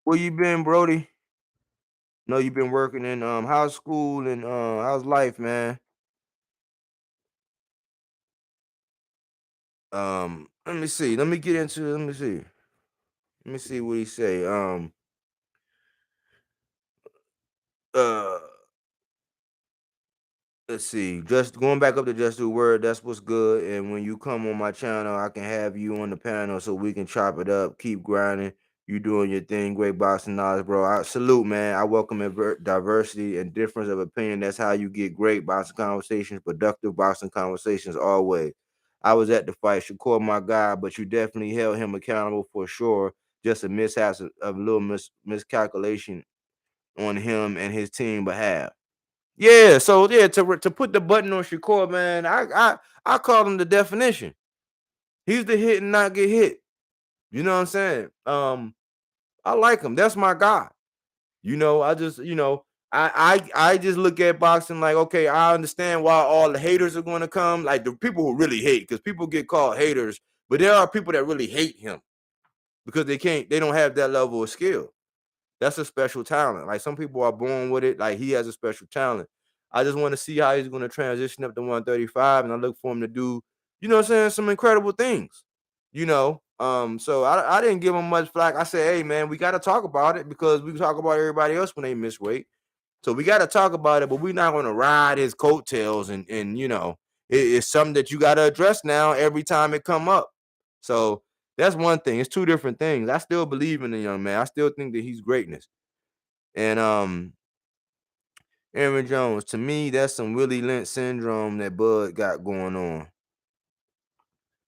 Where you been, Brody? No, you been working in how's school and how's life, man? Let me see. Let me get into it. Let me see. Let me see what he say. Uh let's see. Just going back up to Just Do Word, that's what's good. And when you come on my channel, I can have you on the panel so we can chop it up, keep grinding. You doing your thing, great boxing knowledge, bro. I salute, man. I welcome diversity and difference of opinion. That's how you get great boxing conversations, productive boxing conversations always. I was at the fight, Shakur, my guy, but you definitely held him accountable for sure. just a mishap of a little miscalculation on him and his team behalf. Yeah, so yeah, to put the button on Shakur, man, I call him the definition. He's the hit and not get hit. You know what I'm saying? I like him. That's my guy. I just, I just look at boxing like, okay, I understand why all the haters are going to come, like the people who really hate, because people get called haters, but there are people that really hate him because they don't have that level of skill. That's a special talent. Like some people are born with it. Like he has a special talent. I just want to see how he's going to transition up to 135, and I look for him to do, what I'm saying, some incredible things. So I didn't give him much flack. I said, hey man, we got to talk about it because we talk about everybody else when they miss weight. So we got to talk about it, but we're not going to ride his coattails, and it's something that you got to address now every time it come up. So that's one thing. It's two different things. I still believe in the young man. I still think that he's greatness. And Aaron Jones, to me, that's some Willie Lynch syndrome that Bud got going on.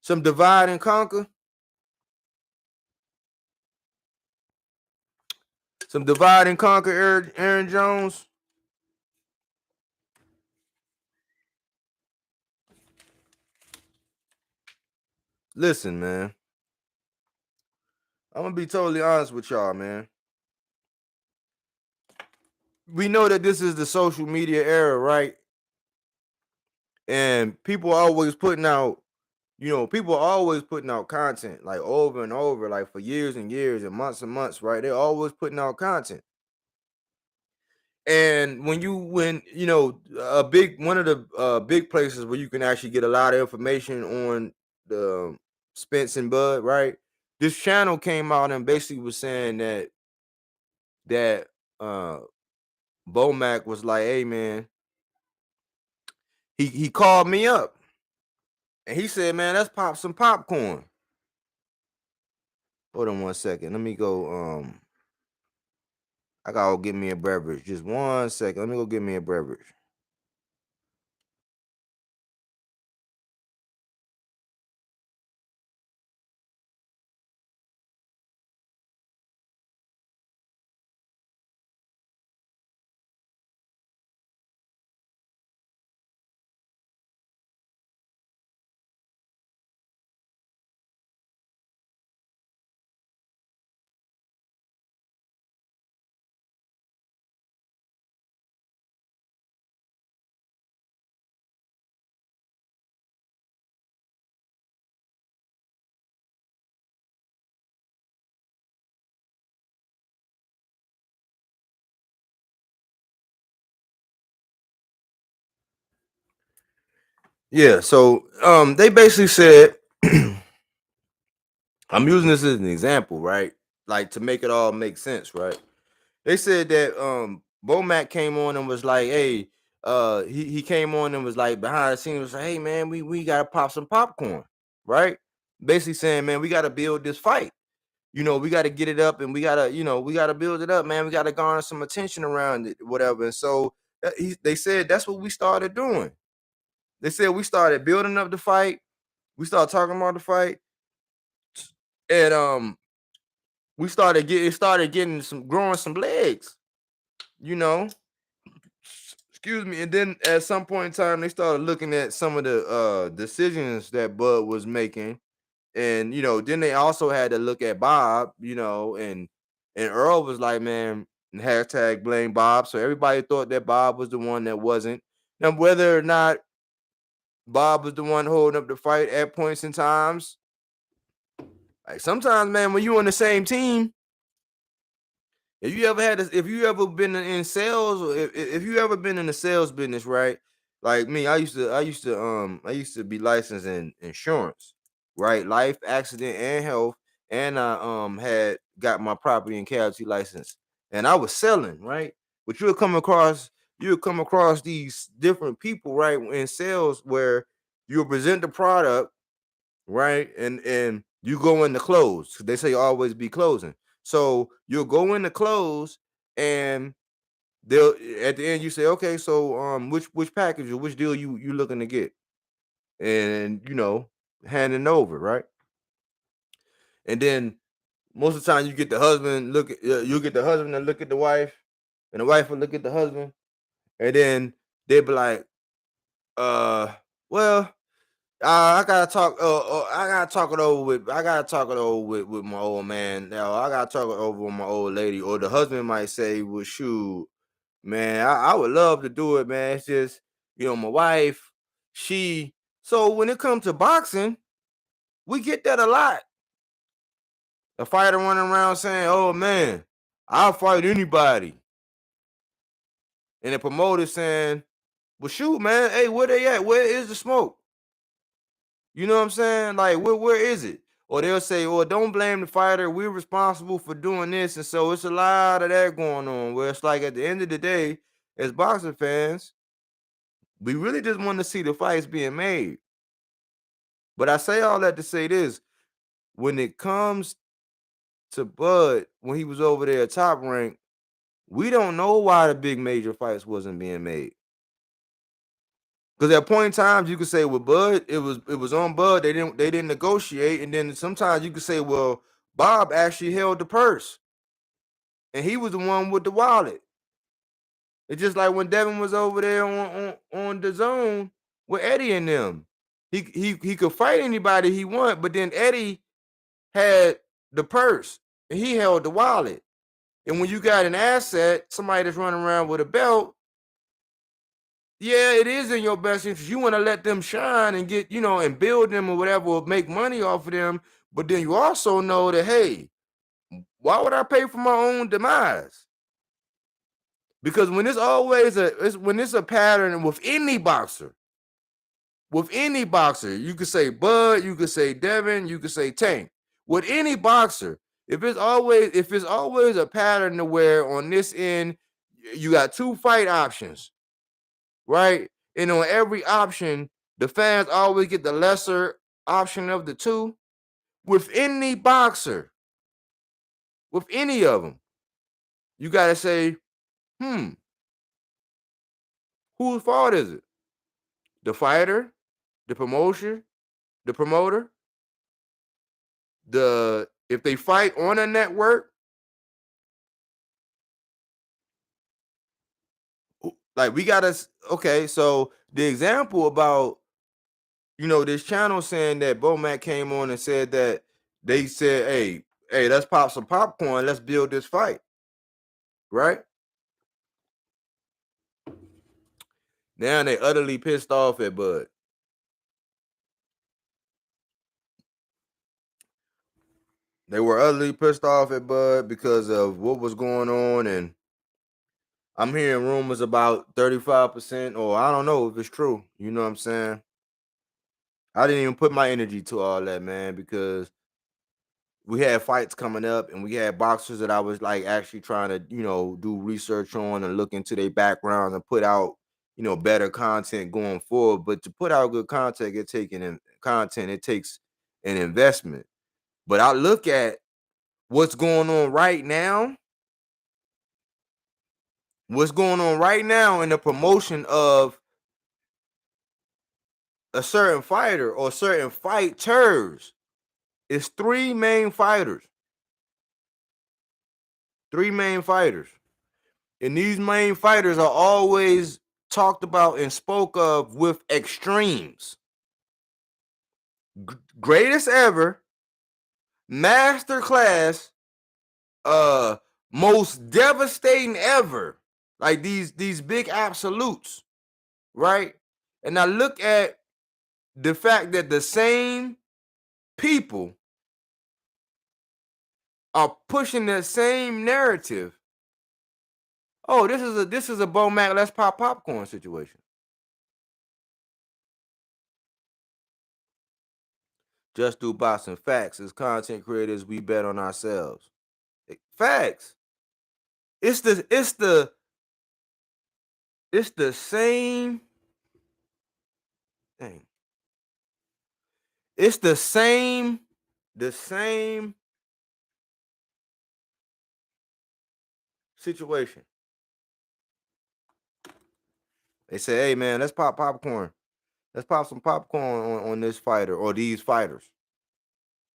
Some divide and conquer. Some divide and conquer, Aaron Jones. Listen, man. I'm going to be totally honest with y'all, man. We know that this is the social media era, right? And people are always putting out, content like over and over, like for years and years and months, right? They're always putting out content. And when one of the big places where you can actually get a lot of information on the Spence and Bud, right? This channel came out and basically was saying that Bomac was like, hey man, he called me up and he said, man, let's pop some popcorn. Hold on one second. Let me go. I gotta go get me a beverage. Just 1 second. Let me go get me a beverage. Yeah, so they basically said, I'm using this as an example, right? Like to make it all make sense, right? They said that Bomac came on and was like, hey, he came on and was like behind the scenes was like, hey man, we gotta pop some popcorn, right? Basically saying, man, we gotta build this fight. We gotta get it up and we gotta build it up, man. We gotta garner some attention around it, whatever. And so they said that's what we started doing. They said we started building up the fight. We started talking about the fight. And we started getting growing some legs, you know. Excuse me. And then at some point in time, they started looking at some of the decisions that Bud was making. And then they also had to look at Bob, and Earl was like, man, hashtag blame Bob. So everybody thought that Bob was the one that wasn't. Now, whether or not Bob was the one holding up the fight at points in times, like sometimes, man, when you on the same team, if you ever been in sales, or if you ever been in the sales business, right? Like me, I used to be licensed in insurance, right? Life, accident, and health, and I had got my property and casualty license, and I was selling, right? But you would come across these different people, right, in sales where you present the product, right? And you go in the close. They say always be closing. So you'll go in the close and they'll at the end you say, okay, so which package or which deal you looking to get? And handing over, right? And then most of the time you get the husband look at you get the husband to look at the wife, and the wife will look at the husband, and then they'll be like, uh, well, I gotta talk. I gotta talk it over with. I gotta talk it over with my old man. Now I gotta talk it over with my old lady. Or the husband might say, "Well, shoot, man, I would love to do it, man. It's just my wife. She." So when it comes to boxing, we get that a lot. A fighter running around saying, "Oh man, I'll fight anybody," and the promoter saying, "Well, shoot, man. Hey, where they at? Where is the smoke?" You know what I'm saying? Like, where is it? Or they'll say, "Well, don't blame the fighter. We're responsible for doing this." And so it's a lot of that going on. Where it's like at the end of the day, as boxing fans, we really just want to see the fights being made. But I say all that to say this: when it comes to Bud, when he was over there at Top Rank, we don't know why the big major fights wasn't being made. Because at point in times you could say with Bud, it was on Bud. They didn't negotiate, and then sometimes you could say, well, Bob actually held the purse, and he was the one with the wallet. It's just like when Devin was over there on the zone with Eddie and them. He could fight anybody he wanted, but then Eddie had the purse and he held the wallet. And when you got an asset, somebody that's running around with a belt, yeah, it is in your best interest. You want to let them shine and get, and build them or whatever, or make money off of them. But then you also know that, hey, why would I pay for my own demise? Because when it's a pattern with any boxer, you could say Bud, you could say Devin, you could say Tank. With any boxer, if it's always a pattern to where on this end you got two fight options, right? And on every option, the fans always get the lesser option of the two. With any boxer, with any of them, you got to say, whose fault is it? The fighter, the promoter, if they fight on a network, like we got to, okay, so the example about, this channel saying that Bomac came on and said that they said, hey, let's pop some popcorn, let's build this fight, right? Now they utterly pissed off at Bud. They were utterly pissed off at Bud because of what was going on, and I'm hearing rumors about 35%, or I don't know if it's true. You know what I'm saying? I didn't even put my energy to all that, man, because we had fights coming up and we had boxers that I was like actually trying to, do research on and look into their backgrounds and put out, better content going forward. But to put out good content, it takes an investment. But I look at what's going on right now. What's going on right now in the promotion of a certain fighter or certain fighters is three main fighters. And these main fighters are always talked about and spoke of with extremes. Greatest ever, masterclass, most devastating ever. Like these big absolutes, right? And I look at the fact that the same people are pushing the same narrative. Oh, this is a Bomac, let's pop popcorn situation. Just do boxing. Facts. As content creators, we bet on ourselves. Facts. It's the same thing. It's the same situation. They say, hey man, let's pop popcorn. Let's pop some popcorn on this fighter or these fighters.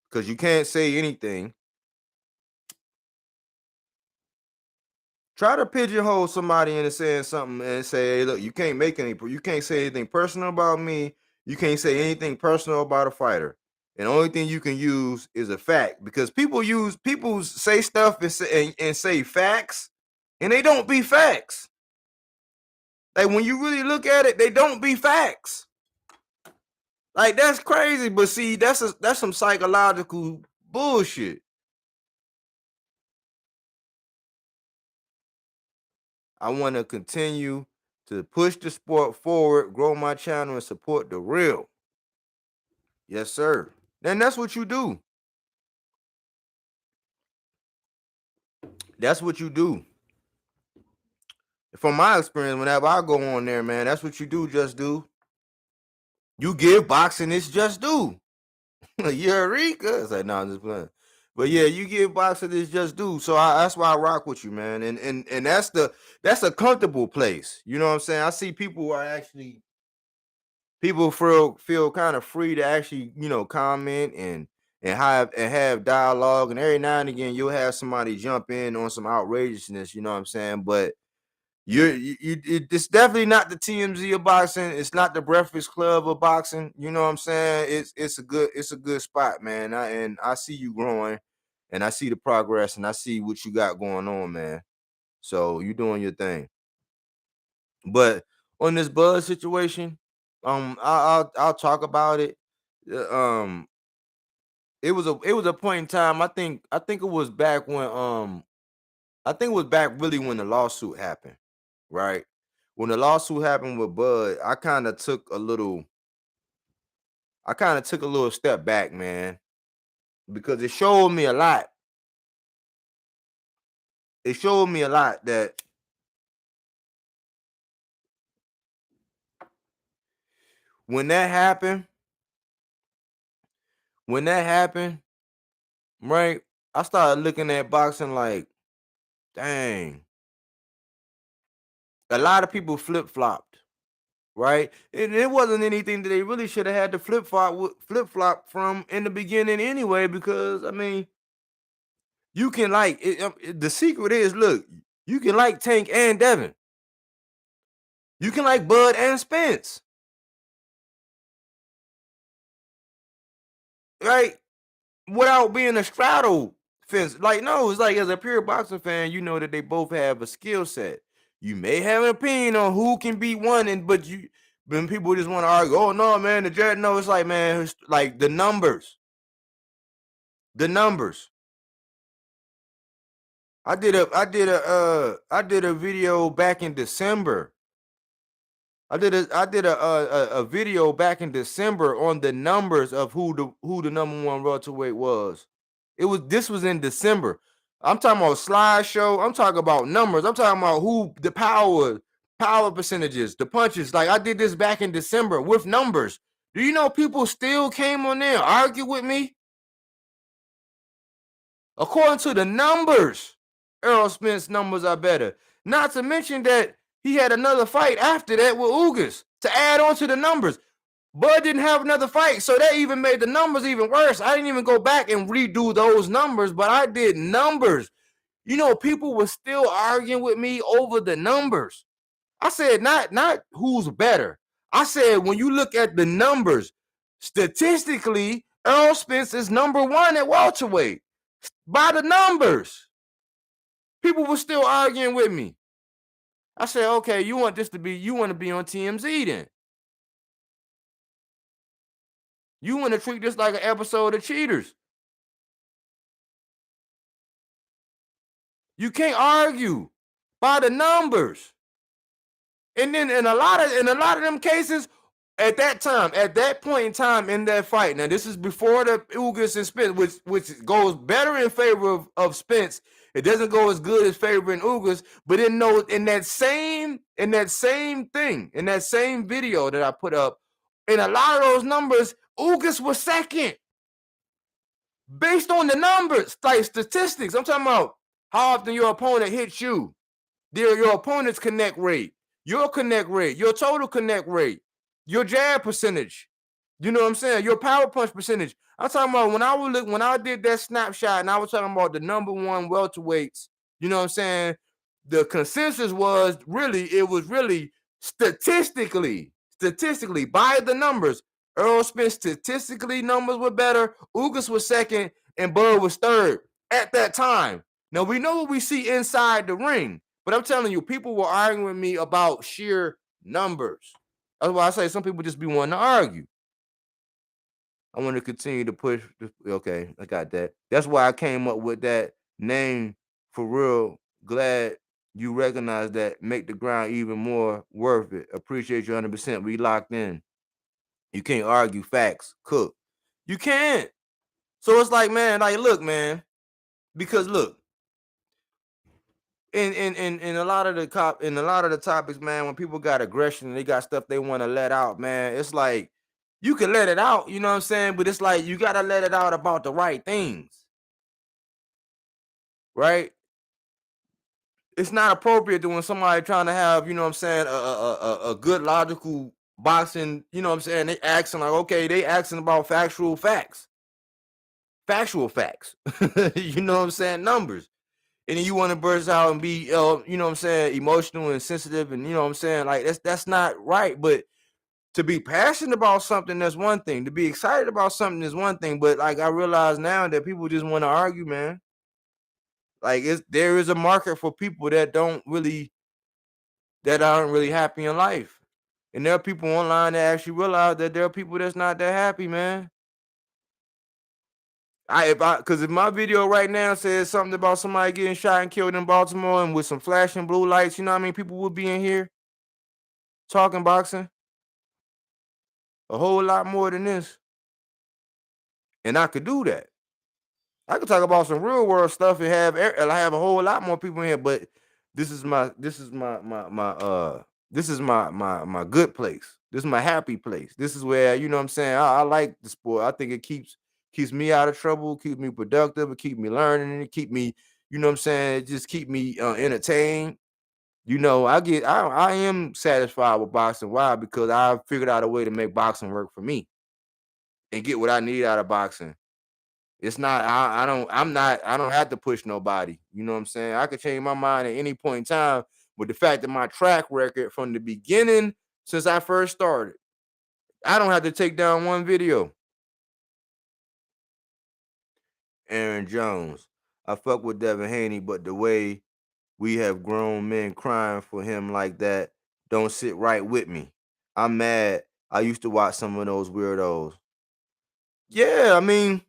Because you can't say anything Try to pigeonhole somebody into saying something and say, hey, look, you can't say anything personal about me. You can't say anything personal about a fighter. And the only thing you can use is a fact, because people say stuff and say facts, and they don't be facts. Like, when you really look at it, they don't be facts. Like, that's crazy. But see, that's some psychological bullshit. I want to continue to push the sport forward, grow my channel, and support the real. Yes, sir. And that's what you do. That's what you do. From my experience, whenever I go on there, man, that's what you do. Just do. You give boxing its just due. Eureka. It's like, no, I'm just playing. But yeah, you give boxing its just due. So that's why I rock with you, man. And that's a comfortable place. You know what I'm saying? I see people who are actually, people feel kind of free to actually, comment and have dialogue. And every now and again, you'll have somebody jump in on some outrageousness. You know what I'm saying? But it's definitely not the TMZ of boxing. It's not the Breakfast Club of boxing. You know what I'm saying? It's a good spot, man. I see you growing, and I see the progress, and I see what you got going on, man. So you doing your thing. But on this Bud situation, I'll talk about it. Um, it was a point in time. I think it was back when I think it was back really when the lawsuit happened, right? When the lawsuit happened with Bud, I kind of took a little step back, man, because it showed me a lot. It showed me a lot that when that happened, when that happened, right? I started looking at boxing like, dang, a lot of people flip-flopped, right? And it wasn't anything that they really should have had to flip-flop from in the beginning anyway, because I mean, you can like the secret is, look, you can like Tank and Devin. You can like Bud and Spence, right? Without being a straddle fence. Like, no, it's like, as a pure boxing fan, you know that they both have a skill set. You may have an opinion on who can beat one, but when people just want to argue, oh no, man, the Jared, no, it's like, man, it's like the numbers. The numbers. I did a video back in December. I did a video back in December on the numbers of who the number one welterweight was. This was in December. I'm talking about slideshow. I'm talking about numbers. I'm talking about who the power percentages, the punches. Like, I did this back in December with numbers. Do you know people still came on there and argued with me? According to the numbers, Errol Spence numbers are better. Not to mention that he had another fight after that with Ugas to add on to the numbers. Bud didn't have another fight, so that even made the numbers even worse. I didn't even go back and redo those numbers, but I did numbers. You know, people were still arguing with me over the numbers. I said not who's better. I said, when you look at the numbers, statistically, Errol Spence is number one at welterweight by the numbers. People were still arguing with me. I said, okay, you want to be on TMZ then. You want to treat this like an episode of Cheaters. You can't argue by the numbers. And then in a lot of them cases, at that point in time in that fight, now this is before the Ugas and Spence, which goes better in favor of Spence. It doesn't go as good as favoring Ugas, but in that same video that I put up, in a lot of those numbers, Ugas was second. Based on the numbers, like statistics. I'm talking about how often your opponent hits you, your opponent's connect rate, your connect rate, your total connect rate, your jab percentage. You know what I'm saying? Your power punch percentage. I'm talking about when I did that snapshot, and I was talking about the number one welterweights. You know what I'm saying? the consensus was really, it was really statistically by the numbers. Earl Spence statistically numbers were better. Ugas was second, and Bud was third at that time. Now we know what we see inside the ring, but I'm telling you, people were arguing with me about sheer numbers. That's why I say some people just be wanting to argue. I want to continue to push. Okay, I got that. That's why I came up with that name for real. Glad you recognize that. Make the grind even more worth it. Appreciate you 100%. We locked in. You can't argue facts. Cook. You can't. So it's like, man, like, look, man, because look, in a lot of the topics, man, when people got aggression and they got stuff they want to let out, man, it's like you can let it out, you know what I'm saying? But it's like you gotta let it out about the right things, right? It's not appropriate to when somebody trying to have, you know what I'm saying, a good logical boxing, you know what I'm saying? They asking like, okay, they asking about factual facts. You know what I'm saying? Numbers. And then you want to burst out and be, you know what I'm saying, emotional and sensitive, and you know what I'm saying, like that's not right. But to be passionate about something, that's one thing. To be excited about something is one thing. But like I realize now that people just want to argue, man. Like there is a market for people that aren't really happy in life, and there are people online that actually realize that there are people that's not that happy, man. Because if my video right now says something about somebody getting shot and killed in Baltimore and with some flashing blue lights, you know what I mean? People would be in here talking boxing a whole lot more than this. And I could do that. I could talk about some real world stuff and have a whole lot more people in here, but this is my good place. This is my happy place. This is where, you know what I'm saying, I like the sport. I think it keeps me out of trouble, keeps me productive, it keep me learning, and it keep me, you know what I'm saying, it just keep me entertained. You know, I am satisfied with boxing. Why? Because I figured out a way to make boxing work for me and get what I need out of boxing. It's not, I don't have to push nobody. You know what I'm saying? I could change my mind at any point in time. But the fact that my track record from the beginning, since I first started, I don't have to take down one video. Aaron Jones. I fuck with Devin Haney, but the way we have grown men crying for him like that don't sit right with me. I'm mad. I used to watch some of those weirdos. Yeah, I mean,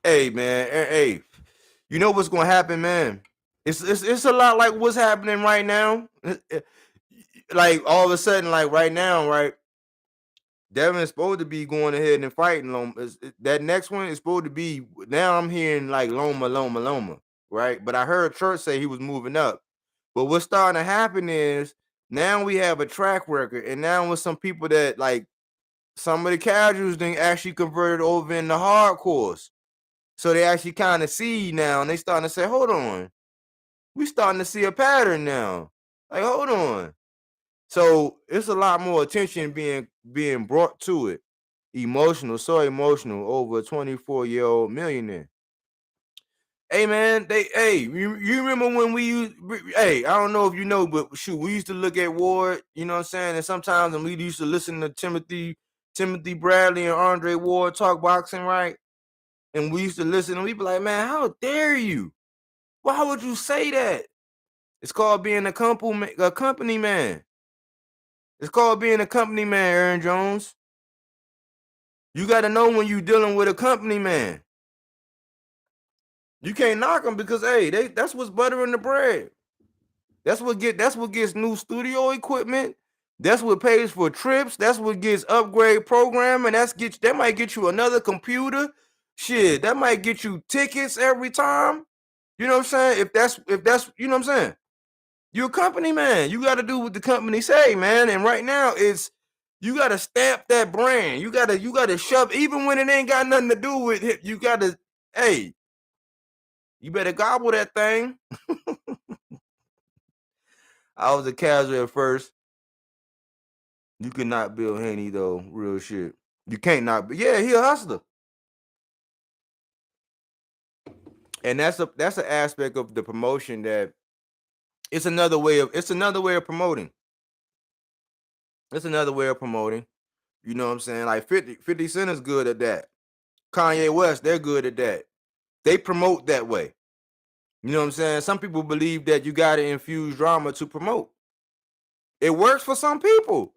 hey man, hey, you know what's gonna happen, man? It's a lot like what's happening right now. Like all of a sudden, like right now, right? Devin's supposed to be going ahead and fighting Loma. That next one is supposed to be. Now I'm hearing like Loma, right? But I heard Church say he was moving up. But what's starting to happen is now we have a track record, and now with some people that like some of the casuals then actually converted over into hardcores. So they actually kind of see now, and they starting to say, hold on, we starting to see a pattern now. Like, hold on. So it's a lot more attention being brought to it. So emotional over a 24-year-old millionaire. Hey man, you remember when we used, hey, I don't know if you know, but shoot, we used to look at Ward, you know what I'm saying? And sometimes when we used to listen to Timothy Bradley and Andre Ward talk boxing, right? And we used to listen and we'd be like, man, how dare you? Why would you say that? It's called being a company man. It's called being a company man, Aaron Jones. You got to know when you're dealing with a company man. You can't knock them because hey, that's what's buttering the bread. That's what gets new studio equipment. That's what pays for trips. That's what gets upgrade programming. That might get you another computer. Shit, that might get you tickets every time. You know what I'm saying? If that's you know what I'm saying? You're a company man. You got to do what the company say, man. And right now, you got to stamp that brand. You got to shove, even when it ain't got nothing to do with it. You got to, hey, you better gobble that thing. I was a casual at first. You could not Bill Haney though, real shit. You can't not. Yeah, he a hustler. And that's an aspect of the promotion that it's another way of promoting. It's another way of promoting. You know what I'm saying? Like 50 Cent is good at that. Kanye West, they're good at that. They promote that way. You know what I'm saying? Some people believe that you got to infuse drama to promote. It works for some people.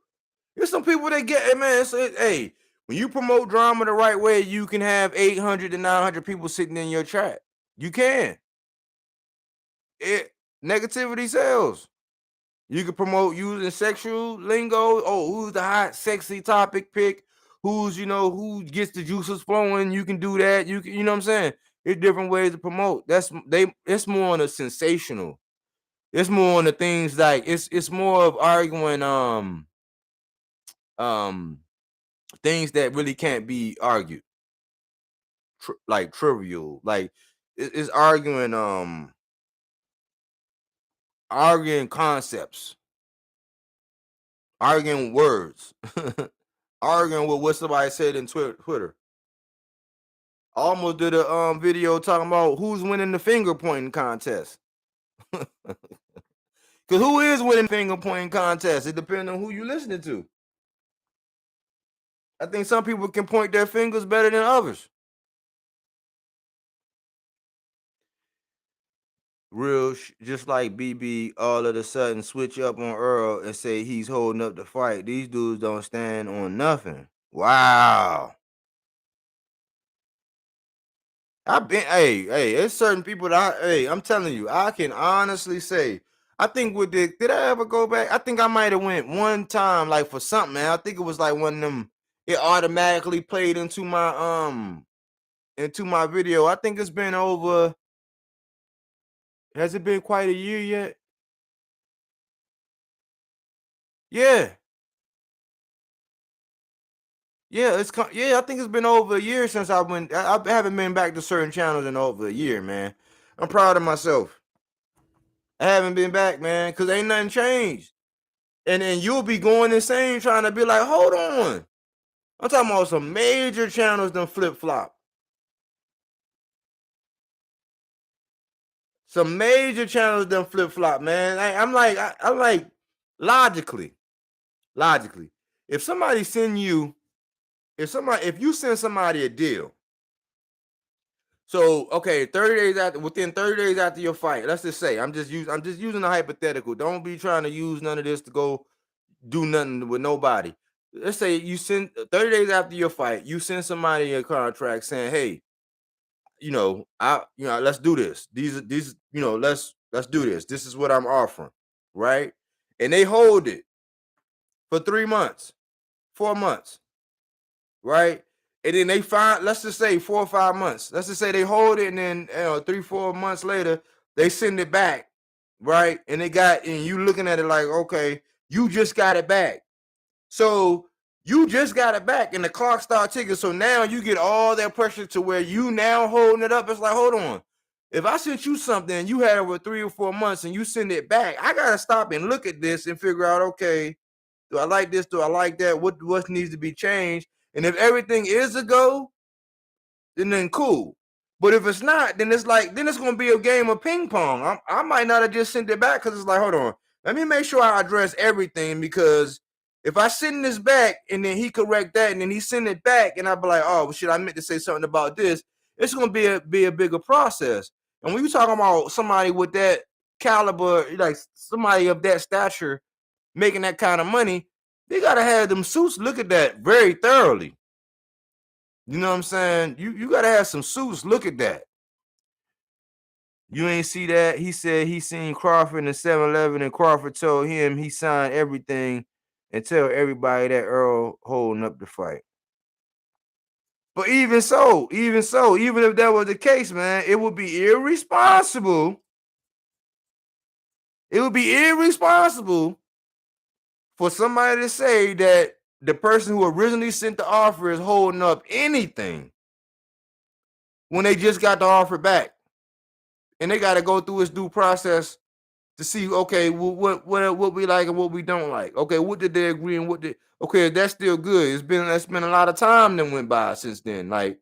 There's some people that get it, man. Hey, when you promote drama the right way, you can have 800 to 900 people sitting in your chat. You can. Negativity sells. You can promote using sexual lingo. Oh, who's the hot, sexy topic pick? Who's, who gets the juices flowing? You can do that. You know what I'm saying? It's different ways to promote. It's more on the sensational. It's more on the things like it's more of arguing things that really can't be argued. Like trivial. Like it's arguing concepts. Arguing words. Arguing with what somebody said in Twitter. I almost did a video talking about who's winning the finger pointing contest. Because who is winning finger pointing contest? It depends on who you listening to. I think some people can point their fingers better than others. Real, just like BB, all of a sudden switch up on Earl and say he's holding up the fight. These dudes don't stand on nothing. Wow. It's certain people that I'm telling you, I can honestly say, I think did I ever go back? I think I might have went one time, like for something, man. I think it was like one of them, it automatically played into my video. I think it's been over. Has it been quite a year yet? Yeah. Yeah, I think it's been over a year since I went. I haven't been back to certain channels in over a year, man. I'm proud of myself. I haven't been back, man, because ain't nothing changed. And then you'll be going insane trying to be like, hold on. I'm talking about some major channels done flip-flop. Some major channels done flip-flop, man. I'm like, logically. If somebody send you, if you send somebody a deal, so okay, within 30 days after your fight, let's just say, I'm just using a hypothetical. Don't be trying to use none of this to go do nothing with nobody. Let's say you send 30 days after your fight, you send somebody a contract saying, hey, let's do this. These, let's do this. This is what I'm offering, right? And they hold it for 3 months, 4 months, right? And then they find, let's just say 4 or 5 months. Let's just say they hold it, and then 3, 4 months later, they send it back, right? And you looking at it like, okay, you just got it back. So you just got it back, and the clock starts ticking. So now you get all that pressure to where you now holding it up. It's like, hold on. If I sent you something, you had it for 3 or 4 months, and you send it back, I gotta stop and look at this and figure out, okay, do I like this? Do I like that? What needs to be changed? And if everything is a go, then cool. But if it's not, then it's gonna be a game of ping pong. I might not have just sent it back because it's like, hold on, let me make sure I address everything, because if I send this back and then he correct that and then he send it back and I be like, oh shit, I meant to say something about this, it's gonna be a bigger process. And when you talking about somebody with that caliber, like somebody of that stature making that kind of money, they gotta have them suits look at that very thoroughly. You know what I'm saying? You gotta have some suits look at that. You ain't see that? He said he seen Crawford in 7-Eleven and Crawford told him he signed everything and tell everybody that Earl holding up the fight. But even so, even if that was the case, man, it would be irresponsible. It would be irresponsible for somebody to say that the person who originally sent the offer is holding up anything when they just got the offer back. And they got to go through its due process to see, okay, what we like and what we don't like. Okay, what did they agree and okay, that's still good. That's been a lot of time that went by since then. Like,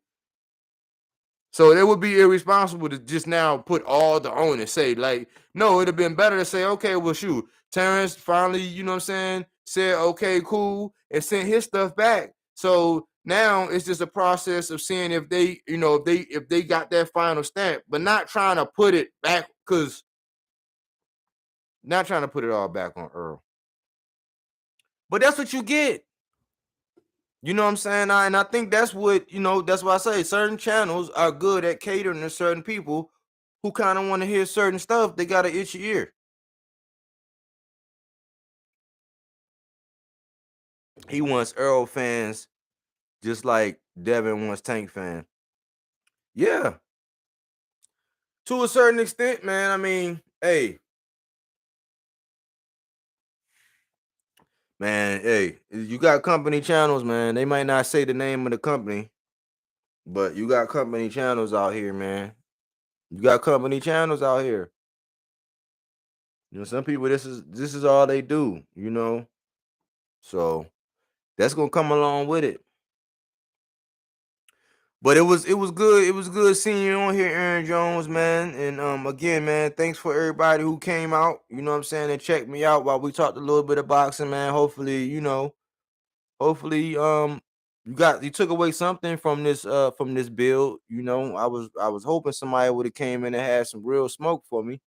So it would be irresponsible to just now put all the onus, say, like, no, it'd have been better to say, okay, well, shoot, Terrence finally, you know what I'm saying, said, okay, cool, and sent his stuff back. So now it's just a process of seeing if they, you know, if they got that final stamp, but not trying to put it back, because not trying to put it all back on Earl. But that's what you get. You know what I'm saying? And I think that's what, you know, that's why I say certain channels are good at catering to certain people who kind of want to hear certain stuff. They got to itch your ear. He wants Earl fans just like Devin wants Tank fan. Yeah. To a certain extent, man. I mean, hey. Man, hey, you got company channels, man. They might not say the name of the company, but you got company channels out here, man. You got company channels out here. You know, some people this is all they do, you know. So that's gonna come along with it. But it was good. It was good seeing you on here, Aaron Jones, man. And again, man, thanks for everybody who came out, you know what I'm saying, and checked me out while we talked a little bit of boxing, man. Hopefully, you know, hopefully you took away something from this build. You know, I was hoping somebody would have came in and had some real smoke for me.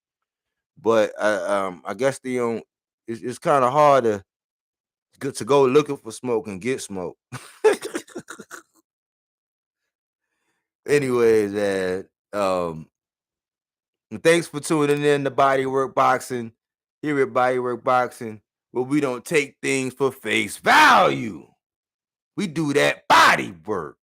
But I guess it's kind of hard to go looking for smoke and get smoke. Anyways, man, thanks for tuning in to Bodywork Boxing. Here at Bodywork Boxing, where we don't take things for face value. We do that body work.